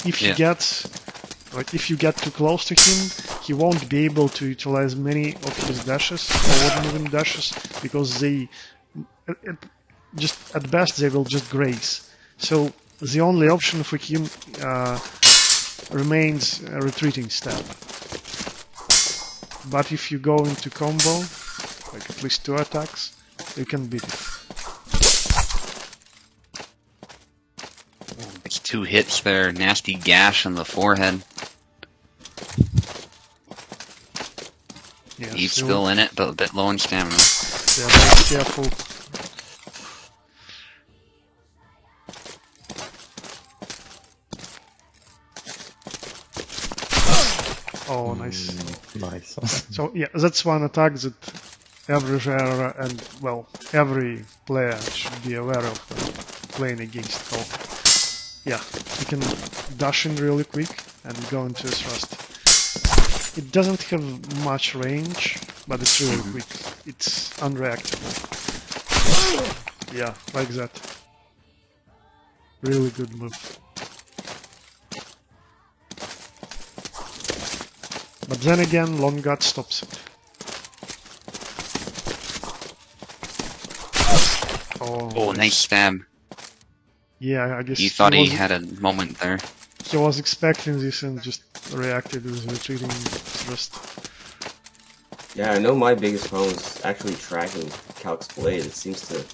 S1: If he gets, like, if you get too close to him, he won't be able to utilize many of his dashes, forward moving dashes, because they just at best they will just graze. So the only option for him remains a retreating step. But if you go into combo, like at least 2 attacks, you can beat it.
S2: It's 2 hits there, nasty gash on the forehead.
S1: Yeah,
S2: He's still in it, but a bit low in stamina.
S1: Yeah, be careful. Oh, nice.
S5: Nice.
S1: So yeah, that's one attack that every genre and, well, every player should be aware of when playing against. So yeah, you can dash in really quick and go into a thrust. It doesn't have much range, but it's really quick. It's unreactable. Yeah, like that. Really good move. But then again, Long Guard stops it.
S2: Oh, nice stab.
S1: Yeah, I guess
S2: He thought he
S1: was,
S2: had a moment there.
S1: he was expecting this and just reacted with retreating thrust.
S3: Yeah, I know my biggest problem is actually tracking Calc's blade. It seems to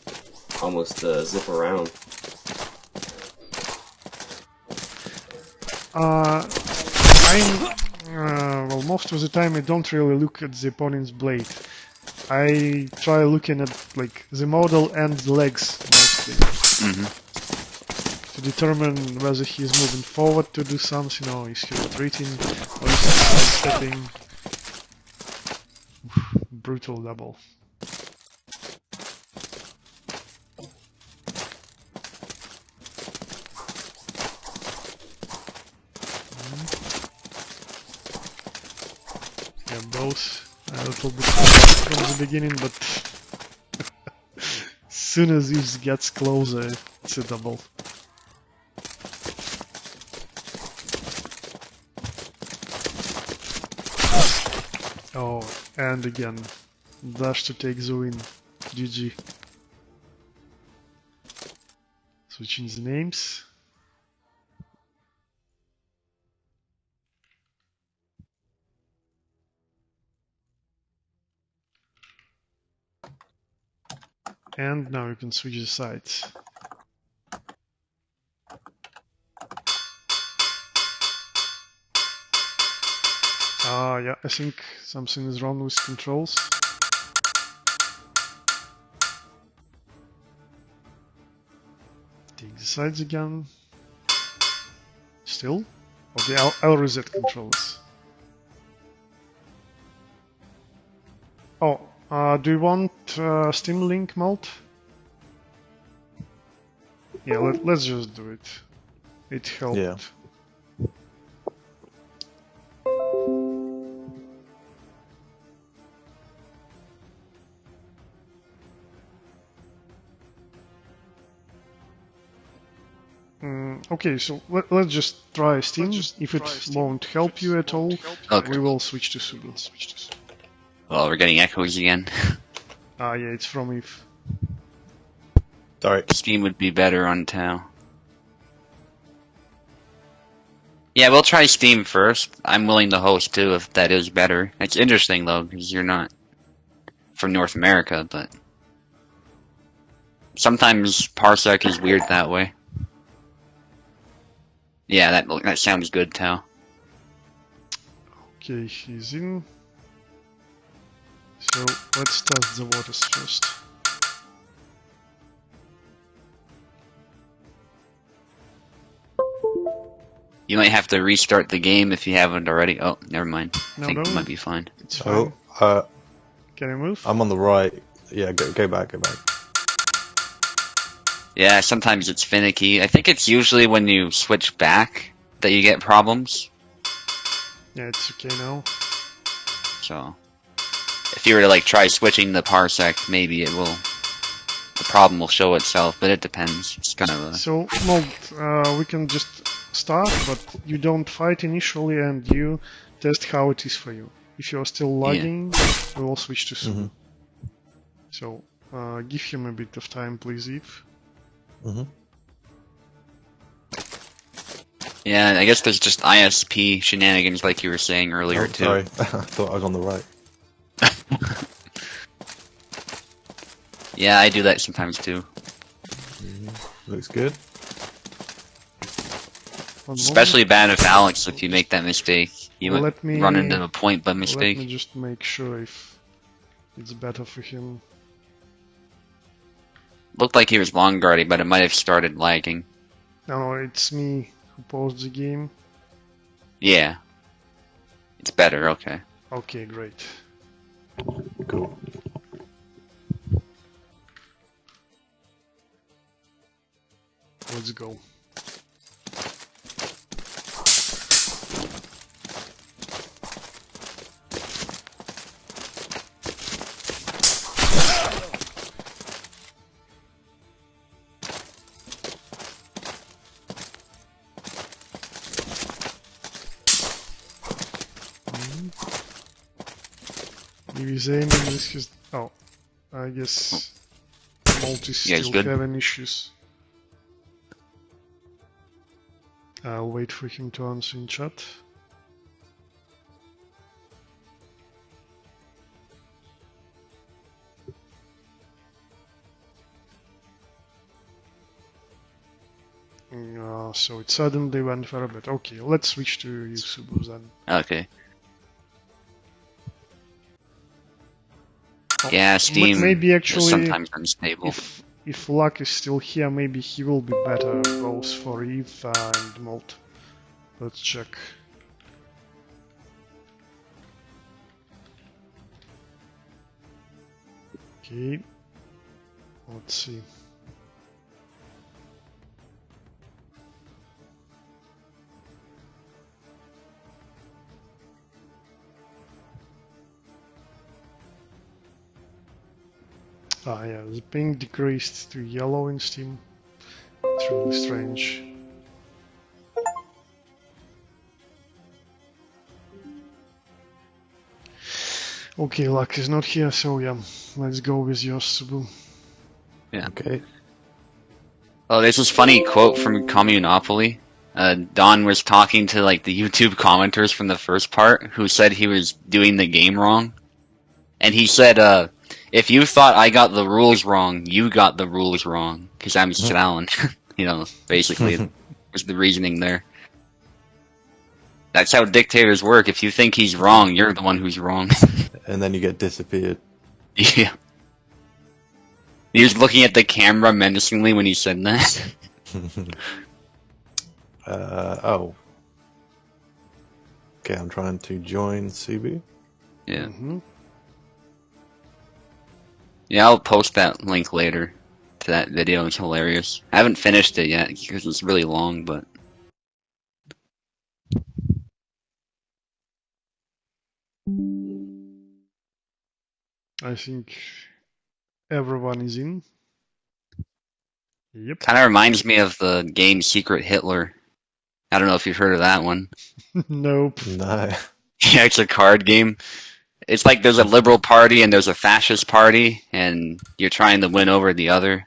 S3: almost zip around.
S1: Well, most of the time I don't really look at the opponent's blade. I try looking at like the model and the legs mostly to determine whether he's moving forward to do something, or is he retreating, or is he sidestepping. Brutal double. Yeah, both a little bit from the beginning, but as soon as it gets closer, it's a double. Oh, and again, dash to take the win. GG. Switching the names. And now you can switch the sides. Yeah, I think something is wrong with controls. Take the sides again. Still? Okay, I'll reset controls. Oh, do you want Steam Link mode? Yeah, let's just do it. It helped.
S5: Yeah.
S1: Okay, so let's just try Steam. If it won't help you at all,
S2: Okay.
S1: we will switch to Sudo.
S2: Well, we're getting echoes again.
S1: Yeah, it's from if.
S5: Sorry.
S2: Steam would be better on Tau. Yeah, we'll try Steam first. I'm willing to host too if that is better. It's interesting though, because you're not from North America, but sometimes Parsec is weird that way. Yeah, that sounds good, Tau.
S1: Okay, he's in. So let's test the waters first.
S2: You might have to restart the game if you haven't already. Oh, never mind. I
S1: No,
S2: think
S1: no.
S2: it might be fine.
S1: It's fine.
S5: Oh,
S1: Can I move?
S5: I'm on the right. Yeah, go back.
S2: Yeah, sometimes it's finicky. I think it's usually when you switch back that you get problems.
S1: Yeah, it's okay now.
S2: So, if you were to like try switching the Parsec, maybe it will. The problem will show itself, but it depends. It's kind of a...
S1: So, Mold, we can just start, but you don't fight initially and you test how it is for you. If you're still lagging, we will switch to Subu. So, give him a bit of time, please, Eve.
S2: Yeah, I guess there's just ISP shenanigans like you were saying earlier
S5: Oh,
S2: too.
S5: sorry. I thought I was on the right.
S2: Yeah, I do that sometimes too.
S5: Looks good.
S2: Especially bad if Alex, if you make that mistake. You might
S1: Let me-
S2: run into a point by
S1: Let
S2: mistake.
S1: me just make sure if it's better for him.
S2: Looked like he was long guarding, but it might have started lagging.
S1: No, it's me who paused the game.
S2: Yeah. It's better, okay.
S1: Okay, great.
S5: Cool.
S1: Let's go. If he's aiming, this is... Oh, I guess Maltese
S2: Yeah, he's
S1: still
S2: good.
S1: having issues. I'll wait for him to answer in chat. So it suddenly went for a bit. Okay, let's switch to Yusubu then.
S2: Okay.
S1: Oh,
S2: Yeah, Steam
S1: maybe
S2: is
S1: actually,
S2: sometimes unstable.
S1: if Luck is still here, maybe he will be better both for Eve and Malt. Let's check. Okay, let's see. Ah, yeah, the ping decreased to yellow in Steam. It's really strange. Okay, Luck is not here, so yeah, let's go with your Subu.
S2: Yeah.
S5: Okay.
S2: Oh, there's this funny quote from Communopoly. Don was talking to like the YouTube commenters from the first part who said he was doing the game wrong. And he said, if you thought I got the rules wrong, you got the rules wrong. Because I'm Stalin. You know, basically, was the reasoning there. That's how dictators work. If you think he's wrong, you're the one who's wrong.
S5: And then you get disappeared.
S2: Yeah. He was looking at the camera menacingly when he said that.
S5: Oh. Okay, I'm trying to join Subu.
S2: Yeah.
S1: Mm-hmm.
S2: Yeah, I'll post that link later to that video. It's hilarious. I haven't finished it yet because it's really long, but
S1: I think everyone is in. Yep.
S2: kind of reminds me of the game Secret Hitler. I don't know if you've heard of that one.
S1: Nope.
S5: No.
S2: Yeah, it's a card game. It's like there's a liberal party and there's a fascist party, and you're trying to win over the other.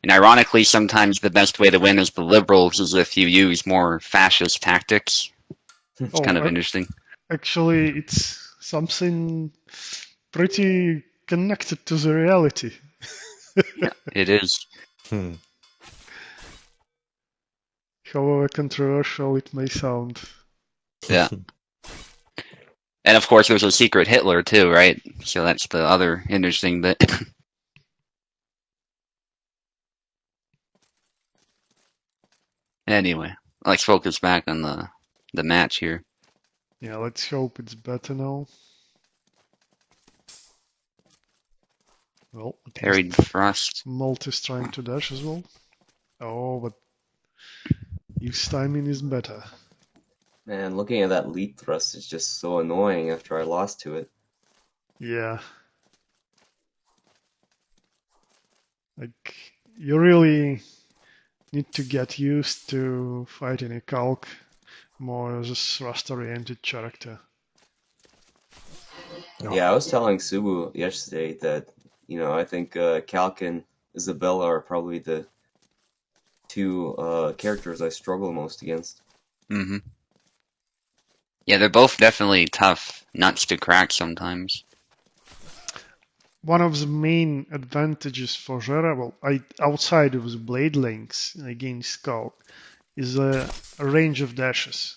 S2: And ironically, sometimes the best way to win as the liberals is if you use more fascist tactics. It's
S1: Oh,
S2: kind of interesting.
S1: Actually, it's something pretty connected to the reality.
S2: It is.
S5: Hmm.
S1: However controversial it may sound.
S2: Yeah. And of course, there's a secret Hitler too, right? So that's the other interesting bit. Anyway, let's focus back on the match here.
S1: Yeah, let's hope it's better now. Well, at
S2: Parried
S1: least
S2: thrust.
S1: Malt is trying to dash as well. Oh, but his timing is better.
S3: Man, looking at that lead thrust is just so annoying after I lost to it.
S1: Yeah. Like, you really need to get used to fighting a Calc more as a thrust-oriented character.
S3: Yeah, I was telling Subu yesterday that, I think Calc and Isabella are probably the two characters I struggle most against.
S2: Hmm. Yeah, they're both definitely tough nuts to crack sometimes.
S1: One of the main advantages for Jera, well, outside of the blade lengths against Calc, is a range of dashes.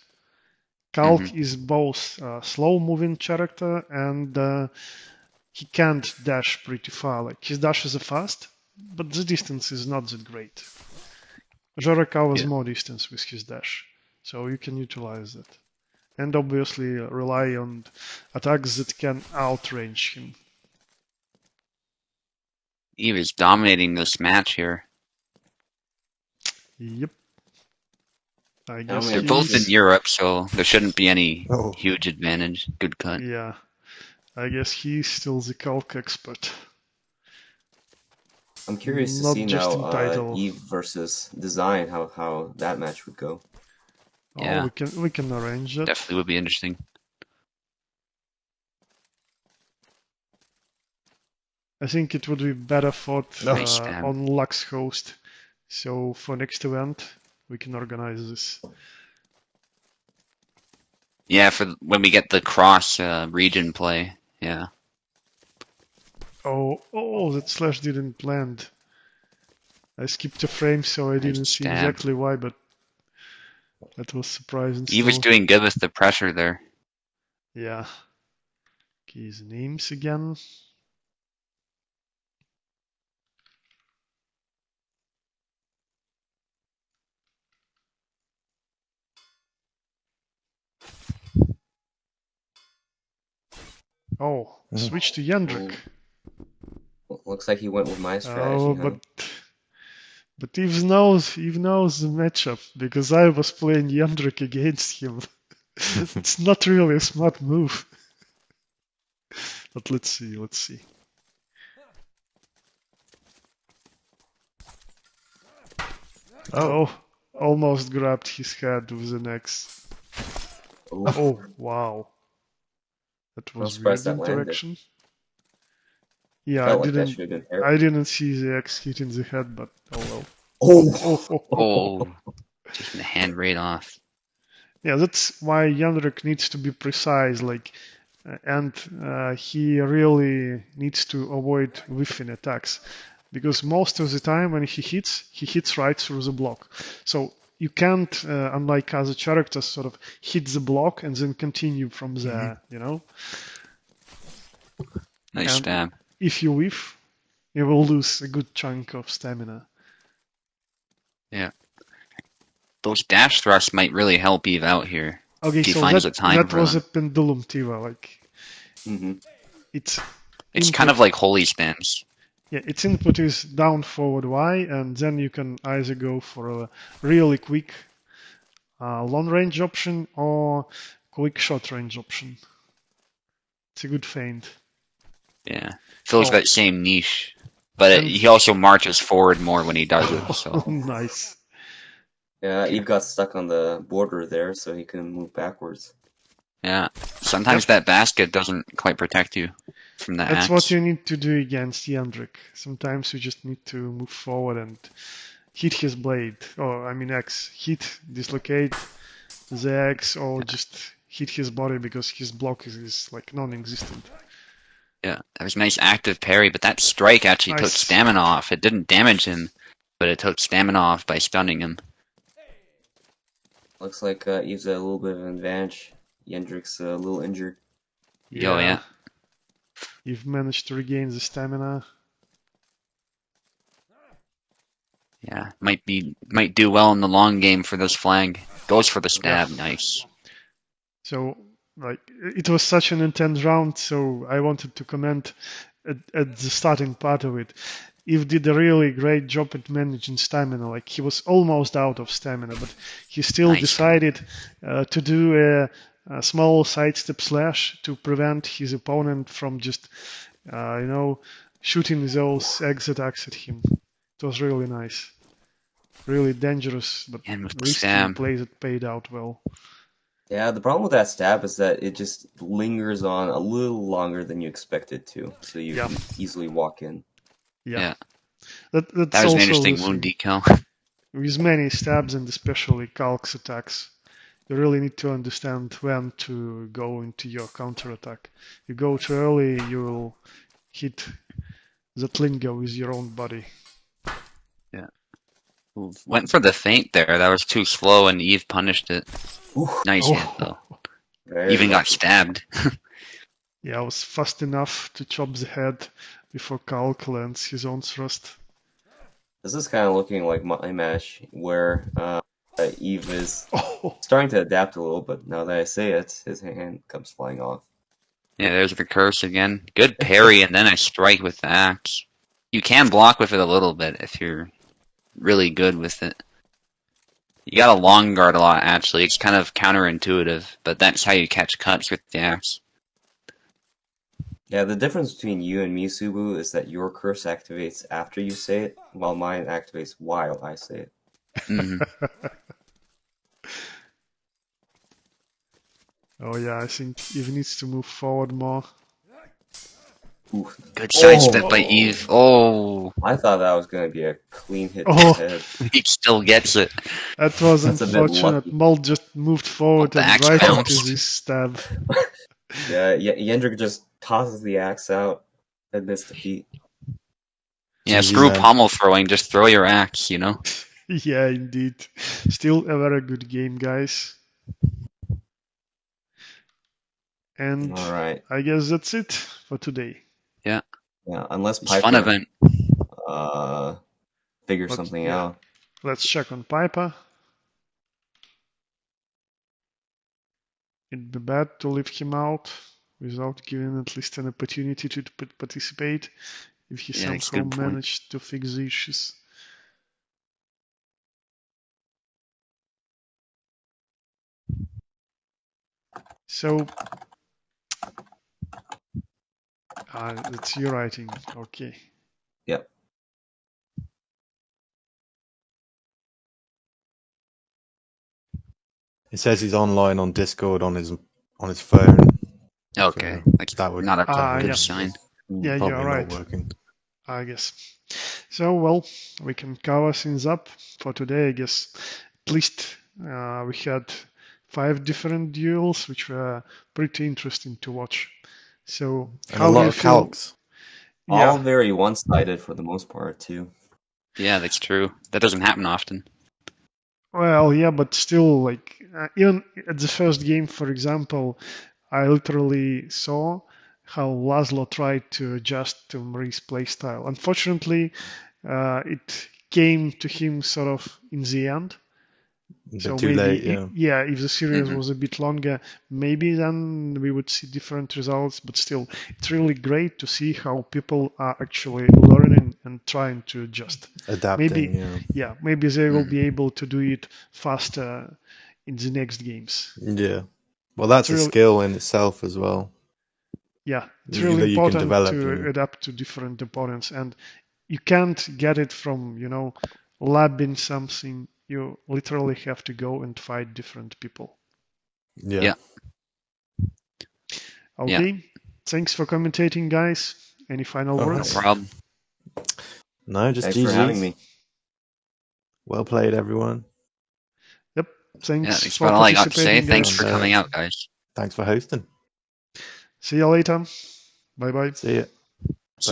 S1: Calc is both a slow-moving character and he can't dash pretty far. Like his dashes are fast, but the distance is not that great. Jera covers more distance with his dash, so you can utilize that. And obviously rely on attacks that can outrange him.
S2: Eve is dominating this match here.
S1: Yep. I guess
S2: They're both in Europe, so there shouldn't be any
S5: Oh.
S2: huge advantage. Good cut.
S1: Yeah. I guess he's still the Calc expert.
S3: I'm curious to
S1: Not
S3: see
S1: just in
S3: now
S1: title.
S3: Eve versus Design, how that match would go.
S2: Yeah.
S1: Oh, we can arrange that.
S2: Definitely would be interesting.
S1: I think it would be better fought
S2: Nice spam.
S1: on Lux Host. So for next event, we can organize this.
S2: Yeah, for when we get the cross region play. Yeah.
S1: Oh, that slash didn't land. I skipped a frame, so I didn't see
S2: stab.
S1: exactly why, but that was surprising.
S2: Eve was
S1: still.
S2: doing good with the pressure there.
S1: Yeah. Okay, his names again. Oh, switch to Yendrik.
S3: Looks like he went with my strategy.
S1: Oh,
S3: huh?
S1: but Eve knows the matchup because I was playing Yendrik against him. It's not really a smart move. But let's see. Oh, almost grabbed his head with an axe. Oh, wow. That
S3: I'm
S1: was
S3: surprised
S1: weird
S3: that landed.
S1: interaction. Yeah,
S3: Felt like that should have been fair.
S1: I didn't see the axe hitting the head, but oh well.
S3: Oh!
S2: Oh, taking the hand right off.
S1: Yeah, that's why Yandrik needs to be precise, and he really needs to avoid whiffing attacks, because most of the time when he hits right through the block. So you can't, unlike other characters, sort of hit the block and then continue from there, you know?
S2: Nice
S1: And
S2: stab.
S1: if you whiff, you will lose a good chunk of stamina.
S2: Yeah. Those dash thrusts might really help Eve out here.
S1: Okay,
S2: If he
S1: so
S2: finds the time
S1: that
S2: for
S1: was
S2: them.
S1: a pendulum Tiva,
S3: Mm-hmm.
S1: it's
S2: kind of like holy spams.
S1: Yeah, its input is down, forward, Y, and then you can either go for a really quick long range option or quick short range option. It's a good feint.
S2: Yeah. Fills
S1: Oh.
S2: that same niche. But
S1: And-
S2: he also marches forward more when he does it, so.
S1: Nice.
S3: Yeah, Eve got stuck on the border there, so he couldn't move backwards.
S2: Yeah. Sometimes that basket doesn't quite protect you from the
S1: That's
S2: axe.
S1: what you need to do against Yandrik. Sometimes you just need to move forward and hit his blade, or I mean axe. Hit, dislocate the axe, or just hit his body because his block is like non-existent.
S2: Yeah, that was a nice active parry, but that strike actually took
S1: Nice.
S2: stamina off. It didn't damage him, but it took stamina off by stunning him.
S3: Looks like Eve's a little bit of an advantage. Yendrik's a little injured.
S2: Oh, yeah.
S1: You've managed to regain the stamina.
S2: Yeah, might do well in the long game for this flag. Goes for the stab,
S1: Yeah.
S2: nice.
S1: So, like, it was such an intense round, so I wanted to comment at the starting part of it. Eve did a really great job at managing stamina. Like, he was almost out of stamina, but he still
S2: Nice.
S1: decided to do a small sidestep slash to prevent his opponent from just, shooting those eggs attacks at him. It was really nice. Really dangerous, but
S2: And with the
S1: risky
S2: stab.
S1: plays that paid out well.
S3: Yeah, the problem with that stab is that it just lingers on a little longer than you expect it to, so you
S1: Yeah.
S3: can easily walk in.
S2: Yeah.
S1: That's
S2: That was an
S1: also
S2: interesting
S1: the
S2: wound
S1: thing.
S2: decal.
S1: With many stabs and especially calcs attacks, you really need to understand when to go into your counterattack. You go too early, you will hit that lingo with your own body.
S2: Went for the feint there. That was too slow, and Eve punished it.
S3: Ooh,
S2: Nice hit, though.
S3: very
S2: Even got
S3: lucky.
S2: stabbed.
S1: Yeah, I was fast enough to chop the head before Calc lands his own thrust.
S3: This is kind of looking like my match, where Eve is
S1: Oh,
S3: starting to adapt a little, but now that I say it, his hand comes flying off.
S2: Yeah, there's the curse again. Good parry, and then a strike with the axe. You can block with it a little bit if you're really good with it. You got a long guard a lot, actually. It's kind of counterintuitive, but that's how you catch cuts with the axe.
S3: Yeah, the difference between you and me, Subu, is that your curse activates after you say it, while mine activates while I say it.
S2: Hmm.
S1: oh yeah, I think Eve needs to move forward more.
S3: Ooh.
S2: Good sidestep by Eve. Oh,
S3: I thought that was going to be a clean hit to
S1: Oh.
S3: the head.
S2: he still gets it.
S1: That was
S3: That's a bit
S1: unfortunate.
S3: lucky.
S1: Maul just moved forward
S2: The
S1: and
S2: axe
S1: right into
S2: bounced.
S1: this stab.
S3: Yeah, Yendrik just tosses the axe out and missed the feet.
S2: Yeah,
S5: GG,
S2: screw
S5: man.
S2: pommel throwing. Just throw your axe, you know?
S1: Yeah, indeed. Still a very good game, guys. And
S3: Alright.
S1: I guess that's it for today.
S3: Yeah, unless
S2: It's a fun
S3: Piper
S2: event.
S3: figures
S1: But,
S3: something
S1: yeah.
S3: out.
S1: Let's check on Piper. It'd be bad to leave him out without giving at least an opportunity to participate if he
S2: Yeah, that's a
S1: somehow
S2: good point.
S1: managed to fix the issues. So, that's your writing. Okay.
S3: Yep.
S5: It says he's online on Discord on his phone.
S2: Okay,
S5: So
S2: like
S5: that would
S2: not a good
S1: yeah.
S2: sign.
S1: Yeah,
S5: probably
S1: you're
S5: not
S1: right.
S5: working.
S1: I guess. So, well, we can cover things up for today, I guess. At least we had 5 different duels, which were pretty interesting to watch. So,
S5: And
S1: how
S5: a
S1: do
S5: lot
S1: you
S5: of
S1: feel?
S5: calcs.
S3: All
S1: Yeah,
S3: very one-sided for the most part, too.
S2: Yeah, that's true. That doesn't happen often.
S1: well, yeah, but still, like, even at the first game, for example, I literally saw how Laszlo tried to adjust to Marie's playstyle. Unfortunately, it came to him sort of in the end.
S5: A
S1: So
S5: bit too
S1: maybe,
S5: late, yeah.
S1: yeah, if the series
S2: Mhm.
S1: was a bit longer, maybe then we would see different results. But still, it's really great to see how people are actually learning and trying to adjust.
S5: Adapting,
S1: Maybe,
S5: yeah.
S1: maybe they will
S2: Mhm.
S1: be able to do it faster in the next games.
S5: Yeah. Well, that's a
S1: really-
S5: skill in itself as well.
S1: Yeah, it's
S5: that
S1: really
S5: you can
S1: important
S5: develop.
S1: to adapt to different opponents, and you can't get it from labbing something. You literally have to go and fight different people.
S5: Yeah.
S2: Yeah.
S1: Okay, thanks for commentating, guys. Any final
S5: All
S2: No
S1: words?
S2: problem.
S5: No, just
S3: Thanks
S5: GG's.
S3: for having me.
S5: Well played, everyone.
S1: Yep. Thanks
S2: Yeah, that's
S1: for
S2: about all I got to say.
S1: participating,
S2: Thanks
S1: guys.
S2: for coming out, guys.
S5: Thanks for hosting.
S1: See you later. Bye bye.
S5: See ya.